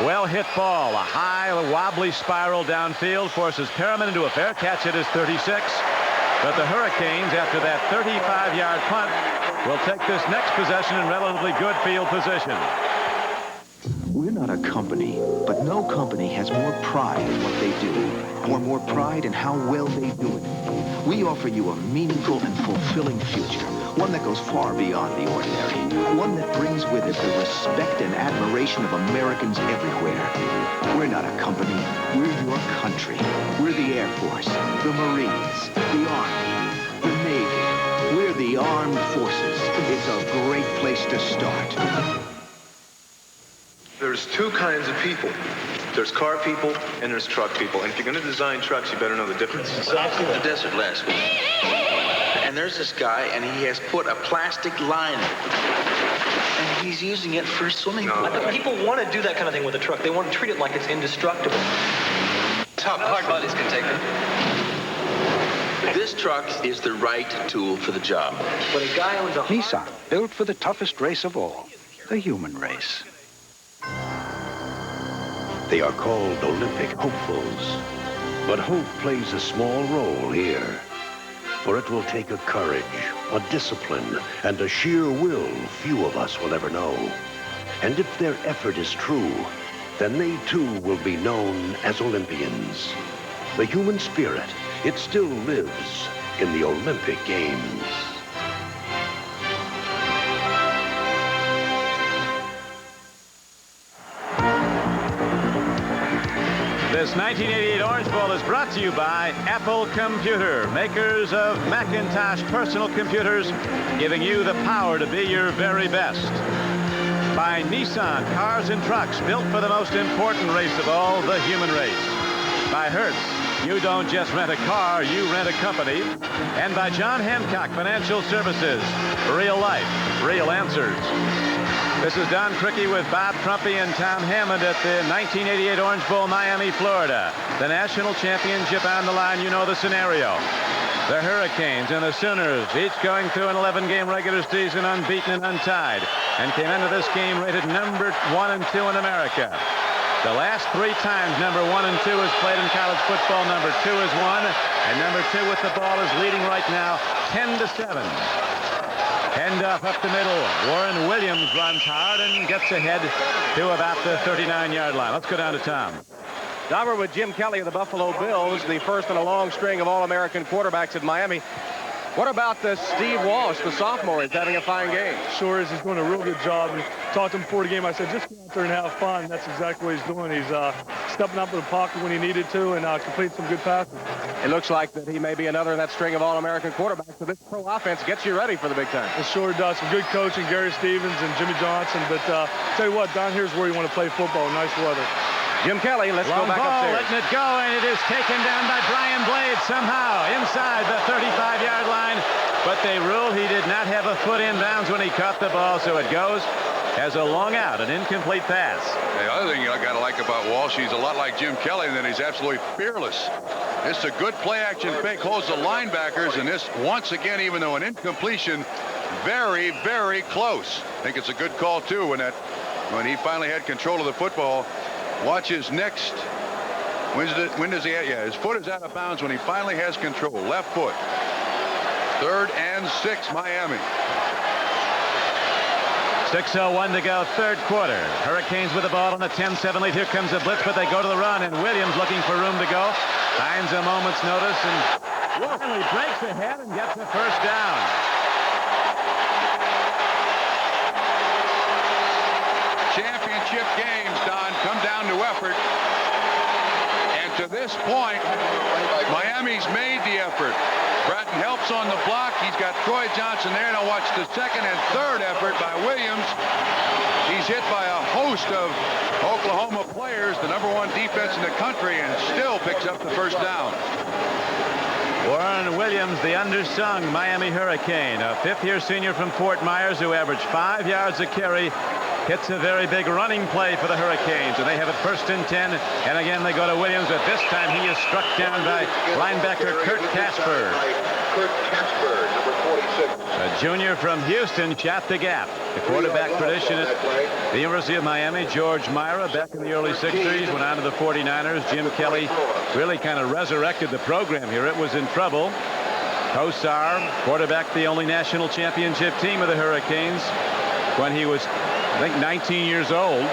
Well hit ball. A high, wobbly spiral downfield forces Perriman into a fair catch at his 36. But the Hurricanes, after that 35-yard punt, will take this next possession in relatively good field position. We're not a company, but no company has more pride in what they do, or more pride in how well they do it. We offer you a meaningful and fulfilling future, one that goes far beyond the ordinary, one that brings with it the respect and admiration of Americans everywhere. We're not a company, we're your country. We're the Air Force, the Marines, the Army, the Navy. We're the Armed Forces. It's a great place to start. There's 2 kinds of people. There's car people and there's truck people. And if you're going to design trucks, you better know the difference. I was in the desert last week. And there's this guy, and he has put a plastic liner. And he's using it for swimming pool. People want to do that kind of thing with a truck. They want to treat it like it's indestructible. Top hard bodies can take it. This truck is the right tool for the job. But a guy owns a Nissan, built for the toughest race of all, the human race. They are called Olympic hopefuls. But hope plays a small role here. For it will take a courage, a discipline, and a sheer will few of us will ever know. And if their effort is true, then they too will be known as Olympians. The human spirit, it still lives in the Olympic Games. This 1988 Orange Bowl is brought to you by Apple Computer, makers of Macintosh personal computers, giving you the power to be your very best. By Nissan Cars and Trucks, built for the most important race of all, the human race. By Hertz, you don't just rent a car, you rent a company. And by John Hancock Financial Services, real life, real answers. This is Don Criqui with Bob Trumpy and Tom Hammond at the 1988 Orange Bowl, Miami, Florida. The national championship on the line. You know the scenario. The Hurricanes and the Sooners, each going through an 11-game regular season unbeaten and untied, and came into this game rated number 1 and 2 in America. The last 3 times number 1 and 2 is played in college football, number 2 is won, and number 2 with the ball is leading right now 10-7. Handoff up the middle. Warren Williams runs hard and gets ahead to about the 39-yard line. Let's go down to Tom. We're with Jim Kelly of the Buffalo Bills, the first in a long string of All-American quarterbacks at Miami. What about Steve Walsh, the sophomore? He's having a fine game. Sure is. He's doing a real good job. And talked to him before the game. I said, just go out there and have fun. That's exactly what he's doing. He's stepping up in the pocket when he needed to and completing some good passes. It looks like that he may be another in that string of All-American quarterbacks. So this pro offense gets you ready for the big time. It sure does. Some good coaching, Gary Stevens and Jimmy Johnson. But tell you what, down here's where you want to play football. Nice weather. Jim Kelly, let's Long go back ball, upstairs. letting it go, and it is taken down by Brian Blades somehow inside the 35-yard line. But they ruled he did not have a foot in bounds when he caught the ball, so it goes. has a long out, an incomplete pass. The other thing I got to like about Walsh, he's a lot like Jim Kelly, and then he's absolutely fearless. This is a good play-action fake, holds the linebackers, and this, once again, even though an incompletion, very, very close. I think it's a good call, too, when he finally had control of the football. Watch his next. When does he have? Yeah, his foot is out of bounds when he finally has control. Left foot. 3rd and 6, Miami. 6:01 to go, third quarter. Hurricanes with the ball on a 10-7 lead. Here comes a blitz, but they go to the run, and Williams looking for room to go. Finds a moment's notice, and finally breaks ahead and gets the first down. Championship games, Don, come down to effort. And to this point, Miami's made the effort. Bratton helps on the block. He's got Troy Johnson there. Now watch the second and third effort by Williams. He's hit by a host of Oklahoma players, the #1 defense in the country, and still picks up the first down. Warren Williams, the undersung Miami Hurricane, a 5th-year senior from Fort Myers who averaged 5 yards a carry, hits a very big running play for the Hurricanes, and they have it 1st and 10, and again they go to Williams, but this time he is struck down by linebacker Kurt Casper. Kurt Casper, number 46. A junior from Houston shot the gap. The quarterback tradition at the University of Miami, George Myra, back in the early 60s, went on to the 49ers. Jim Kelly really kind of resurrected the program here. It was in trouble. Kosar, quarterback the only national championship team of the Hurricanes when he was, I think, 19 years old.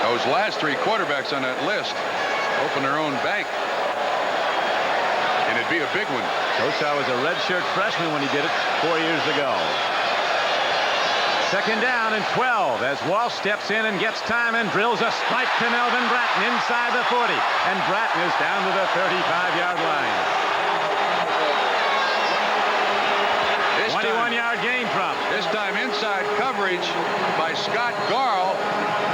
Those last 3 quarterbacks on that list open their own bank. And it'd be a big one. Kosar was a redshirt freshman when he did it 4 years ago. 2nd down and 12 as Walsh steps in and gets time and drills a spike to Melvin Bratton inside the 40. And Bratton is down to the 35-yard line. 21-yard gain from. This time inside coverage by Scott Garl.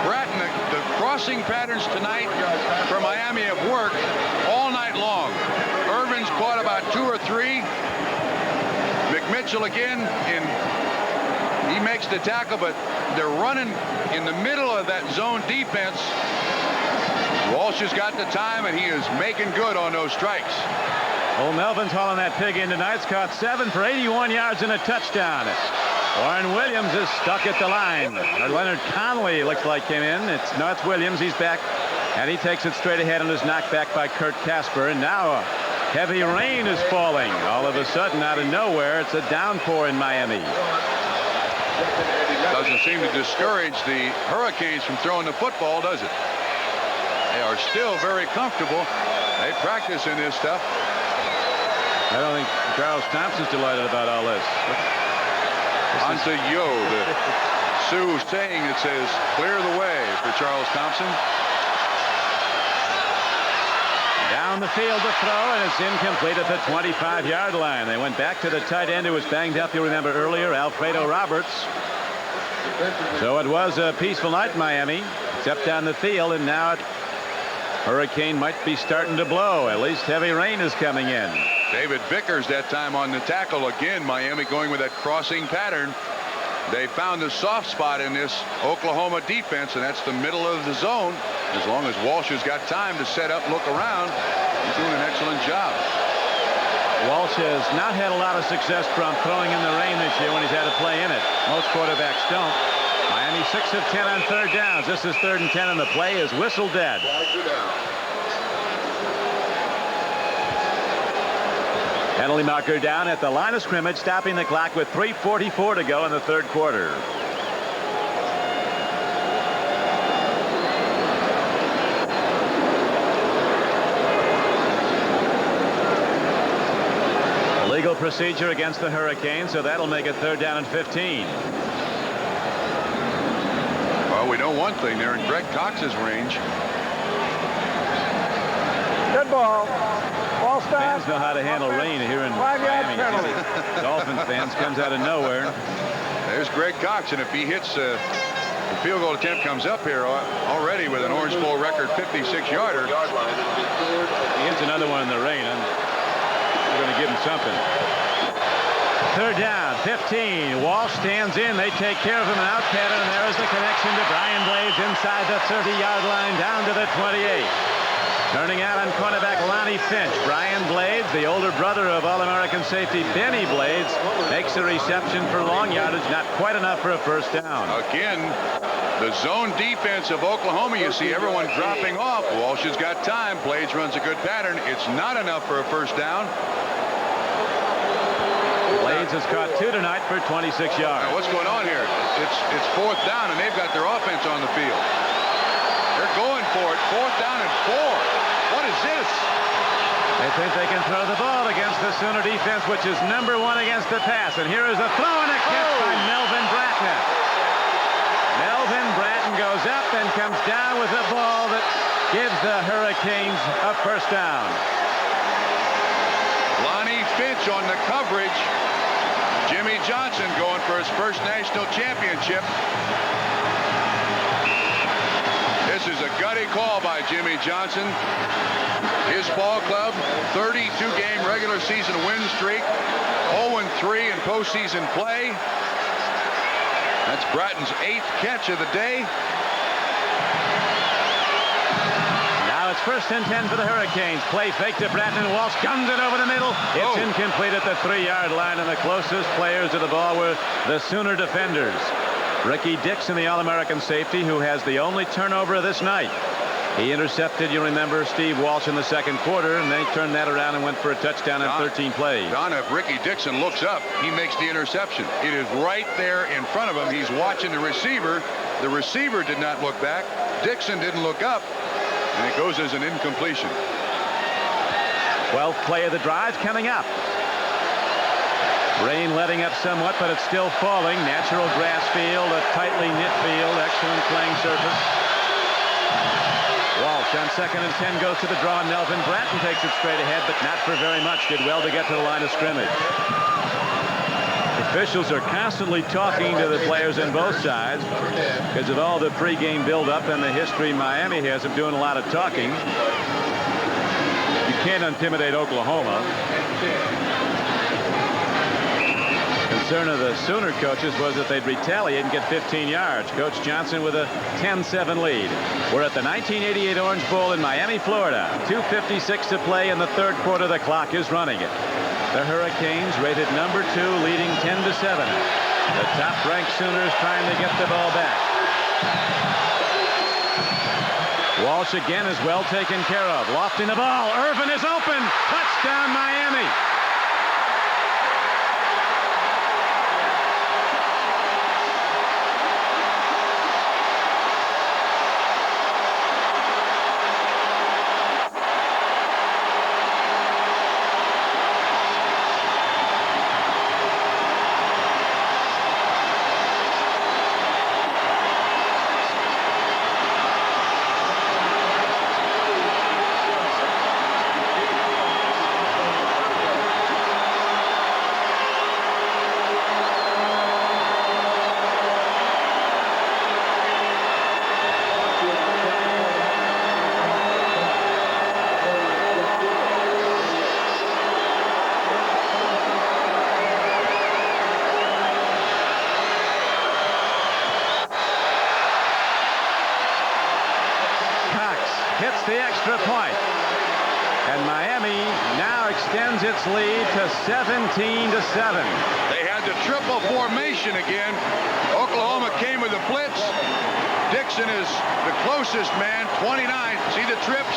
Bratton, the crossing patterns tonight for Miami have worked all night long. Irvin's caught about 2 or 3. McMitchell again, he makes the tackle, but they're running in the middle of that zone defense. Walsh has got the time, and he is making good on those strikes. Well, Melvin's hauling that pig in tonight. He's caught 7 for 81 yards and a touchdown. Warren Williams is stuck at the line. Leonard Conley looks like came in. It's Williams. He's back, and he takes it straight ahead and is knocked back by Kurt Casper. And now heavy rain is falling. All of a sudden, out of nowhere, it's a downpour in Miami. Doesn't seem to discourage the Hurricanes from throwing the football, does it? They are still very comfortable. They practice in this stuff. I don't think Charles Thompson's delighted about all this. On to Yo, the Sioux saying that says, clear the way for Charles Thompson. Down the field to throw, and it's incomplete at the 25-yard line. They went back to the tight end who was banged up, you remember earlier, Alfredo Roberts. So it was a peaceful night in Miami, except down the field, and now Hurricane might be starting to blow. At least heavy rain is coming in. David Vickers that time on the tackle again. Miami going with that crossing pattern. They found the soft spot in this Oklahoma defense, and that's the middle of the zone. As long as Walsh has got time to set up, look around, he's doing an excellent job. Walsh has not had a lot of success from throwing in the rain this year when he's had to play in it. Most quarterbacks don't. Miami 6 of 10 on 3rd downs. This is 3rd and 10, and the play is whistle dead. Penalty marker down at the line of scrimmage, stopping the clock with 3:44 to go in the 3rd quarter. Legal procedure against the Hurricanes, so that'll make it 3rd down and 15. Well, we know one thing. They're in Greg Cox's range. Good ball. Ball Fans know how to handle rain here in Miami. Dolphins fans comes out of nowhere. There's Greg Cox, and if he hits the field goal attempt comes up here already with an Orange Bowl record 56-yarder. He hits another one in the rain. We're going to give him something. Third down, 15. Walsh stands in. They take care of him, an out pattern, and there is the connection to Brian Blades inside the 30-yard line down to the 28. Turning out on cornerback Lonnie Finch. Brian Blades, the older brother of All-American safety Benny Blades, makes a reception for long yardage, not quite enough for a first down. Again, the zone defense of Oklahoma, you see everyone dropping off. Walsh has got time. Blades runs a good pattern. It's not enough for a first down. Blades has caught 2 tonight for 26 yards. Now, what's going on here? It's fourth down, and they've got their offense on the field. They're going for it. Fourth down and 4. What is this? They think they can throw the ball against the Sooner defense, which is #1 against the pass. And here is a throw and a catch by Melvin Bratton. Melvin Bratton goes up and comes down with a ball that gives the Hurricanes a first down. Lonnie Finch on the coverage. Jimmy Johnson going for his first national championship. This is a gutty call by Jimmy Johnson. His ball club, 32-game regular season win streak, 0-3 in postseason play. That's Bratton's 8th catch of the day. Now it's 1st and 10 for the Hurricanes. Play fake to Bratton. Walsh guns it over the middle. It's incomplete at the 3-yard line, and the closest players to the ball were the Sooner defenders. Ricky Dixon, the All-American safety, who has the only turnover of this night. He intercepted, you remember, Steve Walsh in the second quarter, and they turned that around and went for a touchdown in 13 plays. Don, if Ricky Dixon looks up, he makes the interception. It is right there in front of him. He's watching the receiver. The receiver did not look back. Dixon didn't look up, and it goes as an incompletion. 12th play of the drive coming up. Rain letting up somewhat, but it's still falling. Natural grass field, a tightly knit field, excellent playing surface. Walsh on 2nd and 10 goes to the draw, and Melvin Bratton takes it straight ahead, but not for very much. Did well to get to the line of scrimmage. Officials are constantly talking to the players on both sides because of all the pregame buildup and the history Miami has of doing a lot of talking. You can't intimidate Oklahoma. Concern of the Sooner coaches was that they'd retaliate and get 15 yards. Coach Johnson with a 10-7 lead. We're at the 1988 Orange Bowl in Miami, Florida. 2:56 to play in the third quarter. The clock is running it. The Hurricanes rated #2, leading 10-7. The top-ranked Sooners trying to get the ball back. Walsh again is well taken care of. Lofting the ball. Irvin is open. Touchdown, Miami. Hits the extra point. And Miami now extends its lead to 17-7. They had the triple formation again. Oklahoma came with a blitz. Dixon is the closest man, 29. See the trips?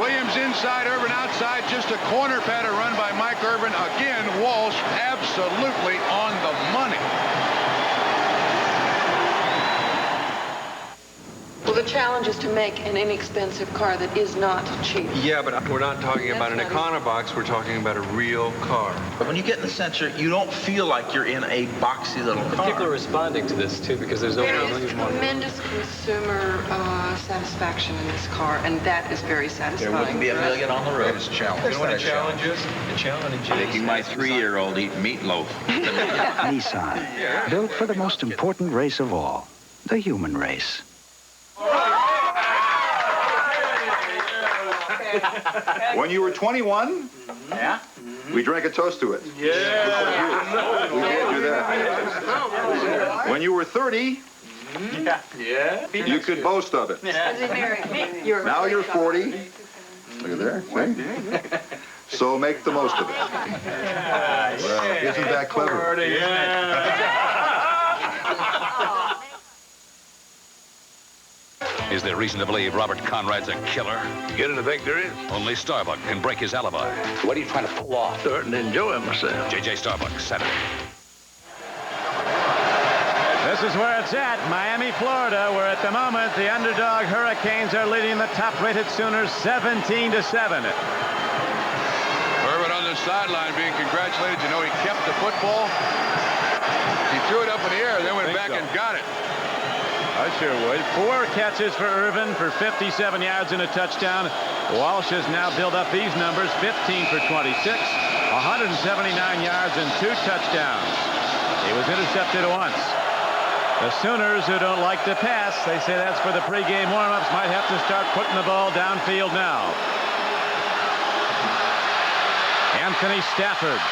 Williams inside, Irvin outside. Just a corner pattern run by Mike Irvin. Again, Walsh absolutely on the money. Well, the challenge is to make an inexpensive car that is not cheap. Yeah, but we're not talking about an Econobox. We're talking about a real car. But when you get in the center, you don't feel like you're in a boxy little car. People are responding to this, too, because there's There is tremendous consumer satisfaction in this car, and that is very satisfying. There wouldn't be a million on the road. It's a challenge. You know what a challenge is? A challenge is Making my 3-year-old eat meatloaf. Nissan, built for the most important race of all, the human race. When you were 21, Yeah? we drank a toast to it. Yeah. We did do that. When you were 30, Yeah. you could boast of it. Now you're 40. Look at there. See? So make the most of it. Isn't that clever? Is there reason to believe Robert Conrad's a killer? Beginning to think there is. Only Starbuck can break his alibi. What are you trying to pull off? Starting to enjoy myself. J.J. Starbuck, Saturday. This is where it's at, Miami, Florida, where at the moment the underdog Hurricanes are leading the top-rated Sooners 17-7. Irvin on the sideline being congratulated. You know, he kept the football. He threw it up in the air, then went back and got it. I sure would. 4 catches for Irvin for 57 yards and a touchdown. Walsh has now built up these numbers, 15 for 26, 179 yards and 2 touchdowns. He was intercepted once. The Sooners, who don't like to pass, they say that's for the pregame warm-ups, might have to start putting the ball downfield now. Anthony Stafford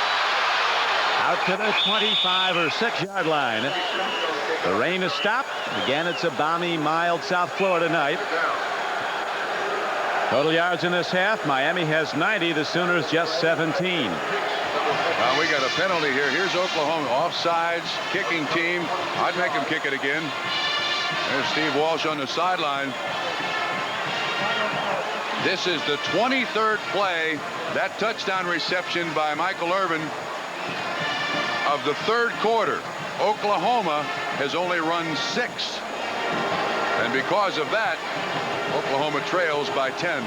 out to the 25 or 6-yard line. The rain has stopped. Again, it's a balmy, mild South Florida night. Total yards in this half, Miami has 90, the Sooners just 17. We got a penalty here. Here's Oklahoma, offsides, kicking team. I'd make him kick it again. There's Steve Walsh on the sideline. This is the 23rd play, that touchdown reception by Michael Irvin of the 3rd quarter. Oklahoma has only run 6. And because of that, Oklahoma trails by 10.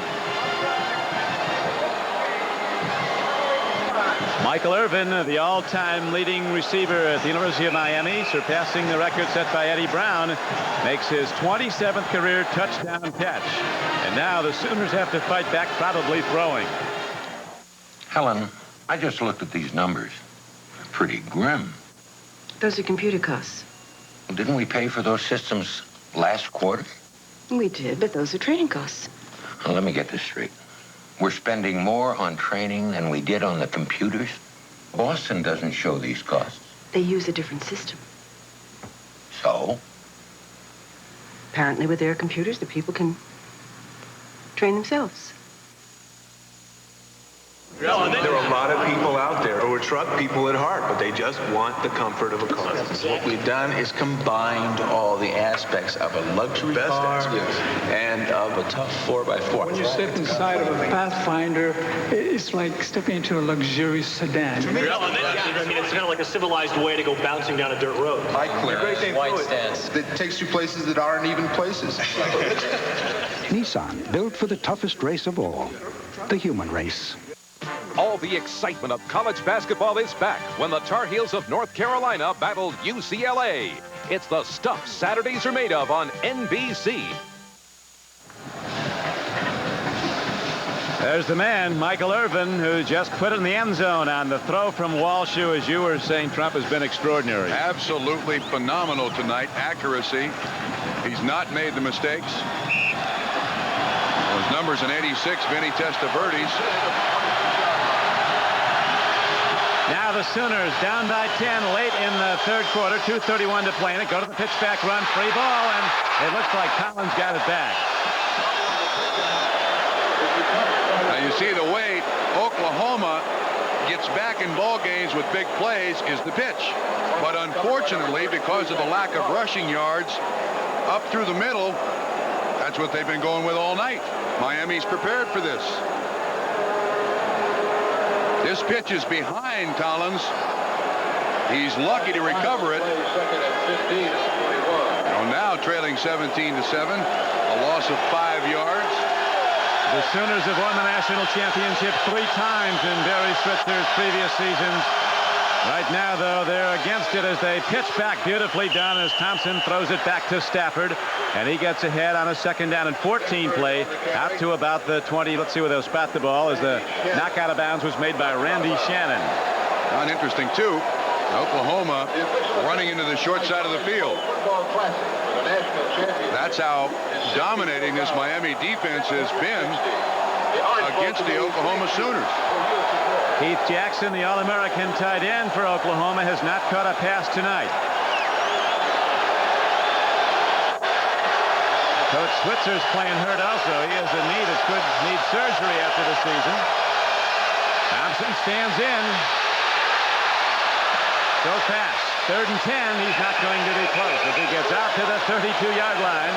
Michael Irvin, the all-time leading receiver at the University of Miami, surpassing the record set by Eddie Brown, makes his 27th career touchdown catch. And now the Sooners have to fight back, probably throwing. Helen, I just looked at these numbers. Pretty grim. Those are computer costs. Didn't we pay for those systems last quarter? We did, but those are training costs. Now, let me get this straight. We're spending more on training than we did on the computers? Boston doesn't show these costs. They use a different system. So? Apparently with their computers, the people can train themselves. There are a lot of people out there who are truck people at heart, but they just want the comfort of a car. What we've done is combined all the aspects of a luxury car and of a tough 4x4. When you step inside of a Pathfinder, it's like stepping into a luxurious sedan. I mean, it's kind of like a civilized way to go bouncing down a dirt road. High clearance, wide stance. That takes you places that aren't even places. Nissan, built for the toughest race of all, the human race. All the excitement of college basketball is back when the Tar Heels of North Carolina battled UCLA. It's the stuff Saturdays are made of on NBC. There's the man, Michael Irvin, who just put it in the end zone on the throw from Walsh, who, as you were saying, Trump, has been extraordinary. Absolutely phenomenal tonight. Accuracy. He's not made the mistakes. Those numbers in 86, Vinny Testaverde's. Now the Sooners down by 10 late in the 3rd quarter, 2:31 to play in it. Go to the pitch-back run, free ball, and it looks like Collins got it back. Now you see the way Oklahoma gets back in ball games with big plays is the pitch. But unfortunately, because of the lack of rushing yards up through the middle, that's what they've been going with all night. Miami's prepared for this. This pitch is behind Collins. He's lucky to recover it. Now trailing 17-7, a loss of 5 yards. The Sooners have won the national championship 3 times in Barry Switzer's previous seasons. Right now, though, they're against it as they pitch back, beautifully done as Thompson throws it back to Stafford. And he gets ahead on a 2nd down and 14 play out to about the 20. Let's see where they'll spot the ball as the knock out of bounds was made by Randy Shannon. Not interesting, too. Oklahoma running into the short side of the field. That's how dominating this Miami defense has been. against the Oklahoma Sooners. Keith Jackson, the All-American tight end for Oklahoma, has not caught a pass tonight. Coach Switzer's playing hurt also. He has a knee that could need surgery after the season. Thompson stands in. So fast. 3rd and 10. He's not going to be close as he gets out to the 32-yard line.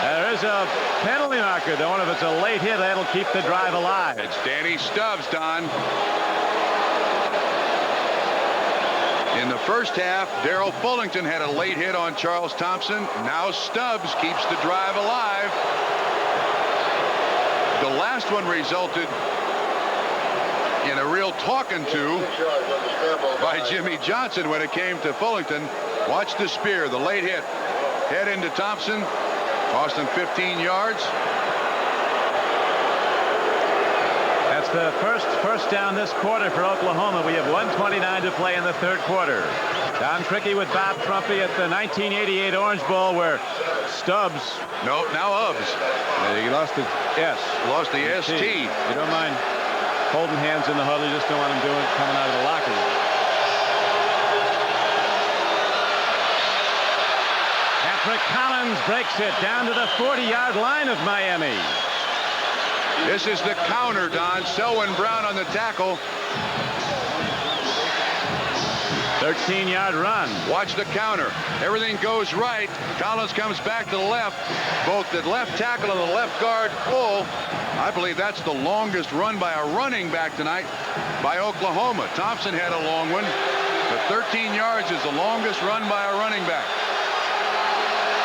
There is a penalty marker, though, and if it's a late hit, that'll keep the drive alive. It's Danny Stubbs, Don. In the first half, Darrell Fullington had a late hit on Charles Thompson. Now Stubbs keeps the drive alive. The last one resulted in a real talking to by Jimmy Johnson when it came to Fullington. Watch the spear, the late hit. Head into Thompson, cost him 15 yards. That's the first down this quarter for Oklahoma. We have 1:29 to play in the 3rd quarter. Don Criqui with Bob Trumpy at the 1988 Orange Bowl where Stubbs. No, now Ubbs. He lost the S. Lost the ST. You don't mind holding hands in the huddle. You just don't want them doing it coming out of the locker room. Patrick Collins breaks it down to the 40-yard line of Miami. This is the counter, Don. Selwyn Brown on the tackle. 13-yard run. Watch the counter. Everything goes right. Collins comes back to the left. Both the left tackle and the left guard full. I believe that's the longest run by a running back tonight by Oklahoma. Thompson had a long one, but 13 yards is the longest run by a running back.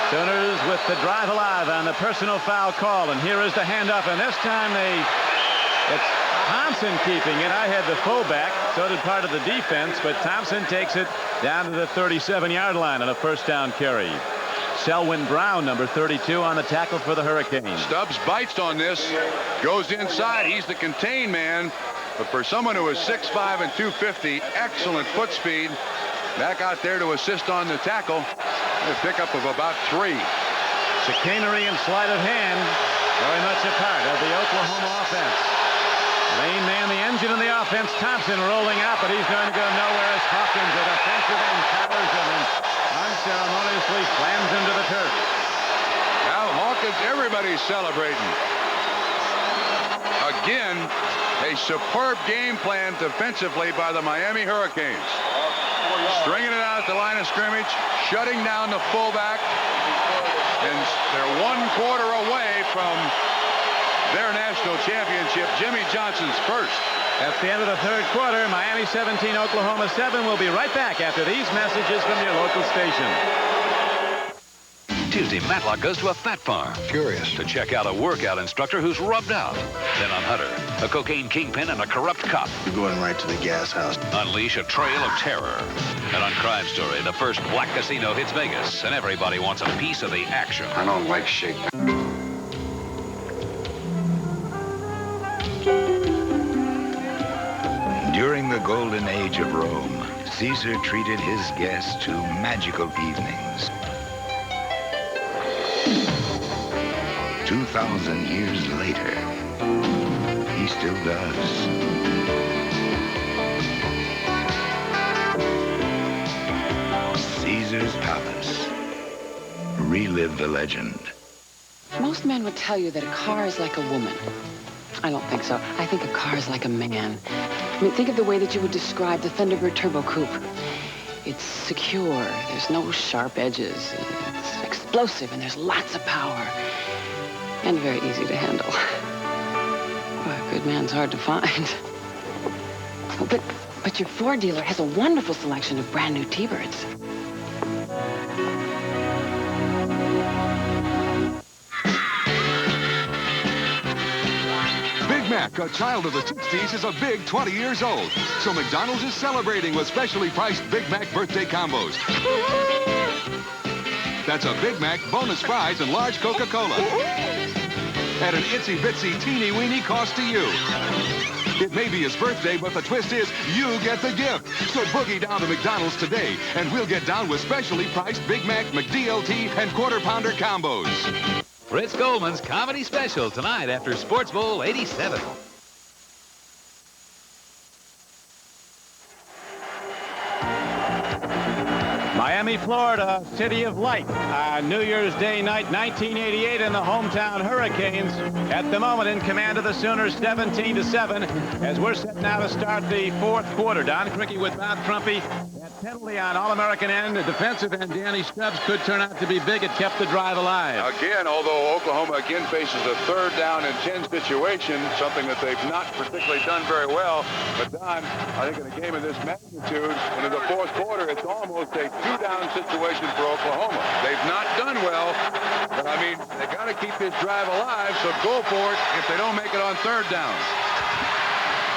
Sooners with the drive alive on the personal foul call, and here is the handoff, and this time it's Thompson keeping it. I had the fullback, so did part of the defense, but Thompson takes it down to the 37-yard line on a 1st down carry. Selwyn Brown, number 32, on the tackle for the Hurricanes. Stubbs bites on this, goes inside. He's the contained man, but for someone who is 6'5" and 250, excellent foot speed. Back out there to assist on the tackle. A pickup of about 3. Chicanery and sleight of hand, very much a part of the Oklahoma offense. Main man, the engine in the offense, Thompson rolling out, but he's going to go nowhere as Hawkins, a defensive end, covers him and unceremoniously slams him to the turf. Now Hawkins, everybody's celebrating. Again, a superb game plan defensively by the Miami Hurricanes. Stringing it out at the line of scrimmage, shutting down the fullback, and they're 1 quarter away from their national championship. Jimmy Johnson's first. At the end of the 3rd quarter, Miami 17, Oklahoma 7. We'll be right back after these messages from your local station. Tuesday, Matlock goes to a fat farm. Curious. To check out a workout instructor who's rubbed out. Then on Hunter, a cocaine kingpin and a corrupt cop. You're going right to the gas house. Unleash a trail of terror. And on Crime Story, the first black casino hits Vegas, and everybody wants a piece of the action. I don't like shake. During the golden age of Rome, Caesar treated his guests to magical evenings. 2,000 years later, he still does. Caesar's Palace. Relive the legend. Most men would tell you that a car is like a woman. I don't think so. I think a car is like a man. I mean, think of the way that you would describe the Thunderbird Turbo Coupe. It's secure. There's no sharp edges. It's explosive, and there's lots of power. And very easy to handle. Well, a good man's hard to find. Oh, but your Ford dealer has a wonderful selection of brand new T-Birds. Big Mac, a child of the 60s, is a big 20 years old. So McDonald's is celebrating with specially priced Big Mac birthday combos. That's a Big Mac, bonus fries, and large Coca-Cola. At an itsy-bitsy, teeny-weeny cost to you. It may be his birthday, but the twist is you get the gift. So boogie down to McDonald's today, and we'll get down with specially priced Big Mac, McDLT, and Quarter Pounder combos. Fritz Goldman's comedy special tonight after Sports Bowl 87. Miami, Florida, City of Light. New Year's Day night, 1988, in the hometown Hurricanes. At the moment, in command of the Sooners, 17-7. As we're set now to start the fourth quarter. Don Criqui with Bob Trumpy. That penalty on All-American end, the defensive end, Danny Stubbs, could turn out to be big. It kept the drive alive. Again, although Oklahoma again faces a 3rd down and 10 situation, something that they've not particularly done very well. But Don, I think in a game of this magnitude, into the fourth quarter, it's almost a 2-down situation for Oklahoma. They've not done well, but I mean, they got to keep this drive alive, so go for it if they don't make it on 3rd down.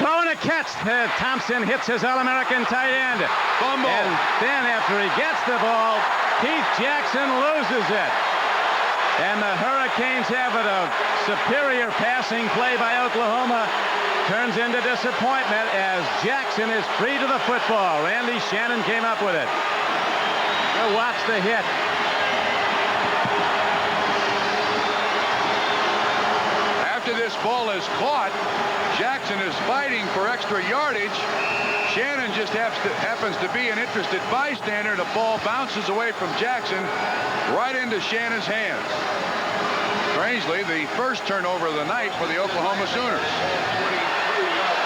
Throwing a catch. Thompson hits his All-American tight end. Fumble. And then after he gets the ball, Keith Jackson loses it. And the Hurricanes have it. A superior passing play by Oklahoma turns into disappointment as Jackson is free to the football. Randy Shannon came up with it. We'll watch the hit. After this ball is caught, Jackson is fighting for extra yardage. Shannon just happens to be an interested bystander. The ball bounces away from Jackson right into Shannon's hands. Strangely, the first turnover of the night for the Oklahoma Sooners.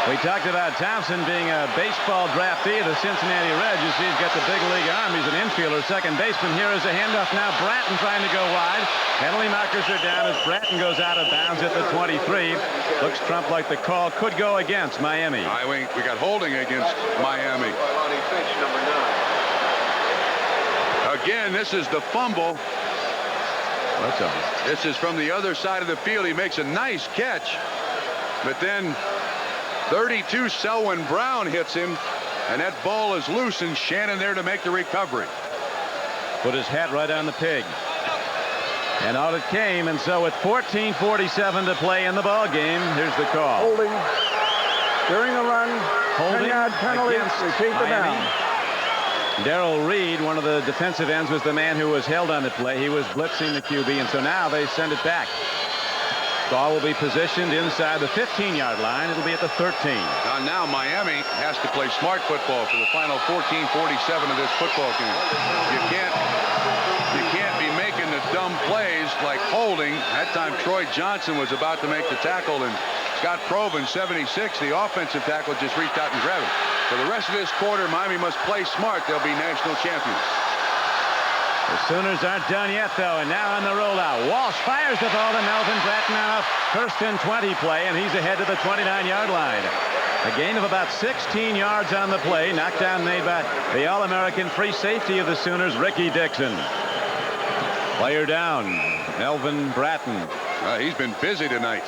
We talked about Thompson being a baseball draftee of the Cincinnati Reds. You see he's got the big league arm. He's an infielder, second baseman. Here is a handoff now. Bratton trying to go wide. Penalty markers are down as Bratton goes out of bounds at the 23. Looks, Trump, like the call could go against Miami. We got holding against Miami. Again, this is the fumble. What's up? This is from the other side of the field. He makes a nice catch, but then 32 Selwyn Brown hits him, and that ball is loose, and Shannon there to make the recovery. Put his hat right on the pig. And out it came, and so with 14:47 to play in the ball game, here's the call. Holding during the run. Holding 10-yard penalty. Repeat the down. Darrell Reed, one of the defensive ends, was the man who was held on the play. He was blitzing the QB, and so now they send it back. Ball will be positioned inside the 15-yard line. It'll be at the 13. Now Miami has to play smart football for the final 14:47 of this football game. You can't be making the dumb plays like holding. That time Troy Johnson was about to make the tackle, and Scott Proven, 76, the offensive tackle, just reached out and grabbed him. For the rest of this quarter, Miami must play smart. They'll be national champions. The Sooners aren't done yet, though, and now on the rollout. Walsh fires the ball to Melvin Bratton on a 1st and 20 play, and he's ahead to the 29-yard line. A gain of about 16 yards on the play. Knockdown made by the All-American free safety of the Sooners, Ricky Dixon. Player down, Melvin Bratton. He's been busy tonight.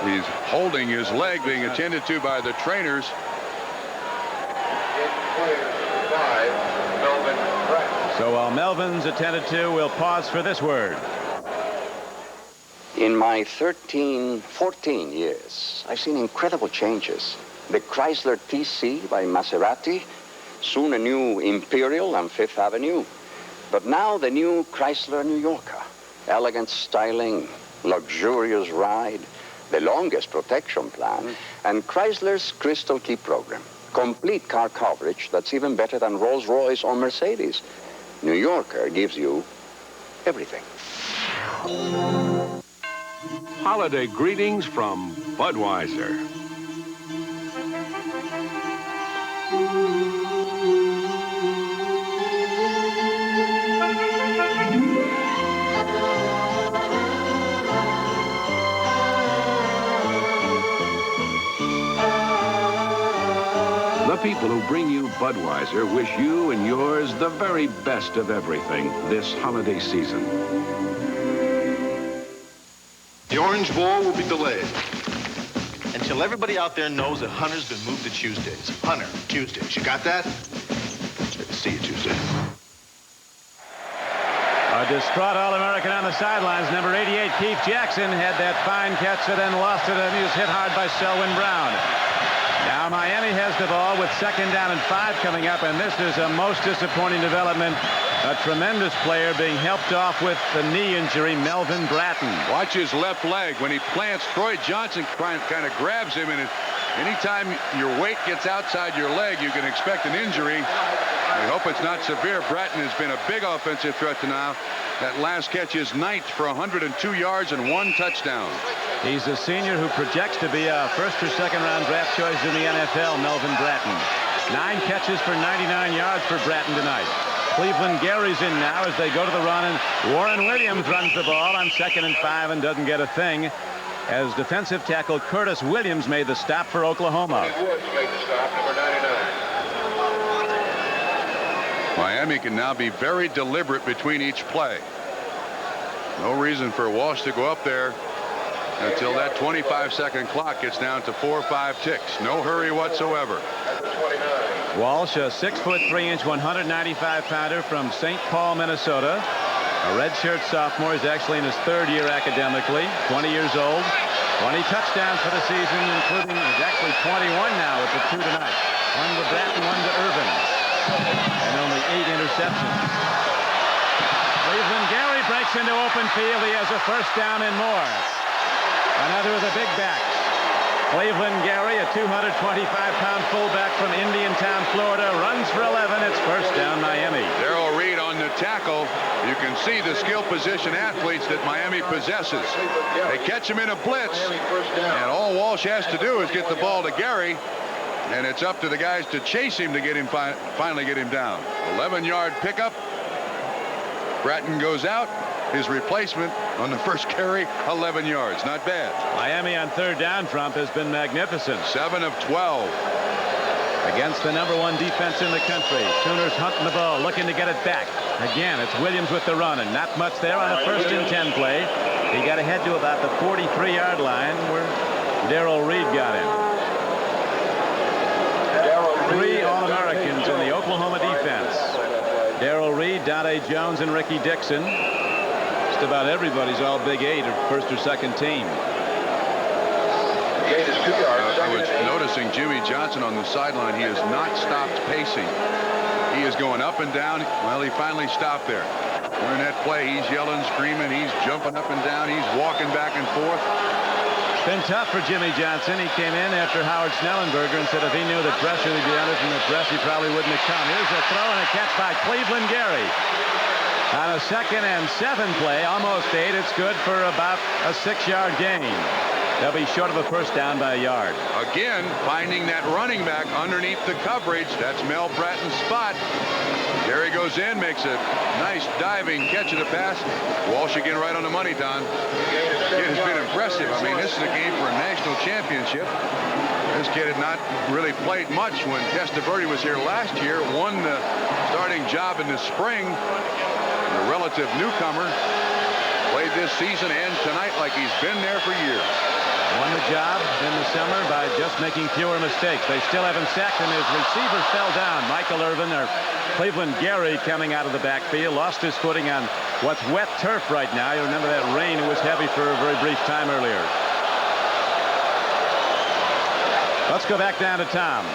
He's holding his leg, being attended to by the trainers. So while Melvin's attended to, we'll pause for this word. In my 14 years, I've seen incredible changes. The Chrysler TC by Maserati, soon a new Imperial on Fifth Avenue, but now the new Chrysler New Yorker. Elegant styling, luxurious ride, the longest protection plan, and Chrysler's Crystal Key program. Complete car coverage that's even better than Rolls-Royce or Mercedes. New Yorker gives you everything. Holiday greetings from Budweiser. The people who bring you Budweiser wish you and yours the very best of everything this holiday season. The Orange Bowl will be delayed until everybody out there knows that Hunter's been moved to Tuesdays. Hunter, Tuesdays. You got that? See you Tuesday. A distraught All-American on the sidelines. Number 88, Keith Jackson, had that fine catch and then lost it, and he was hit hard by Selwyn Brown. Now Miami has the ball with 2nd down and 5 coming up, and this is a most disappointing development A tremendous player being helped off with the knee injury, Melvin Bratton. Watch his left leg. When he plants, Troy Johnson kind of grabs him, and anytime your weight gets outside your leg, you can expect an injury. We hope it's not severe. Bratton has been a big offensive threat to now. That last catch is 9th for 102 yards and 1 touchdown. He's a senior who projects to be a first or second round draft choice in the NFL, Melvin Bratton. 9 catches for 99 yards for Bratton tonight. Cleveland Gary's in now as they go to the run, and Warren Williams runs the ball on 2nd and 5 and doesn't get a thing, as defensive tackle Curtis Williams made the stop for Oklahoma. Woods made the stop, number 99. Miami can now be very deliberate between each play. No reason for Walsh to go up there until that 25-second clock gets down to 4 or 5 ticks. No hurry whatsoever. Walsh, a 6'3", 195-pounder from St. Paul, Minnesota. A redshirt sophomore. He's actually in his 3rd year academically. 20 years old. 20 touchdowns for the season, including, he's actually 21 now with the 2 tonight. 1 to Bratton, 1 to Irvin. And only 8 interceptions. Cleveland Gary breaks into open field. He has a first down and more. Another of the big backs. Cleveland Gary, a 225-pound fullback from Indiantown, Florida, runs for 11. It's first down, Miami. Darrell Reed on the tackle. You can see the skill position athletes that Miami possesses. They catch him in a blitz, and all Walsh has to do is get the ball to Gary, and it's up to the guys to chase him to get him finally get him down. 11-yard pickup. Bratton goes out. His replacement on the first carry, 11 yards. Not bad. Miami on 3rd down, Trump, has been magnificent. 7 of 12. Against the #1 defense in the country. Sooners hunting the ball, looking to get it back. Again, it's Williams with the run, and not much there on a 1st and 10 play. He got ahead to about the 43-yard line where Darrell Reed got him. 3 All-Americans in the Oklahoma defense. Darrell Reed, Dante Jones, and Ricky Dixon. Just about everybody's all Big 8 or 1st or 2nd team. I was noticing Jimmy Johnson on the sideline. He has not stopped pacing. He is going up and down. Well, he finally stopped there. During that play, he's yelling, screaming. He's jumping up and down. He's walking back and forth. It's been tough for Jimmy Johnson. He came in after Howard Snellenberger and said if he knew the pressure he'd be under from the press, he probably wouldn't have come. Here's a throw and a catch by Cleveland Gary. On a 2nd and 7 play, almost 8, it's good for about a 6-yard gain. They'll be short of a first down by a yard. Again, finding that running back underneath the coverage. That's Mel Bratton's spot. Gary goes in, makes a nice diving catch of the pass. Walsh again right on the money, Don. It has been impressive. I mean, this is a game for a national championship. This kid had not really played much when Testaverde was here last year. Won the starting job in the spring. The relative newcomer. Played this season and tonight like he's been there for years. Won the job in the summer by just making fewer mistakes. They still haven't sacked him. His receiver fell down. Michael Irvin, or Cleveland Gary, coming out of the backfield, lost his footing on what's wet turf right now. You remember that rain was heavy for a very brief time earlier. Let's go back down to Tom.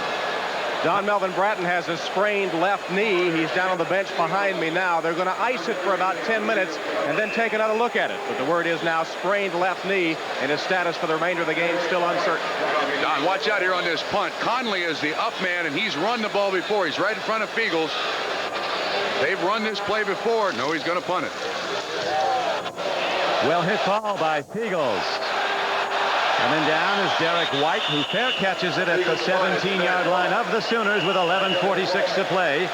Don, Melvin Bratton has a sprained left knee. He's down on the bench behind me now. They're going to ice it for about 10 minutes and then take another look at it. But the word is now sprained left knee, and his status for the remainder of the game still uncertain. Don, watch out here on this punt. Conley is the up man, and he's run the ball before. He's right in front of Fiegels. They've run this play before. No, he's going to punt it. Well hit ball by Fiegels. Coming down is Derek White, who fair catches it at the 17-yard line of the Sooners with 11:46 to play.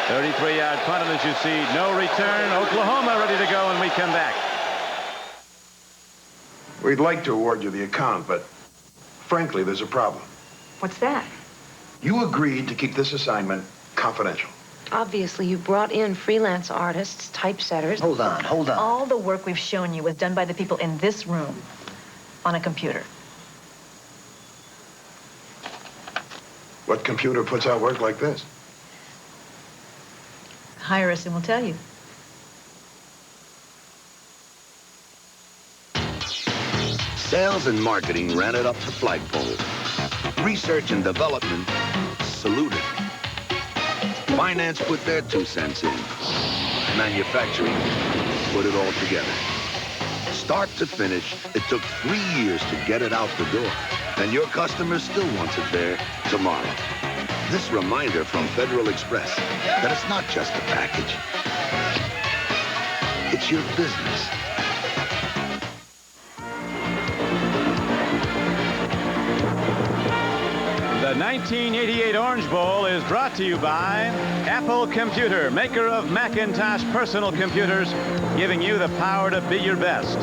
33-yard punt, and as you see, no return. Oklahoma ready to go when we come back. We'd like to award you the account, but frankly, there's a problem. What's that? You agreed to keep this assignment confidential. Obviously, you brought in freelance artists, typesetters. Hold on. All the work we've shown you was done by the people in this room on a computer. What computer puts out work like this? Hire us and we'll tell you. Sales and marketing ran it up the flagpole. Research and development saluted. Finance put their 2 cents in. manufacturing, put it all together. Start to finish, it took 3 years to get it out the door. And your customer still wants it there tomorrow. This reminder from Federal Express that it's not just a package. It's your business. The 1988 Orange Bowl is brought to you by Apple Computer, maker of Macintosh personal computers, giving you the power to be your best.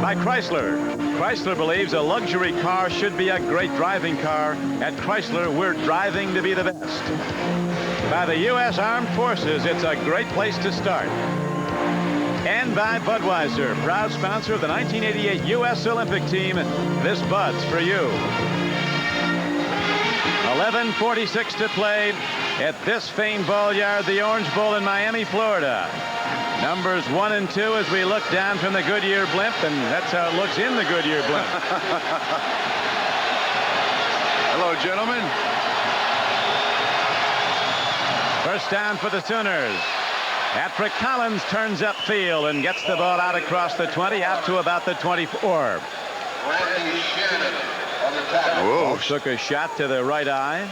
By Chrysler. Chrysler believes a luxury car should be a great driving car. At Chrysler, we're driving to be the best. By the U.S. Armed Forces, it's a great place to start. And by Budweiser, proud sponsor of the 1988 U.S. Olympic team. This Bud's for you. 11:46 to play at this famed ball yard, the Orange Bowl in Miami, Florida. Numbers 1 and 2 as we look down from the Goodyear blimp, and that's how it looks in the Goodyear blimp. Hello, gentlemen. First down for the Sooners. Patrick Collins turns upfield and gets the ball out across the 20, out to about the 24. Whoa. Took a shot to the right eye.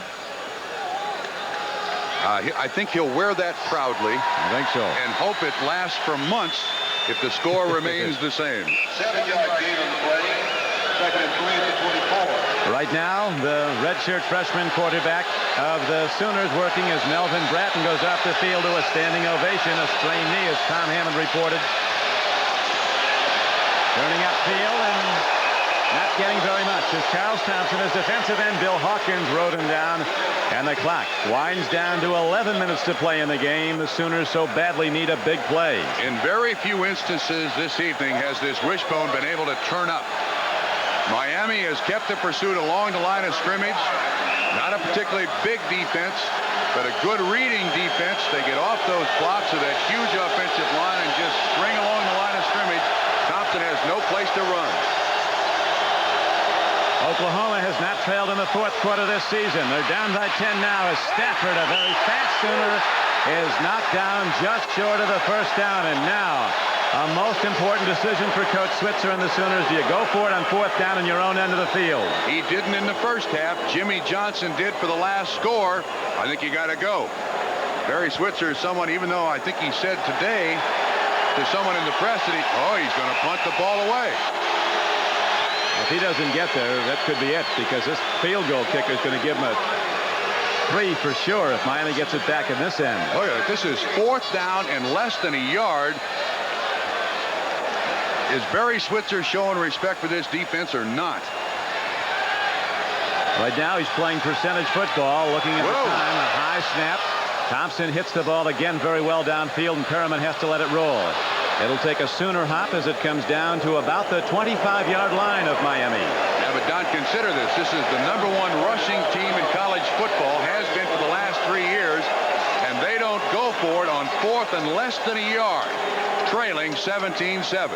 I think he'll wear that proudly. I think so. And hope it lasts for months if the score remains the same. 7-yard gain on the play. Second and 3 at the 24. Right now, the redshirt freshman quarterback of the Sooners working as Melvin Bratton goes off the field to a standing ovation. A strained knee, as Tom Hammond reported. Turning upfield and not getting very much as Charles Thompson, his defensive end, Bill Hawkins, rode him down. And the clock winds down to 11 minutes to play in the game. The Sooners so badly need a big play. In very few instances this evening has this wishbone been able to turn up. Miami has kept the pursuit along the line of scrimmage. Not a particularly big defense, but a good reading defense. They get off those blocks of that huge offensive line and just string along the line of scrimmage. Thompson has no place to run. Oklahoma has not trailed in the fourth quarter this season. They're down by 10 now as Stafford, a very fast Sooner, is knocked down just short of the first down. And now a most important decision for Coach Switzer and the Sooners. Do you go for it on fourth down in your own end of the field? He didn't in the first half. Jimmy Johnson did for the last score. I think you got to go. Barry Switzer is someone, even though I think he said today to someone in the press that he's going to punt the ball away. If he doesn't get there, that could be it, because this field goal kicker is going to give him a 3 for sure if Miami gets it back in this end. Look at it. This is fourth down and less than a yard. Is Barry Switzer showing respect for this defense or not? Right now he's playing percentage football, looking at the time, a high snap. Thompson hits the ball again very well downfield, and Perriman has to let it roll. It'll take a Sooner hop as it comes down to about the 25-yard line of Miami. Yeah, but Don, consider this. This is the #1 rushing team in college football, has been for the last 3 years, and they don't go for it on fourth and less than a yard, trailing 17-7.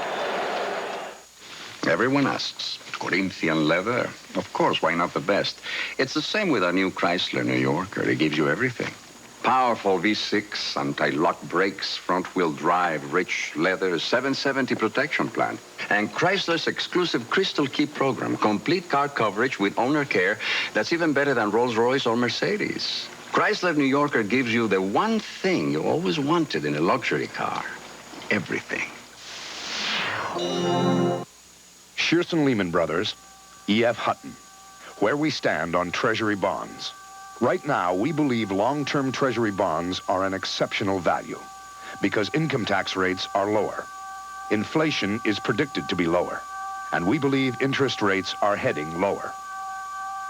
Everyone asks, Corinthian leather? Of course, why not the best? It's the same with our new Chrysler New Yorker. It gives you everything. Powerful V6, anti-lock brakes, front-wheel drive, rich leather, 770 protection plan. And Chrysler's exclusive Crystal Key program, complete car coverage with owner care that's even better than Rolls-Royce or Mercedes. Chrysler New Yorker gives you the one thing you always wanted in a luxury car. Everything. Shearson Lehman Brothers, E.F. Hutton, where we stand on Treasury bonds. Right now, we believe long-term Treasury bonds are an exceptional value because income tax rates are lower. Inflation is predicted to be lower, and we believe interest rates are heading lower.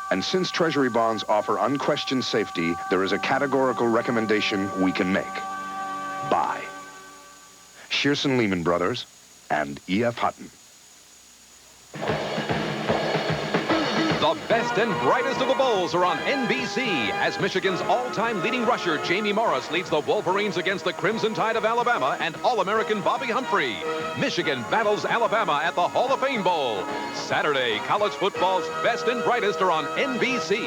And since Treasury bonds offer unquestioned safety, there is a categorical recommendation we can make. Buy. Shearson Lehman Brothers and E.F. Hutton. The best and brightest of the bowls are on NBC as Michigan's all-time leading rusher Jamie Morris leads the Wolverines against the Crimson Tide of Alabama and All-American Bobby Humphrey. Michigan battles Alabama at the Hall of Fame Bowl. Saturday, college football's best and brightest are on NBC.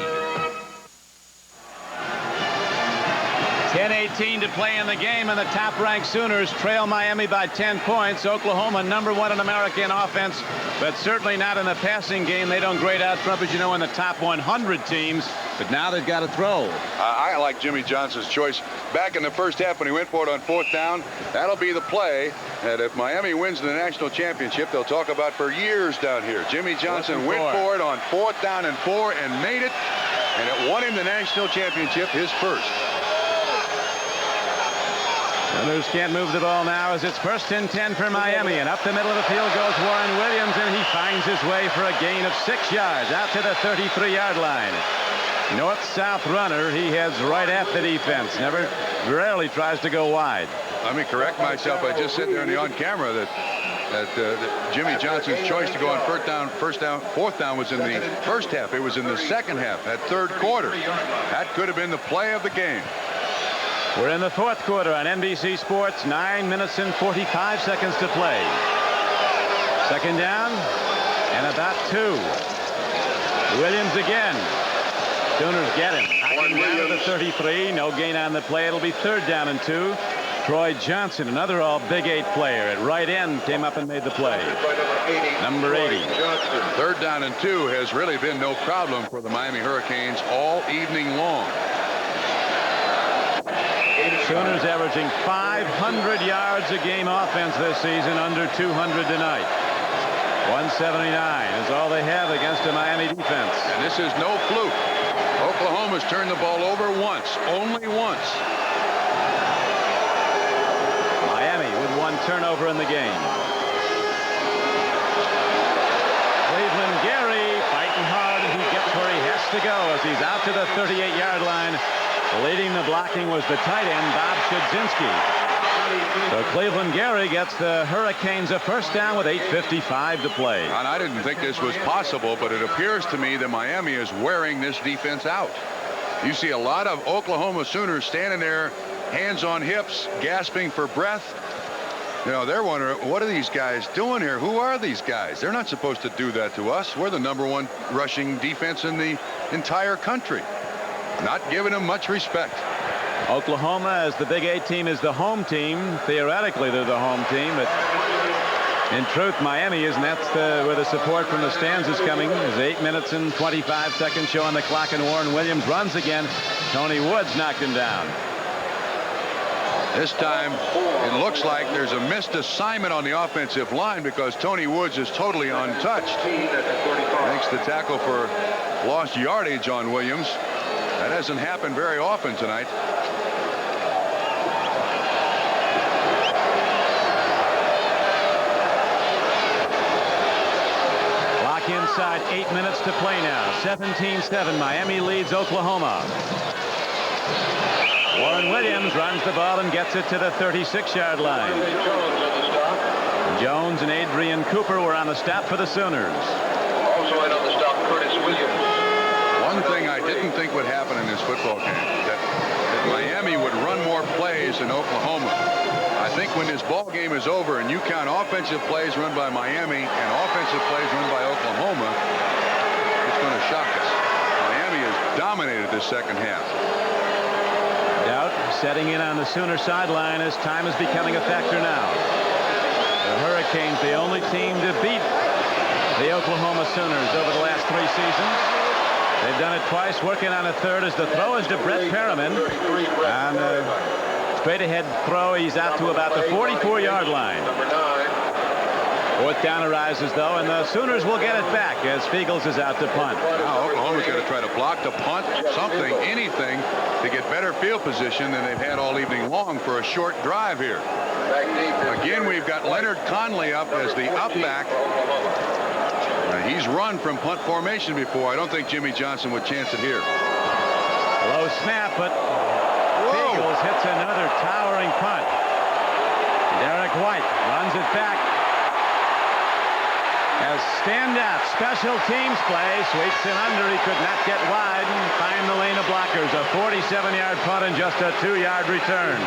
10:18 to play in the game, and the top-ranked Sooners trail Miami by 10 points. Oklahoma #1 in America in offense, but certainly not in the passing game. They don't grade out Trump, as you know, in the top 100 teams, but now they've got to throw. I like Jimmy Johnson's choice. Back in the first half when he went for it on 4th down, that'll be the play that if Miami wins the national championship, they'll talk about for years down here. Jimmy Johnson went for it on 4th down and 4 and made it, and it won him the national championship, his first. Sooners can't move the ball now as it's 1st and 10 for Miami, and up the middle of the field goes Warren Williams, and he finds his way for a gain of 6 yards out to the 33-yard line. North-south runner, he heads right at the defense. Rarely tries to go wide. Let me correct myself. I just said there in the on-camera that Jimmy Johnson's choice to go on 4th down was in the first half. It was in the second half, that third quarter. That could have been the play of the game. We're in the 4th quarter on NBC Sports. 9 minutes and 45 seconds to play. 2nd down and about 2. Williams again. Sooners get him. Knocking down to the 33. No gain on the play. It'll be 3rd down and 2. Troy Johnson, another all-Big 8 player at right end, came up and made the play. Number 80. 3rd down and 2 has really been no problem for the Miami Hurricanes all evening long. Sooners averaging 500 yards a game offense this season, under 200 tonight. 179 is all they have against a Miami defense. And this is no fluke. Oklahoma's turned the ball over once, only once. Miami with 1 turnover in the game. Cleveland Gary fighting hard, and he gets where he has to go as he's out to the 38-yard line. Leading the blocking was the tight end, Bob Szydzinski. So Cleveland Gary gets the Hurricanes a 1st down with 8:55 to play. And I didn't think this was possible, but it appears to me that Miami is wearing this defense out. You see a lot of Oklahoma Sooners standing there, hands on hips, gasping for breath. You know, they're wondering, what are these guys doing here? Who are these guys? They're not supposed to do that to us. We're the #1 rushing defense in the entire country. Not giving them much respect. Oklahoma, as the Big 8 team, is the home team. Theoretically, they're the home team, but in truth, Miami is, and that's where the support from the stands is coming. There's 8 minutes and 25 seconds showing the clock, and Warren Williams runs again. Tony Woods knocked him down. This time, it looks like there's a missed assignment on the offensive line because Tony Woods is totally untouched. Makes the tackle for lost yardage on Williams. That hasn't happened very often tonight. Clock inside, 8 minutes to play now. 17-7. Miami leads Oklahoma. Warren Williams runs the ball and gets it to the 36-yard line. Jones and Adrian Cooper were on the stop for the Sooners. Also in on the stop, Curtis Williams. One thing I didn't think would happen in this football game, that Miami would run more plays than Oklahoma. I think when this ball game is over and you count offensive plays run by Miami and offensive plays run by Oklahoma, it's going to shock us. Miami has dominated this second half. Doubt setting in on the Sooner sideline as time is becoming a factor now. The Hurricanes, the only team to beat the Oklahoma Sooners over the last 3 seasons. They've done it twice, working on a third as the throw is to Brett Perriman. And straight ahead throw, he's out to about the 44-yard line. 4th down arises, though, and the Sooners will get it back as Fiegels is out to punt. Now Oklahoma's got to try to block the punt, something, anything, to get better field position than they've had all evening long for a short drive here. Again, we've got Leonard Conley up as the up back. He's run from punt formation before. I don't think Jimmy Johnson would chance it here. Low snap, but Fiegels hits another towering punt. Derek White runs it back. As standout special teams play, sweeps him under. He could not get wide and find the lane of blockers. A 47-yard punt and just a 2-yard return.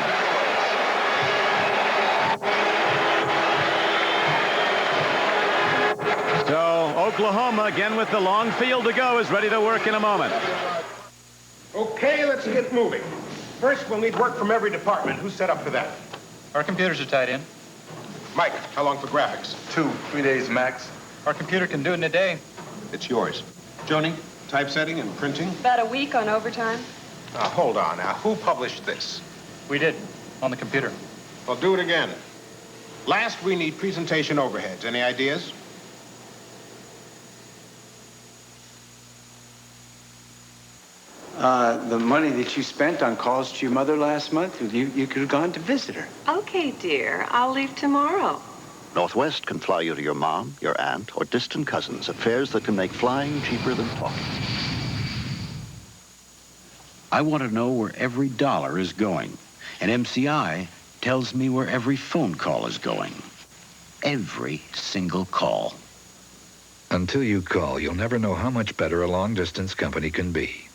So Oklahoma, again with the long field to go, is ready to work in a moment. Okay, let's get moving. First, we'll need work from every department. Who's set up for that? Our computers are tied in. Mike, how long for graphics? 2-3 days max. Our computer can do it in a day. It's yours. Joni, typesetting and printing? About a week on overtime. Hold on now. Who published this? We did, on the computer. Well, do it again. Last, we need presentation overheads. Any ideas? The money that you spent on calls to your mother last month, you could have gone to visit her. Okay, dear. I'll leave tomorrow. Northwest can fly you to your mom, your aunt, or distant cousins at fares that can make flying cheaper than talking. I want to know where every dollar is going. And MCI tells me where every phone call is going. Every single call. Until you call, you'll never know how much better a long-distance company can be.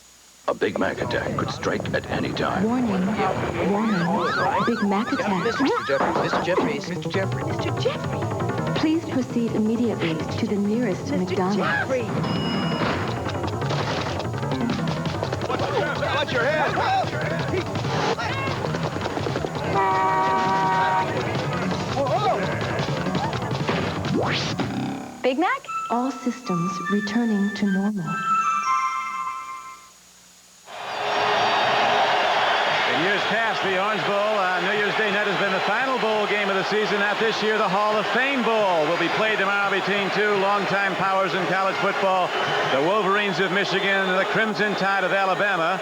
A Big Mac attack could strike at any time. Warning. Warning. Big Mac attack. Mr. Jeffries. Mr. Jeffries. Mr. Jeffries. Mr. Jeffries. Please proceed immediately to the nearest McDonald's. Jeffries. Watch your head! Big Mac? All systems returning to normal. Past the Orange Bowl on New Year's Day night has been the final bowl game of the season. At this year, the Hall of Fame Bowl will be played tomorrow between two longtime powers in college football, the Wolverines of Michigan and the Crimson Tide of Alabama.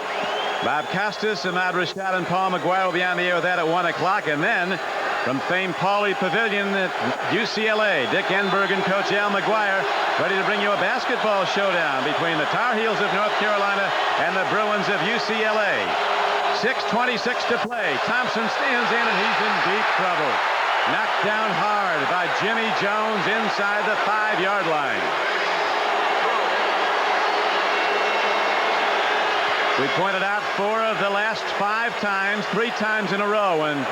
Bob Costas, Ahmad Rashad, and Paul McGuire will be on the air with that at 1 o'clock. And then from famed Pauley Pavilion at UCLA, Dick Enberg and Coach Al McGuire ready to bring you a basketball showdown between the Tar Heels of North Carolina and the Bruins of UCLA. 6:26 to play. Thompson stands in, and he's in deep trouble. Knocked down hard by Jimmy Jones inside the 5-yard line. We pointed out 4 of the last 5 times, 3 times in a row, when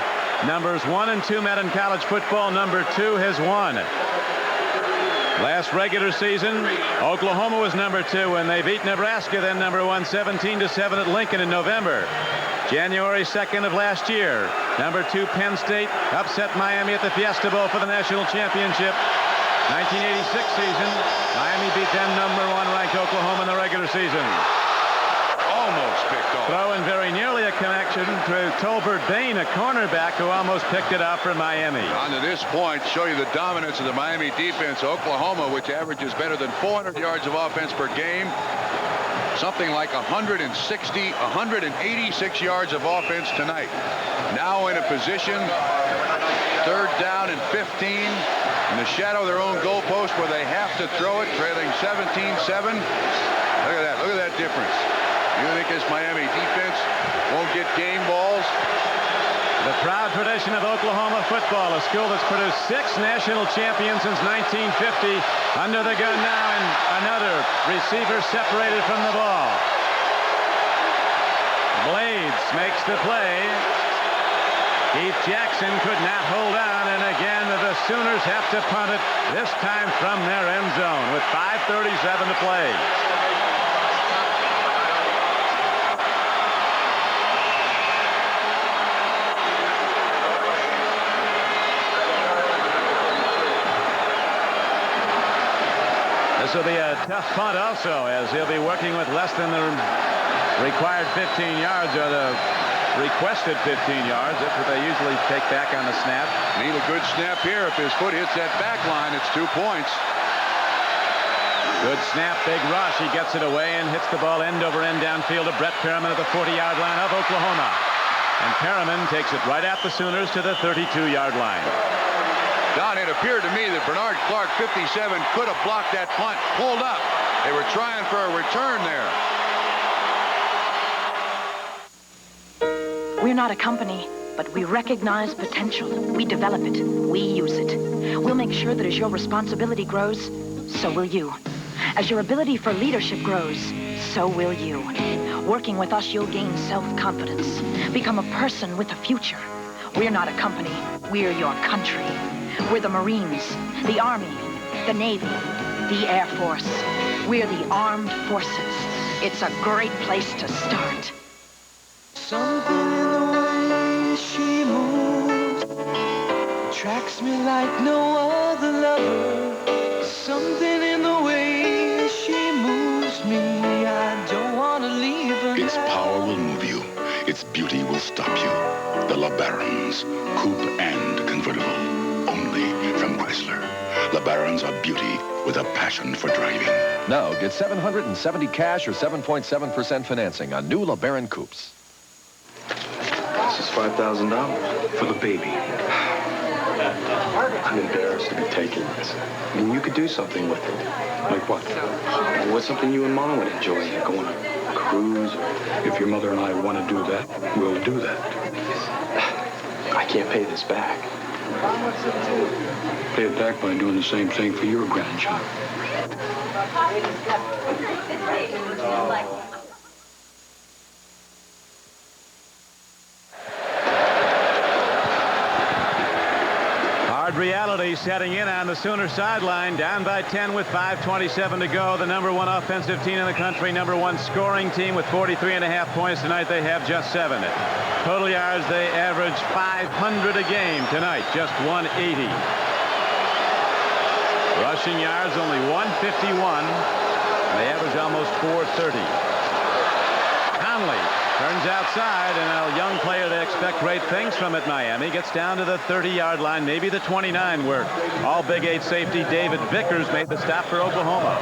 numbers 1 and 2 met in college football. Number 2 has won. Last regular season, Oklahoma was number 2, and they beat Nebraska, then number 1, 17-7 at Lincoln in November. January 2nd of last year, number 2 Penn State upset Miami at the Fiesta Bowl for the national championship. 1986 season, Miami beat then number 1 ranked Oklahoma in the regular season. Almost picked off. Throwing very nearly a connection to Tolbert Bain, a cornerback who almost picked it up for Miami. On to this point, show you the dominance of the Miami defense. Oklahoma, which averages better than 400 yards of offense per game. Something like 186 yards of offense tonight. Now in a position, 3rd down and 15, in the shadow of their own goalpost where they have to throw it, trailing 17-7. Look at that difference. You think this Miami defense won't get game balls? The proud tradition of Oklahoma football, a school that's produced 6 national champions since 1950. Under the gun now, and another receiver separated from the ball. Blades makes the play. Keith Jackson could not hold on, and again the Sooners have to punt it, this time from their end zone with 5:37 to play. This will be a tough punt also, as he'll be working with less than the required 15 yards or the requested 15 yards. That's what they usually take back on the snap. Need a good snap here. If his foot hits that back line, it's 2 points. Good snap, big rush. He gets it away and hits the ball end over end downfield to Brett Perriman at the 40-yard line of Oklahoma. And Perriman takes it right at the Sooners to the 32-yard line. Don, it appeared to me that Bernard Clark, 57, could have blocked that punt. Pulled up. They were trying for a return there. We're not a company, but we recognize potential. We develop it. We use it. We'll make sure that as your responsibility grows, so will you. As your ability for leadership grows, so will you. Working with us, you'll gain self-confidence. Become a person with a future. We're not a company. We're your country. We're the Marines, the Army, the Navy, the Air Force. We're the armed forces. It's a great place to start. Something attracts me like no other lover. Something in the way she moves me, I don't want to leave her. Its power will move you. Its beauty will stop you. The LeBarons, coupe and convertible, only from Chrysler. LeBarons are beauty with a passion for driving. Now get $770 cash or 7.7% financing on new LeBaron coupes. This is $5,000 for the baby. I'm embarrassed to be taking this. I mean, you could do something with it. Like what? What's something you and Mom would enjoy? Go on a cruise? If your mother and I want to do that, we'll do that. I can't pay this back. Pay it back by doing the same thing for your grandchild. Hard reality setting in on the Sooner sideline, down by 10 with 5:27 to go. The #1 offensive team in the country, #1 scoring team with 43.5 points tonight. They have just 7. Total yards, they average 500 a game tonight, just 180. Rushing yards, only 151. They average almost 430. Conley turns outside, and a young player they expect great things from at Miami gets down to the 30-yard line, maybe the 29, where all Big 8 safety David Vickers made the stop for Oklahoma.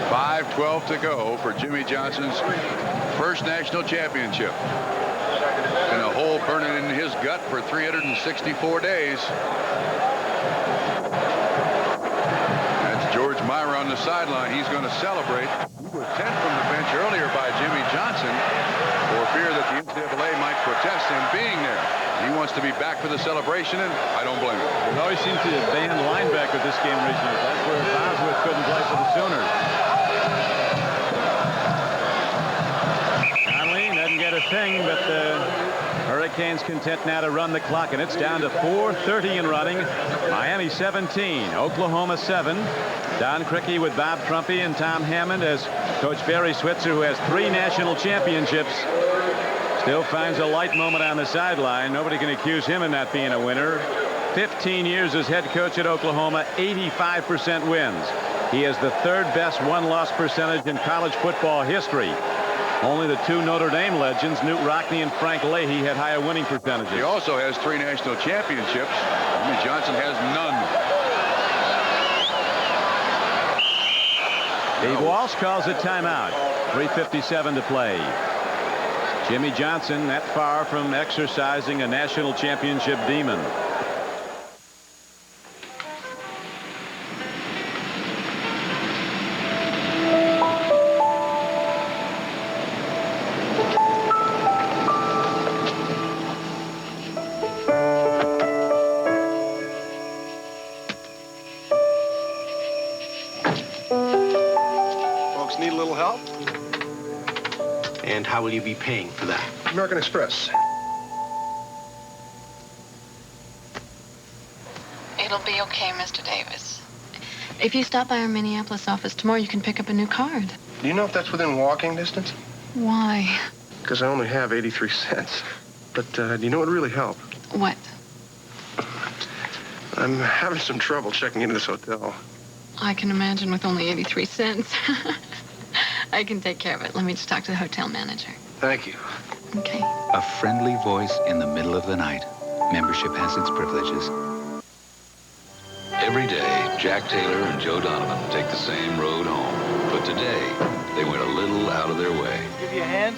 5:12 to go for Jimmy Johnson's first national championship. And a hole burning in his gut for 364 days. That's George Myra on the sideline. He's going to celebrate. He was 10 from the bench earlier by Jimmy Johnson for fear that the NCAA might protest him being there. He wants to be back for the celebration, and I don't blame him. It always seems to have banned linebacker this game recently. That's where Bosworth couldn't play for the Sooners. Conley doesn't get a thing, but the Hurricanes content now to run the clock, and it's down to 4:30 in running. Miami 17, Oklahoma 7. Don Criqui with Bob Trumpy and Tom Hammond as Coach Barry Switzer, who has 3 national championships, still finds a light moment on the sideline. Nobody can accuse him of not being a winner. 15 years as head coach at Oklahoma, 85% wins. He has the 3rd best one-loss percentage in college football history. Only the 2 Notre Dame legends, Knute Rockne and Frank Leahy, had higher winning percentages. He also has 3 national championships. Jimmy Johnson has none. Dave Walsh calls it timeout. 3:57 to play. Jimmy Johnson that far from exercising a national championship demon. Need a little help? And how will you be paying for that? American Express. It'll be okay, Mr. Davis. If you stop by our Minneapolis office tomorrow, you can pick up a new card. Do you know if that's within walking distance? Why? Because I only have 83 cents. But do you know what would really help? What? I'm having some trouble checking into this hotel. I can imagine with only 83 cents. I can take care of it. Let me just talk to the hotel manager. Thank you. Okay. A friendly voice in the middle of the night. Membership has its privileges. Every day, Jack Taylor and Joe Donovan take the same road home. But today, they went a little out of their way. Give you a hand?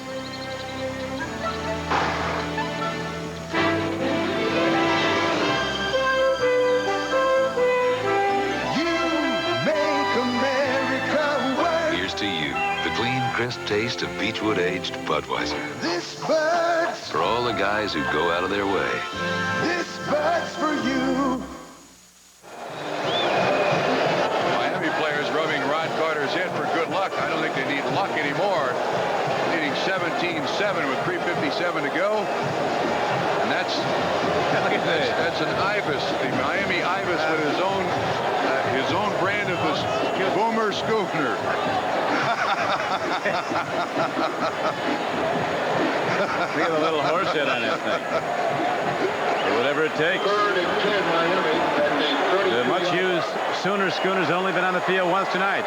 Here's to you, the clean, crisp taste of Beechwood-aged Budweiser. This bird's For all the guys who go out of their way. This bird's for you. Miami players rubbing Rod Carter's head for good luck. I don't think they need luck anymore. Leading 17-7 with 3:57 to go. And that's an Ibis, the Miami Ibis with his own brand of this Boomer Schooner. Look at the little horse head on that thing. Whatever it takes. The much-used Sooner schooner's only been on the field once tonight.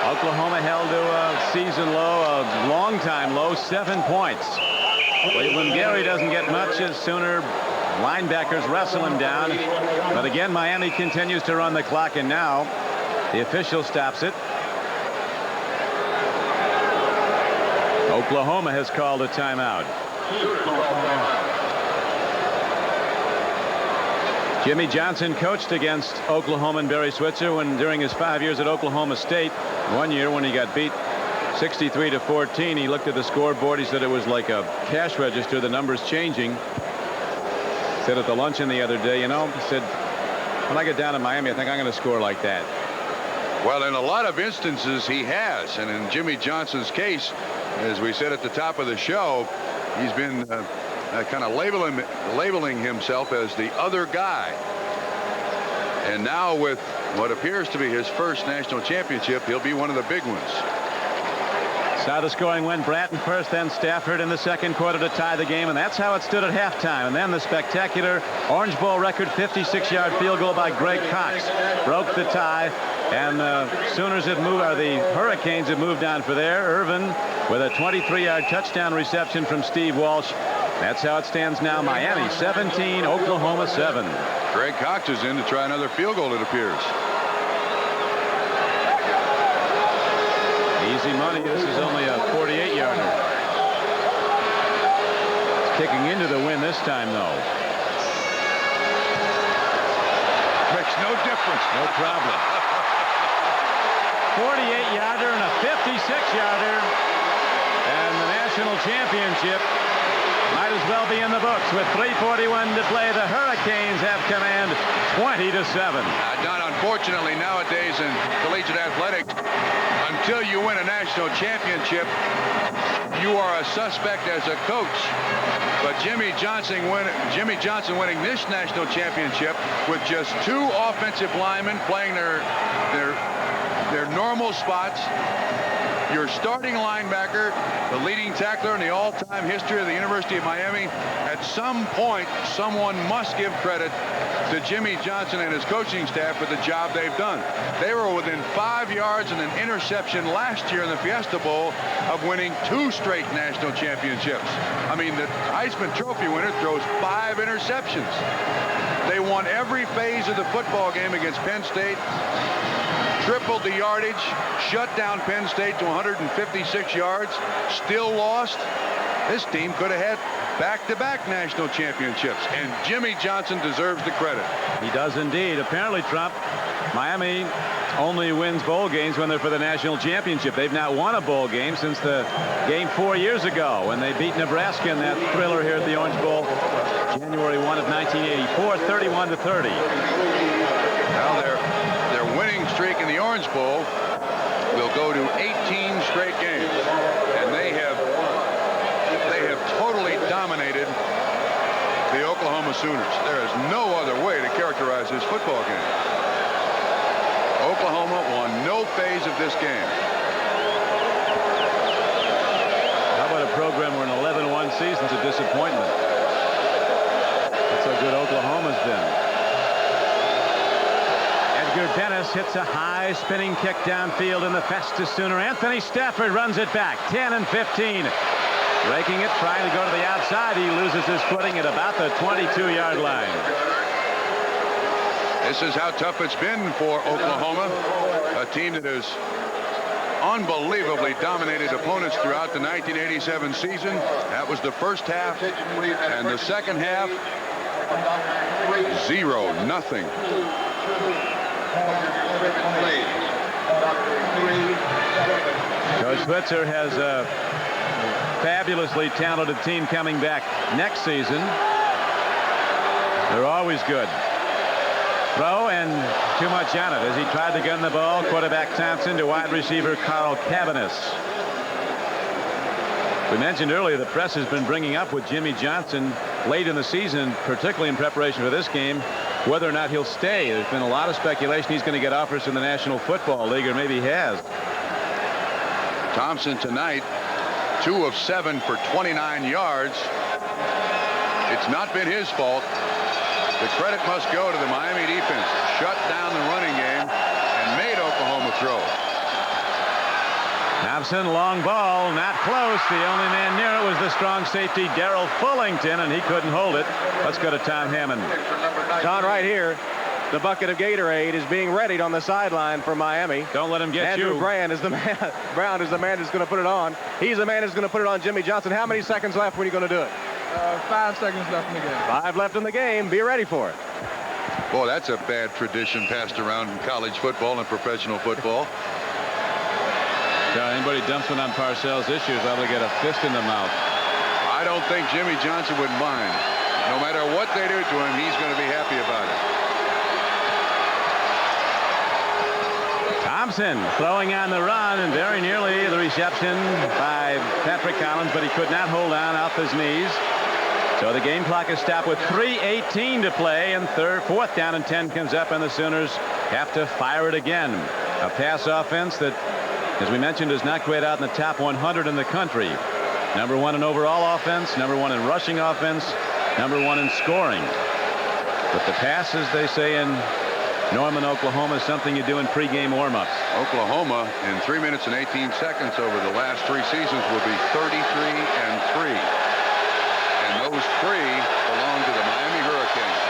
Oklahoma held to a season low, a long-time low, 7 points. Cleveland Gary doesn't get much as Sooner linebackers wrestle him down. But again, Miami continues to run the clock, and now the official stops it. Oklahoma has called a timeout. Jimmy Johnson coached against Oklahoma and Barry Switzer when during his 5 years at Oklahoma State. One year when he got beat 63-14, he looked at the scoreboard. He said it was like a cash register, the numbers changing. Said at the luncheon the other day, you know, he said, when I get down to Miami, I think I'm going to score like that. Well, in a lot of instances, he has. And in Jimmy Johnson's case, as we said at the top of the show, he's been kind of labeling himself as the other guy. And now with what appears to be his first national championship, he'll be one of the big ones. Saw the scoring win. Bratton first, then Stafford in the second quarter to tie the game, and that's how it stood at halftime. And then the spectacular Orange Bowl record 56-yard field goal by Greg Cox broke the tie, and the Sooners have moved, or the Hurricanes have moved on for there. Irvin with a 23-yard touchdown reception from Steve Walsh. That's how it stands now. Miami 17, Oklahoma 7. Greg Cox is in to try another field goal, it appears. Easy money. This is only a 48-yarder. It's kicking into the win this time, though. Makes no difference. No problem. 48-yarder and a 56-yarder. And the national championship might as well be in the books. With 3:41 to play, the Hurricanes have command 20-7. Don, unfortunately, nowadays in collegiate athletics, until you win a national championship, you are a suspect as a coach. But Jimmy Johnson winning this national championship with just 2 offensive linemen playing their normal spots. Your starting linebacker, the leading tackler in the all-time history of the University of Miami. At some point, someone must give credit to Jimmy Johnson and his coaching staff for the job they've done. They were within 5 yards and an interception last year in the Fiesta Bowl of winning 2 straight national championships. I mean, the Heisman Trophy winner throws 5 interceptions. They won every phase of the football game against Penn State. Tripled the yardage, shut down Penn State to 156 yards, still lost. This team could have had back-to-back national championships, and Jimmy Johnson deserves the credit. He does indeed. Apparently, Trump, Miami only wins bowl games when they're for the national championship. They've not won a bowl game since the game 4 years ago when they beat Nebraska in that thriller here at the Orange Bowl, January 1 of 1984, 31-30. Well, their winning streak in the Orange Bowl will go to 18 straight games, and they have totally dominated the Oklahoma Sooners. There is no other way to characterize this football game. Oklahoma won no phase of this game. How about a program where an 11-1 season's a disappointment? That's how good Oklahoma's been. Edgar Dennis hits a high spinning kick downfield in the Festus Sooner. Anthony Stafford runs it back. 10 and 15. Raking it, trying to go to the outside. He loses his footing at about the 22-yard line. This is how tough it's been for Oklahoma, a team that has unbelievably dominated opponents throughout the 1987 season. That was the first half, and the second half, 0-0. Coach Switzer has a fabulously talented team coming back next season. They're always good. Throw and too much on it as he tried to gun the ball. Quarterback Thompson to wide receiver Carl Cavanis. We mentioned earlier the press has been bringing up with Jimmy Johnson late in the season, particularly in preparation for this game, whether or not he'll stay. There's been a lot of speculation he's going to get offers from the National Football League, or maybe he has. Thompson tonight, 2 of 7 for 29 yards. It's not been his fault. The credit must go to the Miami defense. Shut down the running game and made Oklahoma throw. Thompson, long ball, not close. The only man near it was the strong safety, Darrell Fullington, and he couldn't hold it. Let's go to Tom Hammond. Don, right here, the bucket of Gatorade is being readied on the sideline for Miami. Don't let him get Andrew you. Brown is the man. Brown is the man who's going to put it on. He's the man who's going to put it on Jimmy Johnson. How many seconds left when you're going to do it? 5 seconds left in the game. 5 left in the game. Be ready for it. Boy, that's a bad tradition passed around in college football and professional football. Anybody dumps one on Parcells this year is liable to get a fist in the mouth. I don't think Jimmy Johnson would mind. No matter what they do to him, he's going to be happy about it. Thompson throwing on the run and very nearly the reception by Patrick Collins, but he could not hold on off his knees. So the game clock is stopped with 3:18 to play, and fourth down and 10 comes up, and the Sooners have to fire it again. A pass offense that, as we mentioned, is not great out in the top 100 in the country. Number 1 in overall offense, number 1 in rushing offense, number 1 in scoring. But the pass, as they say in Norman, Oklahoma, is something you do in pregame warm-ups. Oklahoma, in 3 minutes and 18 seconds over the last 3 seasons, will be 33-3. And those 3 belong to the Miami Hurricanes.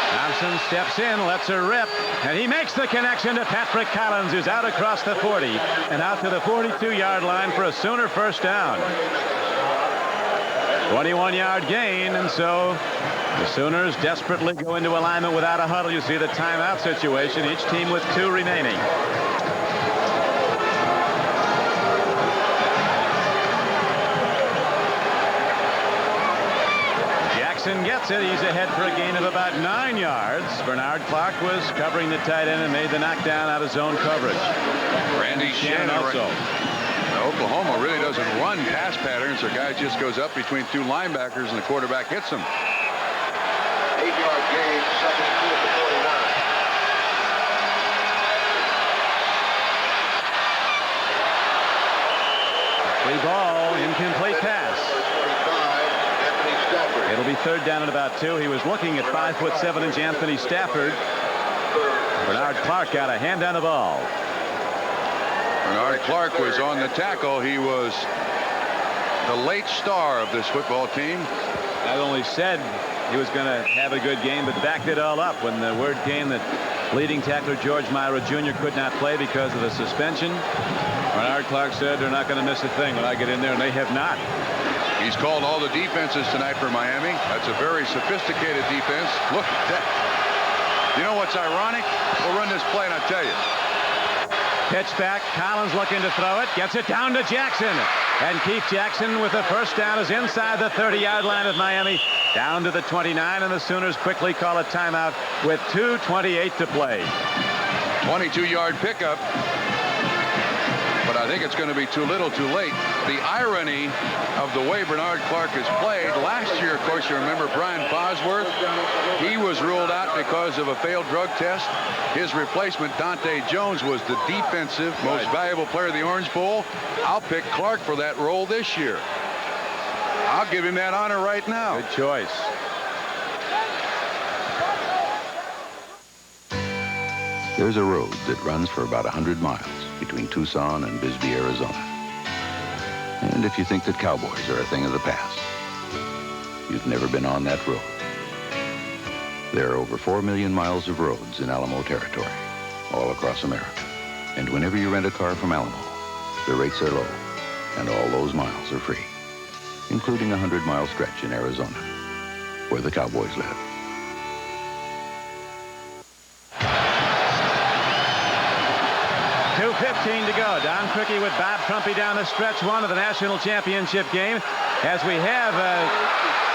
Thompson steps in, lets her rip, and he makes the connection to Patrick Collins, who's out across the 40 and out to the 42-yard line for a Sooner first down. 21-yard gain, and so the Sooners desperately go into alignment without a huddle. You see the timeout situation, each team with 2 remaining. Jackson gets it. He's ahead for a gain of about 9 yards. Bernard Clark was covering the tight end and made the knockdown out of zone coverage. Randy Shannon also. Oklahoma really doesn't run pass patterns. Their guy just goes up between 2 linebackers and the quarterback hits him. 8-yard gain, second and 2 at the 49. Free ball, incomplete pass. It'll be third down at about 2. He was looking at 5'7" Anthony Stafford. Bernard Clark got a hand on the ball. Bernard Clark was on the tackle. He was the late star of this football team. Not only said he was going to have a good game, but backed it all up when the word came that leading tackler George Myra Jr. could not play because of the suspension. Bernard Clark said they're not going to miss a thing when I get in there, and they have not. He's called all the defenses tonight for Miami. That's a very sophisticated defense. Look at that. You know what's ironic? We'll run this play and I'll tell you. Pitch back. Collins looking to throw it. Gets it down to Jackson. And Keith Jackson with the first down is inside the 30-yard line of Miami. Down to the 29, and the Sooners quickly call a timeout with 2:28 to play. 22-yard pickup. But I think it's going to be too little too late. The irony of the way Bernard Clark has played. Last year, of course, you remember Brian Bosworth. He was ruled out because of a failed drug test. His replacement, Dante Jones, was the defensive most valuable player of the Orange Bowl. I'll pick Clark for that role this year. I'll give him that honor right now. Good choice. There's a road that runs for about 100 miles between Tucson and Bisbee, Arizona. And if you think that cowboys are a thing of the past, you've never been on that road. There are over 4 million miles of roads in Alamo territory, all across America. And whenever you rent a car from Alamo, the rates are low, and all those miles are free, including a 100-mile stretch in Arizona, where the cowboys live. 2:15 to go. Don Criqui with Bob Trumpy down the stretch 1 of the national championship game. As we have a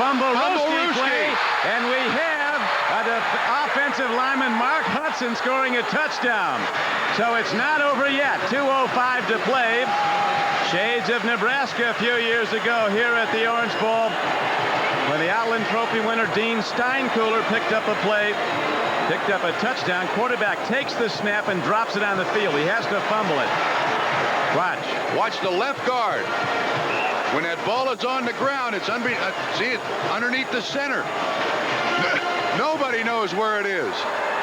fumble play, and we have the offensive lineman Mark Hudson scoring a touchdown. So it's not over yet. 2:05 to play. Shades of Nebraska a few years ago here at the Orange Bowl when the Outland Trophy winner Dean Steinkühler picked up a touchdown. Quarterback takes the snap and drops it on the field. He has to fumble it. Watch the left guard. When that ball is on the ground, it's see it underneath the center. Nobody knows where it is.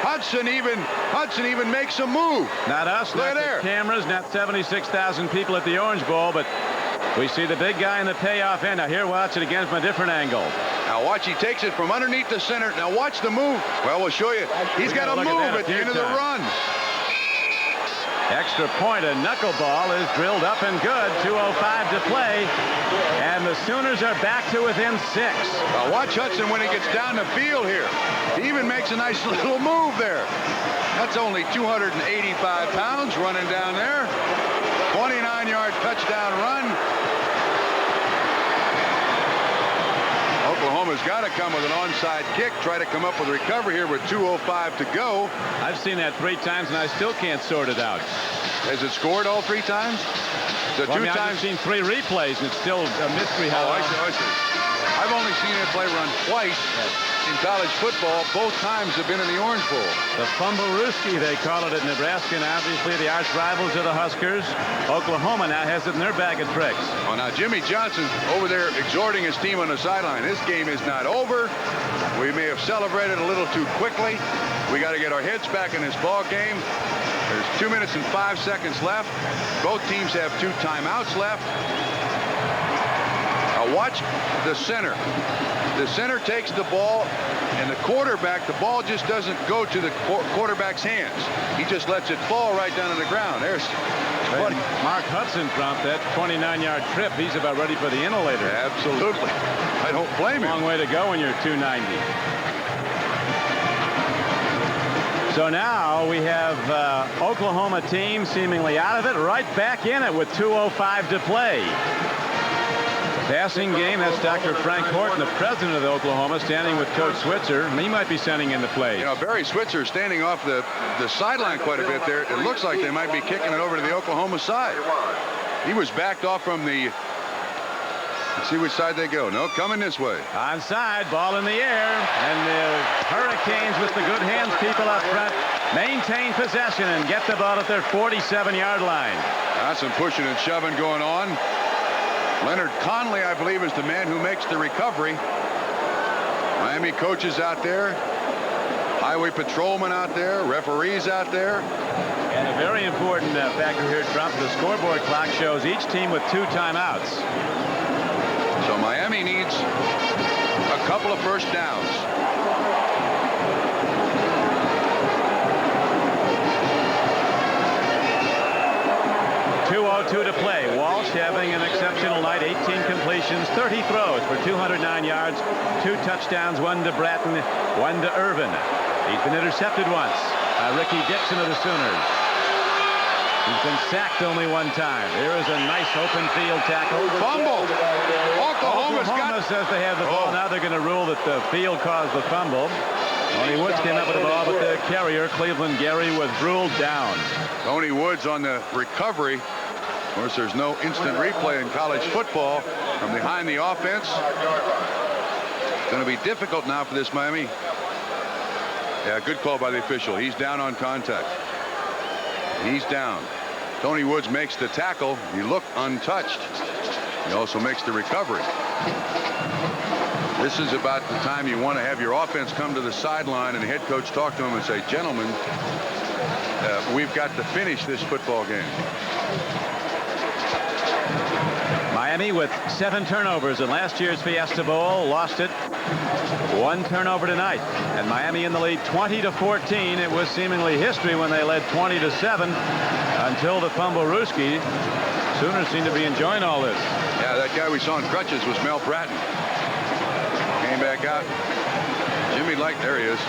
Hudson even makes a move. Not us, Look not there. the cameras, not 76,000 people at the Orange Bowl, but we see the big guy in the payoff end. Now here, watch it again from a different angle. Now watch, he takes it from underneath the center. Now watch the move. Well, we'll show you. He's got a move at the end of the run. Extra point, a knuckleball is drilled up and good. 2:05 to play. And the Sooners are back to within 6. Now watch Hudson when he gets down the field here. He even makes a nice little move there. That's only 285 pounds running down there. 29-yard touchdown run. Oklahoma's got to come with an onside kick, try to come up with a recovery here with 2:05 to go. I've seen that 3 times, and I still can't sort it out. Has it scored all 3 times? The Well, 2 times. I've seen 3 replays, and it's still a mystery how. I see. I've only seen that play run twice in college football. Both times have been in the Orange Bowl. The Fumblerooski, they call it at Nebraska, and obviously the arch rivals of the Huskers. Oklahoma now has it in their bag of tricks. Oh, now Jimmy Johnson over there exhorting his team on the sideline. This game is not over. We may have celebrated a little too quickly. We got to get our heads back in this ball game. There's 2 minutes and 5 seconds left. Both teams have 2 timeouts left. Now watch the center. The center takes the ball, and the quarterback, the ball just doesn't go to the quarterback's hands. He just lets it fall right down on the ground. There's Mark Hudson from that 29-yard trip. He's about ready for the inhalator. Absolutely. I don't blame him. Long way to go when you're 290. So now we have Oklahoma team seemingly out of it, right back in it with 2:05 to play. Passing game, that's Dr. Frank Horton, the president of Oklahoma, standing with Coach Switzer. He might be sending in the play. You know, Barry Switzer standing off the sideline quite a bit there. It looks like they might be kicking it over to the Oklahoma side. He was backed off from the... Let's see which side they go. No, coming this way. Onside, ball in the air, and the Hurricanes with the good hands people up front maintain possession and get the ball at their 47-yard line. That's some pushing and shoving going on. Leonard Conley, I believe, is the man who makes the recovery. Miami coaches out there, highway patrolmen out there, referees out there. And a very important factor here, Trump, the scoreboard clock shows each team with 2 timeouts. So Miami needs a couple of first downs. .202 to play. Walsh having an exceptional night. 18 completions, 30 throws for 209 yards, 2 touchdowns, 1 to Bratton, 1 to Irvin. He's been intercepted once by Ricky Dixon of the Sooners. He's been sacked only 1 time. Here is a nice open field tackle. Fumble. Oklahoma says they have the ball. Now they're going to rule that the field caused the fumble. Tony Woods came up with the ball, but the carrier, Cleveland Gary, was ruled down. Tony Woods on the recovery. Of course, there's no instant replay in college football from behind the offense. It's going to be difficult now for this Miami. Yeah, good call by the official. He's down on contact. He's down. Tony Woods makes the tackle. He looked untouched. He also makes the recovery. This is about the time you want to have your offense come to the sideline and the head coach talk to him and say, gentlemen, we've got to finish this football game. Miami with 7 turnovers in last year's Fiesta Bowl, lost it. 1 turnover tonight, and Miami in the lead 20-14. It was seemingly history when they led 20-7 until the Fumblerooski. Sooners seem to be enjoying all this. Yeah, that guy we saw in crutches was Mel Bratton. Came back out. Jimmy Light, there he is.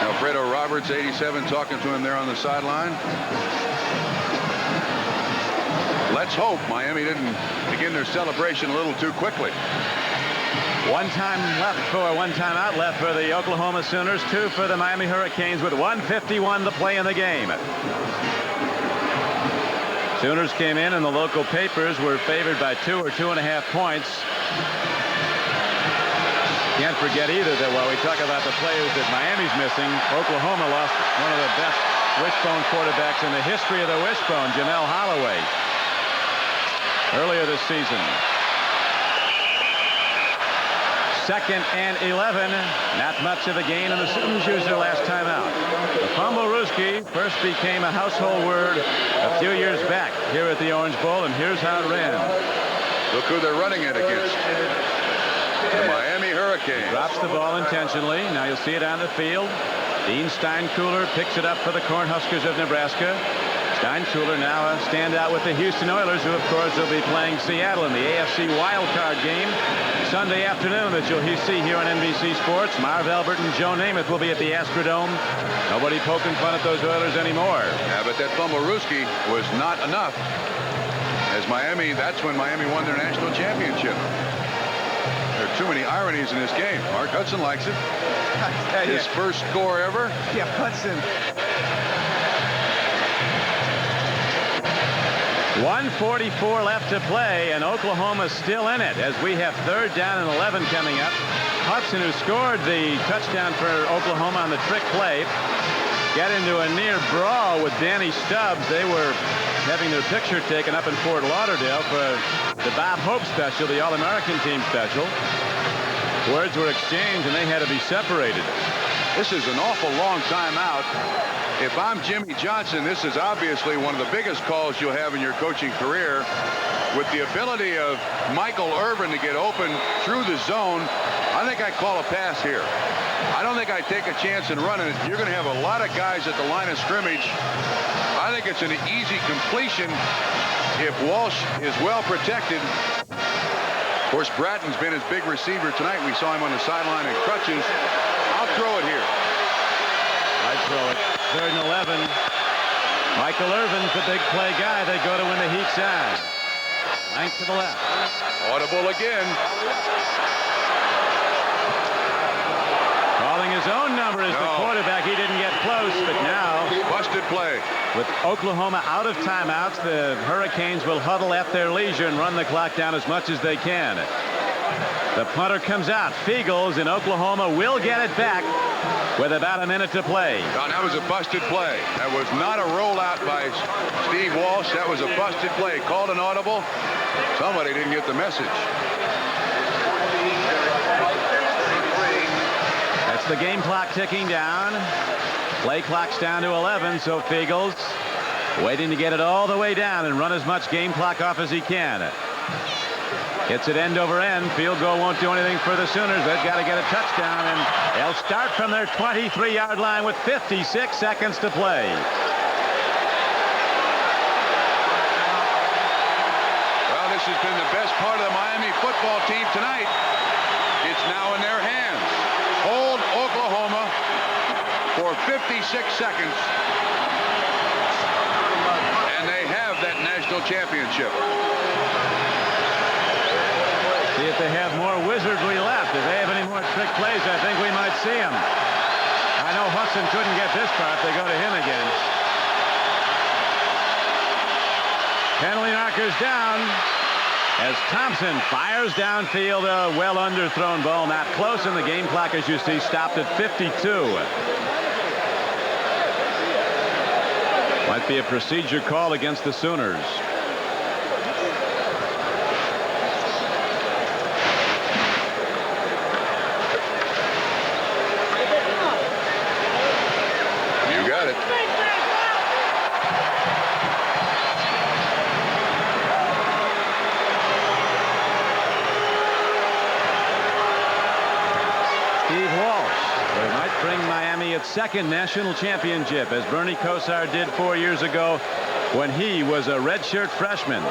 Alfredo Roberts, 87, talking to him there on the sideline. Let's hope Miami didn't begin their celebration a little too quickly. 1 timeout left for the Oklahoma Sooners, 2 for the Miami Hurricanes with 1:51 to play in the game. Sooners came in and the local papers were favored by 2 or 2.5 points. Can't forget either that while we talk about the players that Miami's missing, Oklahoma lost one of the best wishbone quarterbacks in the history of the wishbone, Jamel Holloway, earlier this season. 2nd and 11. Not much of a gain, and the Sooners used their last time out. The Fumblerooski first became a household word a few years back here at the Orange Bowl, and here's how it ran. Look who they're running it against. The Miami Hurricanes. Drops the ball intentionally. Now you'll see it on the field. Dean Steinkuhler picks it up for the Cornhuskers of Nebraska. Steinkuhler now a standout with the Houston Oilers, who, of course, will be playing Seattle in the AFC wildcard game Sunday afternoon that you'll see here on NBC Sports. Marv Albert and Joe Namath will be at the Astrodome. Nobody poking fun at those Oilers anymore. Yeah, but that Fumblerooski was not enough. As Miami, that's when Miami won their national championship. There are too many ironies in this game. Mark Hudson likes it. His first score ever. Yeah, Hudson. 1:44 left to play, and Oklahoma's still in it as we have 3rd down and 11 coming up. Hudson, who scored the touchdown for Oklahoma on the trick play, got into a near brawl with Danny Stubbs. They were having their picture taken up in Fort Lauderdale for the Bob Hope special, the All-American team special. Words were exchanged, and they had to be separated. This is an awful long time out. If I'm Jimmy Johnson, this is obviously one of the biggest calls you'll have in your coaching career. With the ability of Michael Irvin to get open through the zone, I think I'd call a pass here. I don't think I'd take a chance and run it. You're going to have a lot of guys at the line of scrimmage. I think it's an easy completion if Walsh is well protected. Of course, Bratton's been his big receiver tonight. We saw him on the sideline in crutches. I'll throw it here. I'd throw it. 3rd and 11. Michael Irvin's the big play guy. They go to when the heat's on. 9 to the left. Audible again. Calling his own number as the quarterback. He didn't get close, but now... Busted play. With Oklahoma out of timeouts, the Hurricanes will huddle at their leisure and run the clock down as much as they can. The punter comes out. Fiegels in Oklahoma will get it back with about a minute to play. Now, that was a busted play. That was not a rollout by Steve Walsh. That was a busted play. Called an audible. Somebody didn't get the message. That's the game clock ticking down. Play clock's down to 11, so Fiegels waiting to get it all the way down and run as much game clock off as he can. Hits it end over end. Field goal won't do anything for the Sooners. They've got to get a touchdown, and they'll start from their 23-yard line with 56 seconds to play. Well, this has been the best part of the Miami football team tonight. It's now in their hands. Hold Oklahoma for 56 seconds, and they have that national championship. See if they have more wizardry left. If they have any more trick plays, I think we might see them. I know Hudson couldn't get this far if they go to him again. Penalty markers down as Thompson fires downfield. A well underthrown ball, not close, and the game clock, as you see, stopped at 52. Might be a procedure call against the Sooners. Its second national championship, as Bernie Kosar did 4 years ago when he was a redshirt freshman.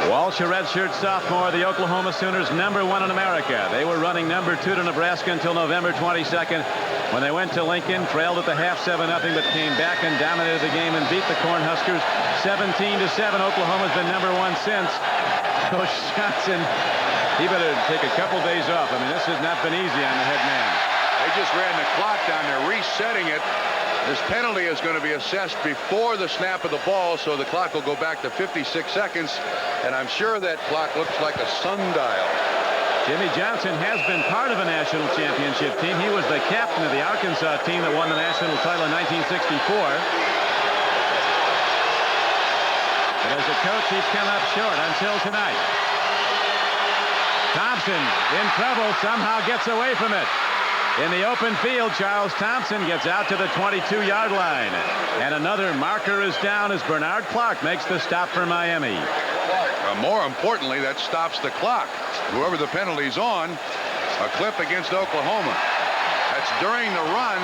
Walsh, a redshirt sophomore, the Oklahoma Sooners #1 in America. They were running #2 to Nebraska until November 22nd when they went to Lincoln, trailed at the half 7-0, but came back and dominated the game and beat the Cornhuskers 17-7. Oklahoma's been #1 since. Coach Johnson, he better take a couple days off. I mean, this has not been easy on the head man. They just ran the clock down. They're resetting it. This penalty is going to be assessed before the snap of the ball, so the clock will go back to 56 seconds. And I'm sure that clock looks like a sundial. Jimmy Johnson has been part of a national championship team. He was the captain of the Arkansas team that won the national title in 1964. But as a coach, he's come up short until tonight. Thompson in trouble, somehow gets away from it. In the open field, Charles Thompson gets out to the 22-yard line. And another marker is down as Bernard Clark makes the stop for Miami. More importantly, that stops the clock. Whoever the penalty's on, a clip against Oklahoma. That's during the run.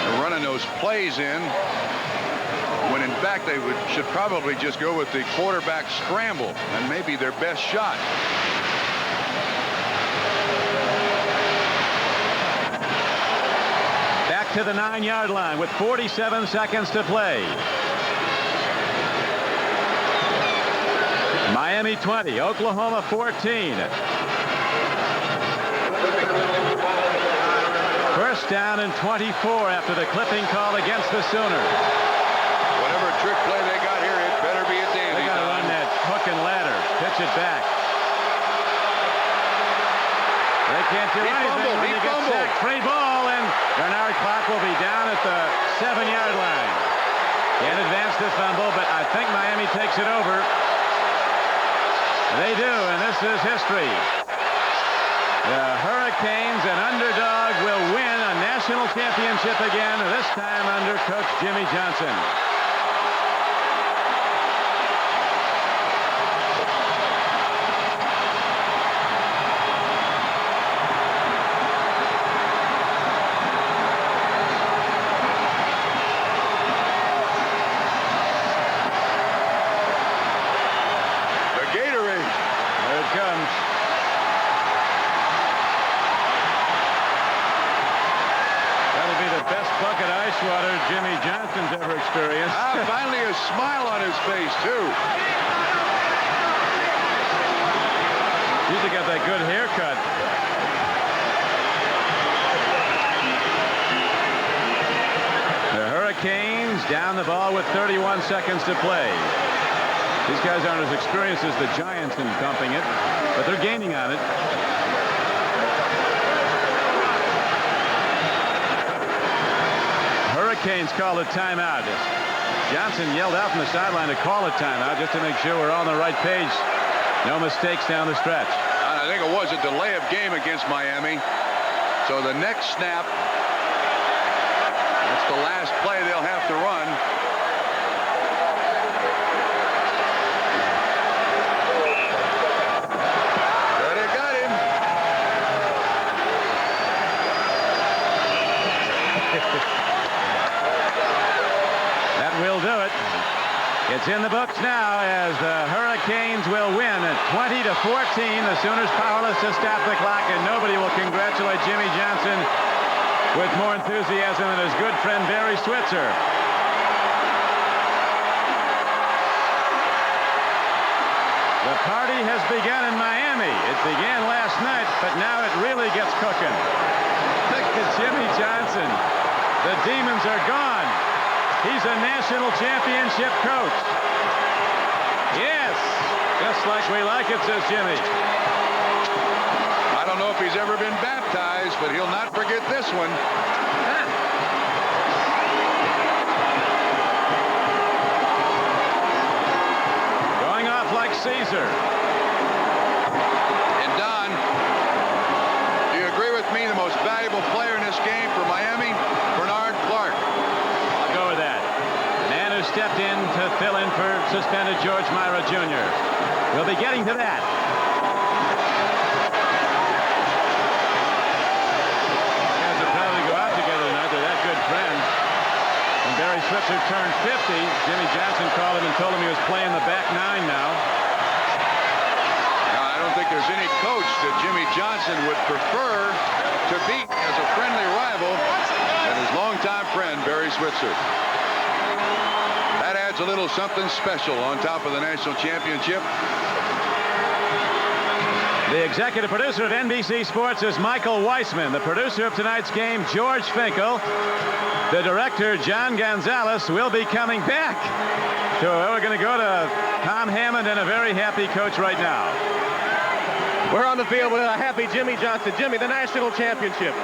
They're running those plays in, when in fact they should probably just go with the quarterback scramble and maybe their best shot. Back to the 9-yard line with 47 seconds to play. Miami 20, Oklahoma 14. First down and 24 after the clipping call against the Sooners. Whatever trick play they got here, it better be a dandy. They got to run that hook and ladder, pitch it back. They can't do anything when you get sacked. Free ball, and Bernard Clark will be down at the 7-yard line. Can't advance the fumble, but I think Miami takes it over. They do, and this is history. The Hurricanes, an underdog, will win a national championship again, this time under Coach Jimmy Johnson. Jimmy Johnson's ever experienced. Finally a smile on his face, too. He's got that good haircut. The Hurricanes down the ball with 31 seconds to play. These guys aren't as experienced as the Giants in dumping it, but they're gaining on it. Hurricanes call a timeout. Johnson yelled out from the sideline to call a timeout just to make sure we're on the right page. No mistakes down the stretch. I think it was a delay of game against Miami. So the next snap, that's the last play they'll have to run. But it got him. Will do it. It's in the books now as the Hurricanes will win at 20-14. The Sooners powerless to stop the clock, and nobody will congratulate Jimmy Johnson with more enthusiasm than his good friend Barry Switzer. The party has begun in Miami. It began last night, but now it really gets cooking. Look at Jimmy Johnson. The demons are gone. He's a national championship coach. Yes, just like we like it, says Jimmy. I don't know if he's ever been baptized, but he'll not forget this one. Going off like Caesar. And Don, do you agree with me, the most valuable player in this game for Miami, Bernard Clark? I'll go with that. The man who stepped in to fill in for suspended George Myra Jr. We'll be getting to that. Guys will probably go out together tonight. They're that good friends. When Barry Switzer turned 50, Jimmy Johnson called him and told him he was playing the back nine now. I don't think there's any coach that Jimmy Johnson would prefer to beat as a friendly rival than his longtime friend, Barry Switzer. That adds a little something special on top of the national championship. The executive producer of NBC Sports is Michael Weissman. The producer of tonight's game, George Finkel. The director, John Gonzalez, will be coming back. So we're going to go to Tom Hammond and a very happy coach right now. We're on the field with a happy Jimmy Johnson. Jimmy, the national championship.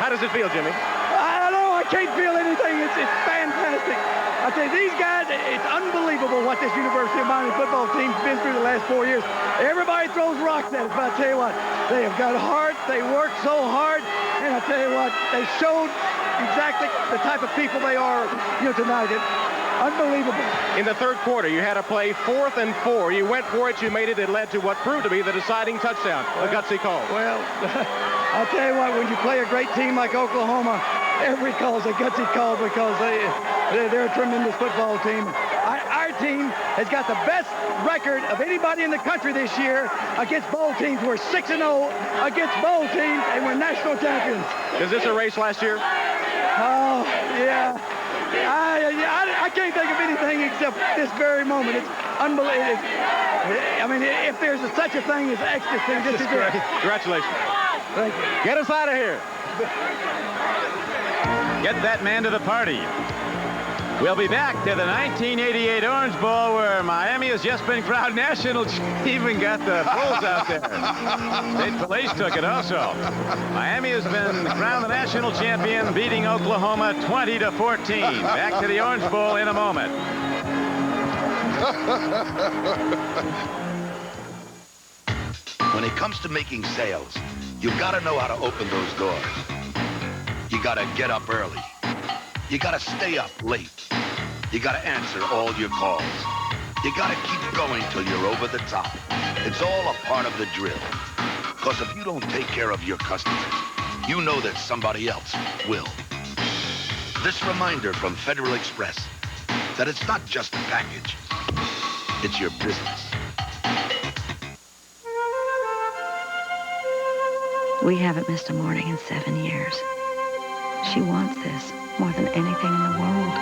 How does it feel, Jimmy? I don't know. I can't feel anything. It's fantastic. I tell you, these guys, it's unbelievable what this University of Miami football team's been through the last 4 years. Everybody throws rocks at us, but I tell you what, they have got heart. They work so hard, and I tell you what, they showed exactly the type of people they are, tonight. It's unbelievable. In the third quarter, you had a play 4th and 4. You went for it. You made it. It led to what proved to be the deciding touchdown, a gutsy call. Well, I tell you what, when you play a great team like Oklahoma, every call is a gutsy call because they're a tremendous football team. Our team has got the best record of anybody in the country this year against bowl teams. We're 6-0 against bowl teams, and we're national champions. Is this a race last year? Oh, yeah. I can't think of anything except this very moment. It's unbelievable. I mean, if there's such a thing as ecstasy, this is great. Congratulations. Thank you. Get us out of here. Get that man to the party. We'll be back to the 1988 Orange Bowl, where Miami has just been crowned national. Even got the Bulls out there. State Police took it also. Miami has been crowned the national champion, beating Oklahoma 20-14. Back to the Orange Bowl in a moment. When it comes to making sales, you gotta know how to open those doors. You gotta get up early. You gotta stay up late. You gotta answer all your calls. You gotta keep going till you're over the top. It's all a part of the drill. Because if you don't take care of your customers, you know that somebody else will. This reminder from Federal Express that it's not just a package, it's your business. We haven't missed a morning in 7 years. She wants this more than anything in the world.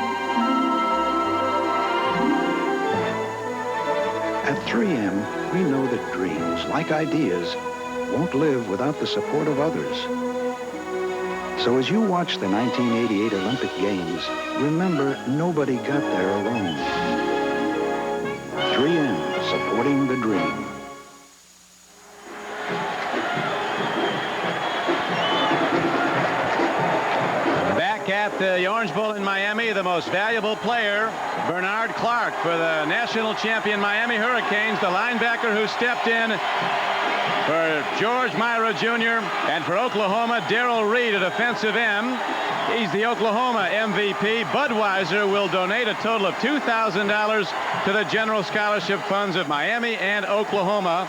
At 3M, we know that dreams, like ideas, won't live without the support of others. So as you watch the 1988 Olympic Games, remember nobody got there alone. 3M, supporting the dream. At the Orange Bowl in Miami, the most valuable player, Bernard Clark, for the national champion Miami Hurricanes, the linebacker who stepped in for George Myra Jr. and for Oklahoma, Darrell Reed, a defensive end. He's the Oklahoma MVP. Budweiser will donate a total of $2,000 to the general scholarship funds of Miami and Oklahoma.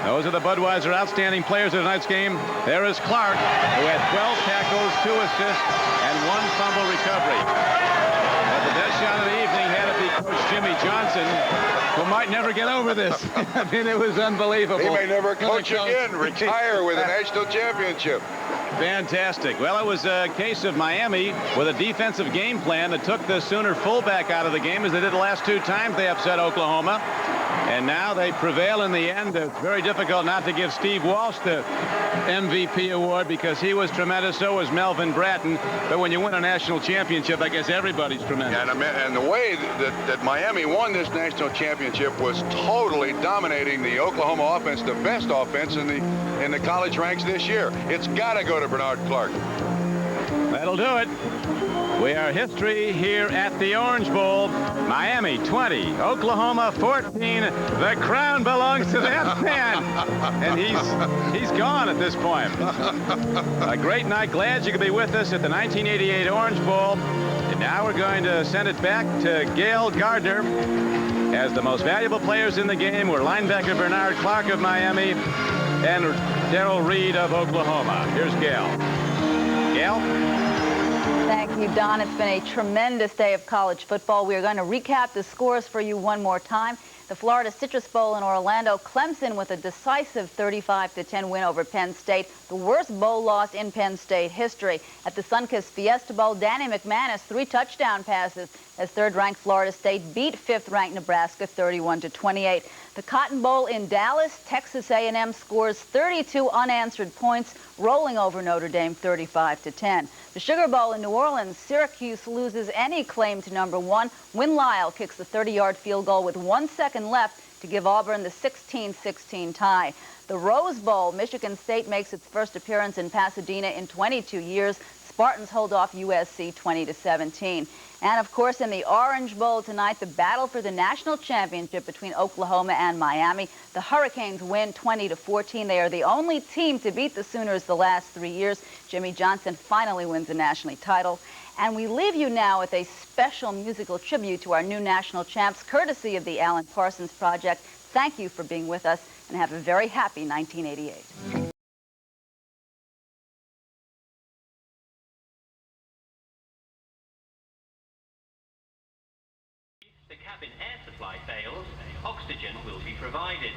Those are the Budweiser outstanding players of tonight's game. There is Clark, who had 12 tackles, 2 assists, and 1 fumble recovery. But the best shot of the evening had to be Coach Jimmy Johnson, who might never get over this. I mean, it was unbelievable. He may never coach again, retire with a national championship. Fantastic. Well, it was a case of Miami with a defensive game plan that took the Sooner fullback out of the game, as they did the last 2 times they upset Oklahoma. And now they prevail in the end. It's very difficult not to give Steve Walsh the MVP award because he was tremendous. So was Melvin Bratton. But when you win a national championship, I guess everybody's tremendous. And the way that Miami won this national championship was totally dominating the Oklahoma offense, the best offense in the college ranks this year. It's got to go to Bernard Clark. That'll do it. We are history here at the Orange Bowl. Miami 20, Oklahoma 14. The crown belongs to that man. And he's gone at this point. A great night. Glad you could be with us at the 1988 Orange Bowl. And now we're going to send it back to Gail Gardner, as the most valuable players in the game were linebacker Bernard Clark of Miami and Darrell Reed of Oklahoma. Here's Gail. Gail? Thank you, Don. It's been a tremendous day of college football. We are going to recap the scores for you one more time. The Florida Citrus Bowl in Orlando, Clemson with a decisive 35-10 win over Penn State, the worst bowl loss in Penn State history. At the Sunkist Fiesta Bowl, Danny McManus 3 touchdown passes as third-ranked Florida State beat fifth-ranked Nebraska 31-28. The Cotton Bowl in Dallas, Texas A&M scores 32 unanswered points, rolling over Notre Dame 35-10. The Sugar Bowl in New Orleans, Syracuse loses any claim to number 1. Win Lyle kicks the 30-yard field goal with 1 second left to give Auburn the 16-16 tie. The Rose Bowl, Michigan State makes its first appearance in Pasadena in 22 years. Spartans hold off USC 20-17. And of course, in the Orange Bowl tonight, the battle for the national championship between Oklahoma and Miami. The Hurricanes win 20-14. They are the only team to beat the Sooners the last 3 years. Jimmy Johnson finally wins a national title. And we leave you now with a special musical tribute to our new national champs, courtesy of the Alan Parsons Project. Thank you for being with us, and have a very happy 1988. The cabin air supply fails, oxygen will be provided.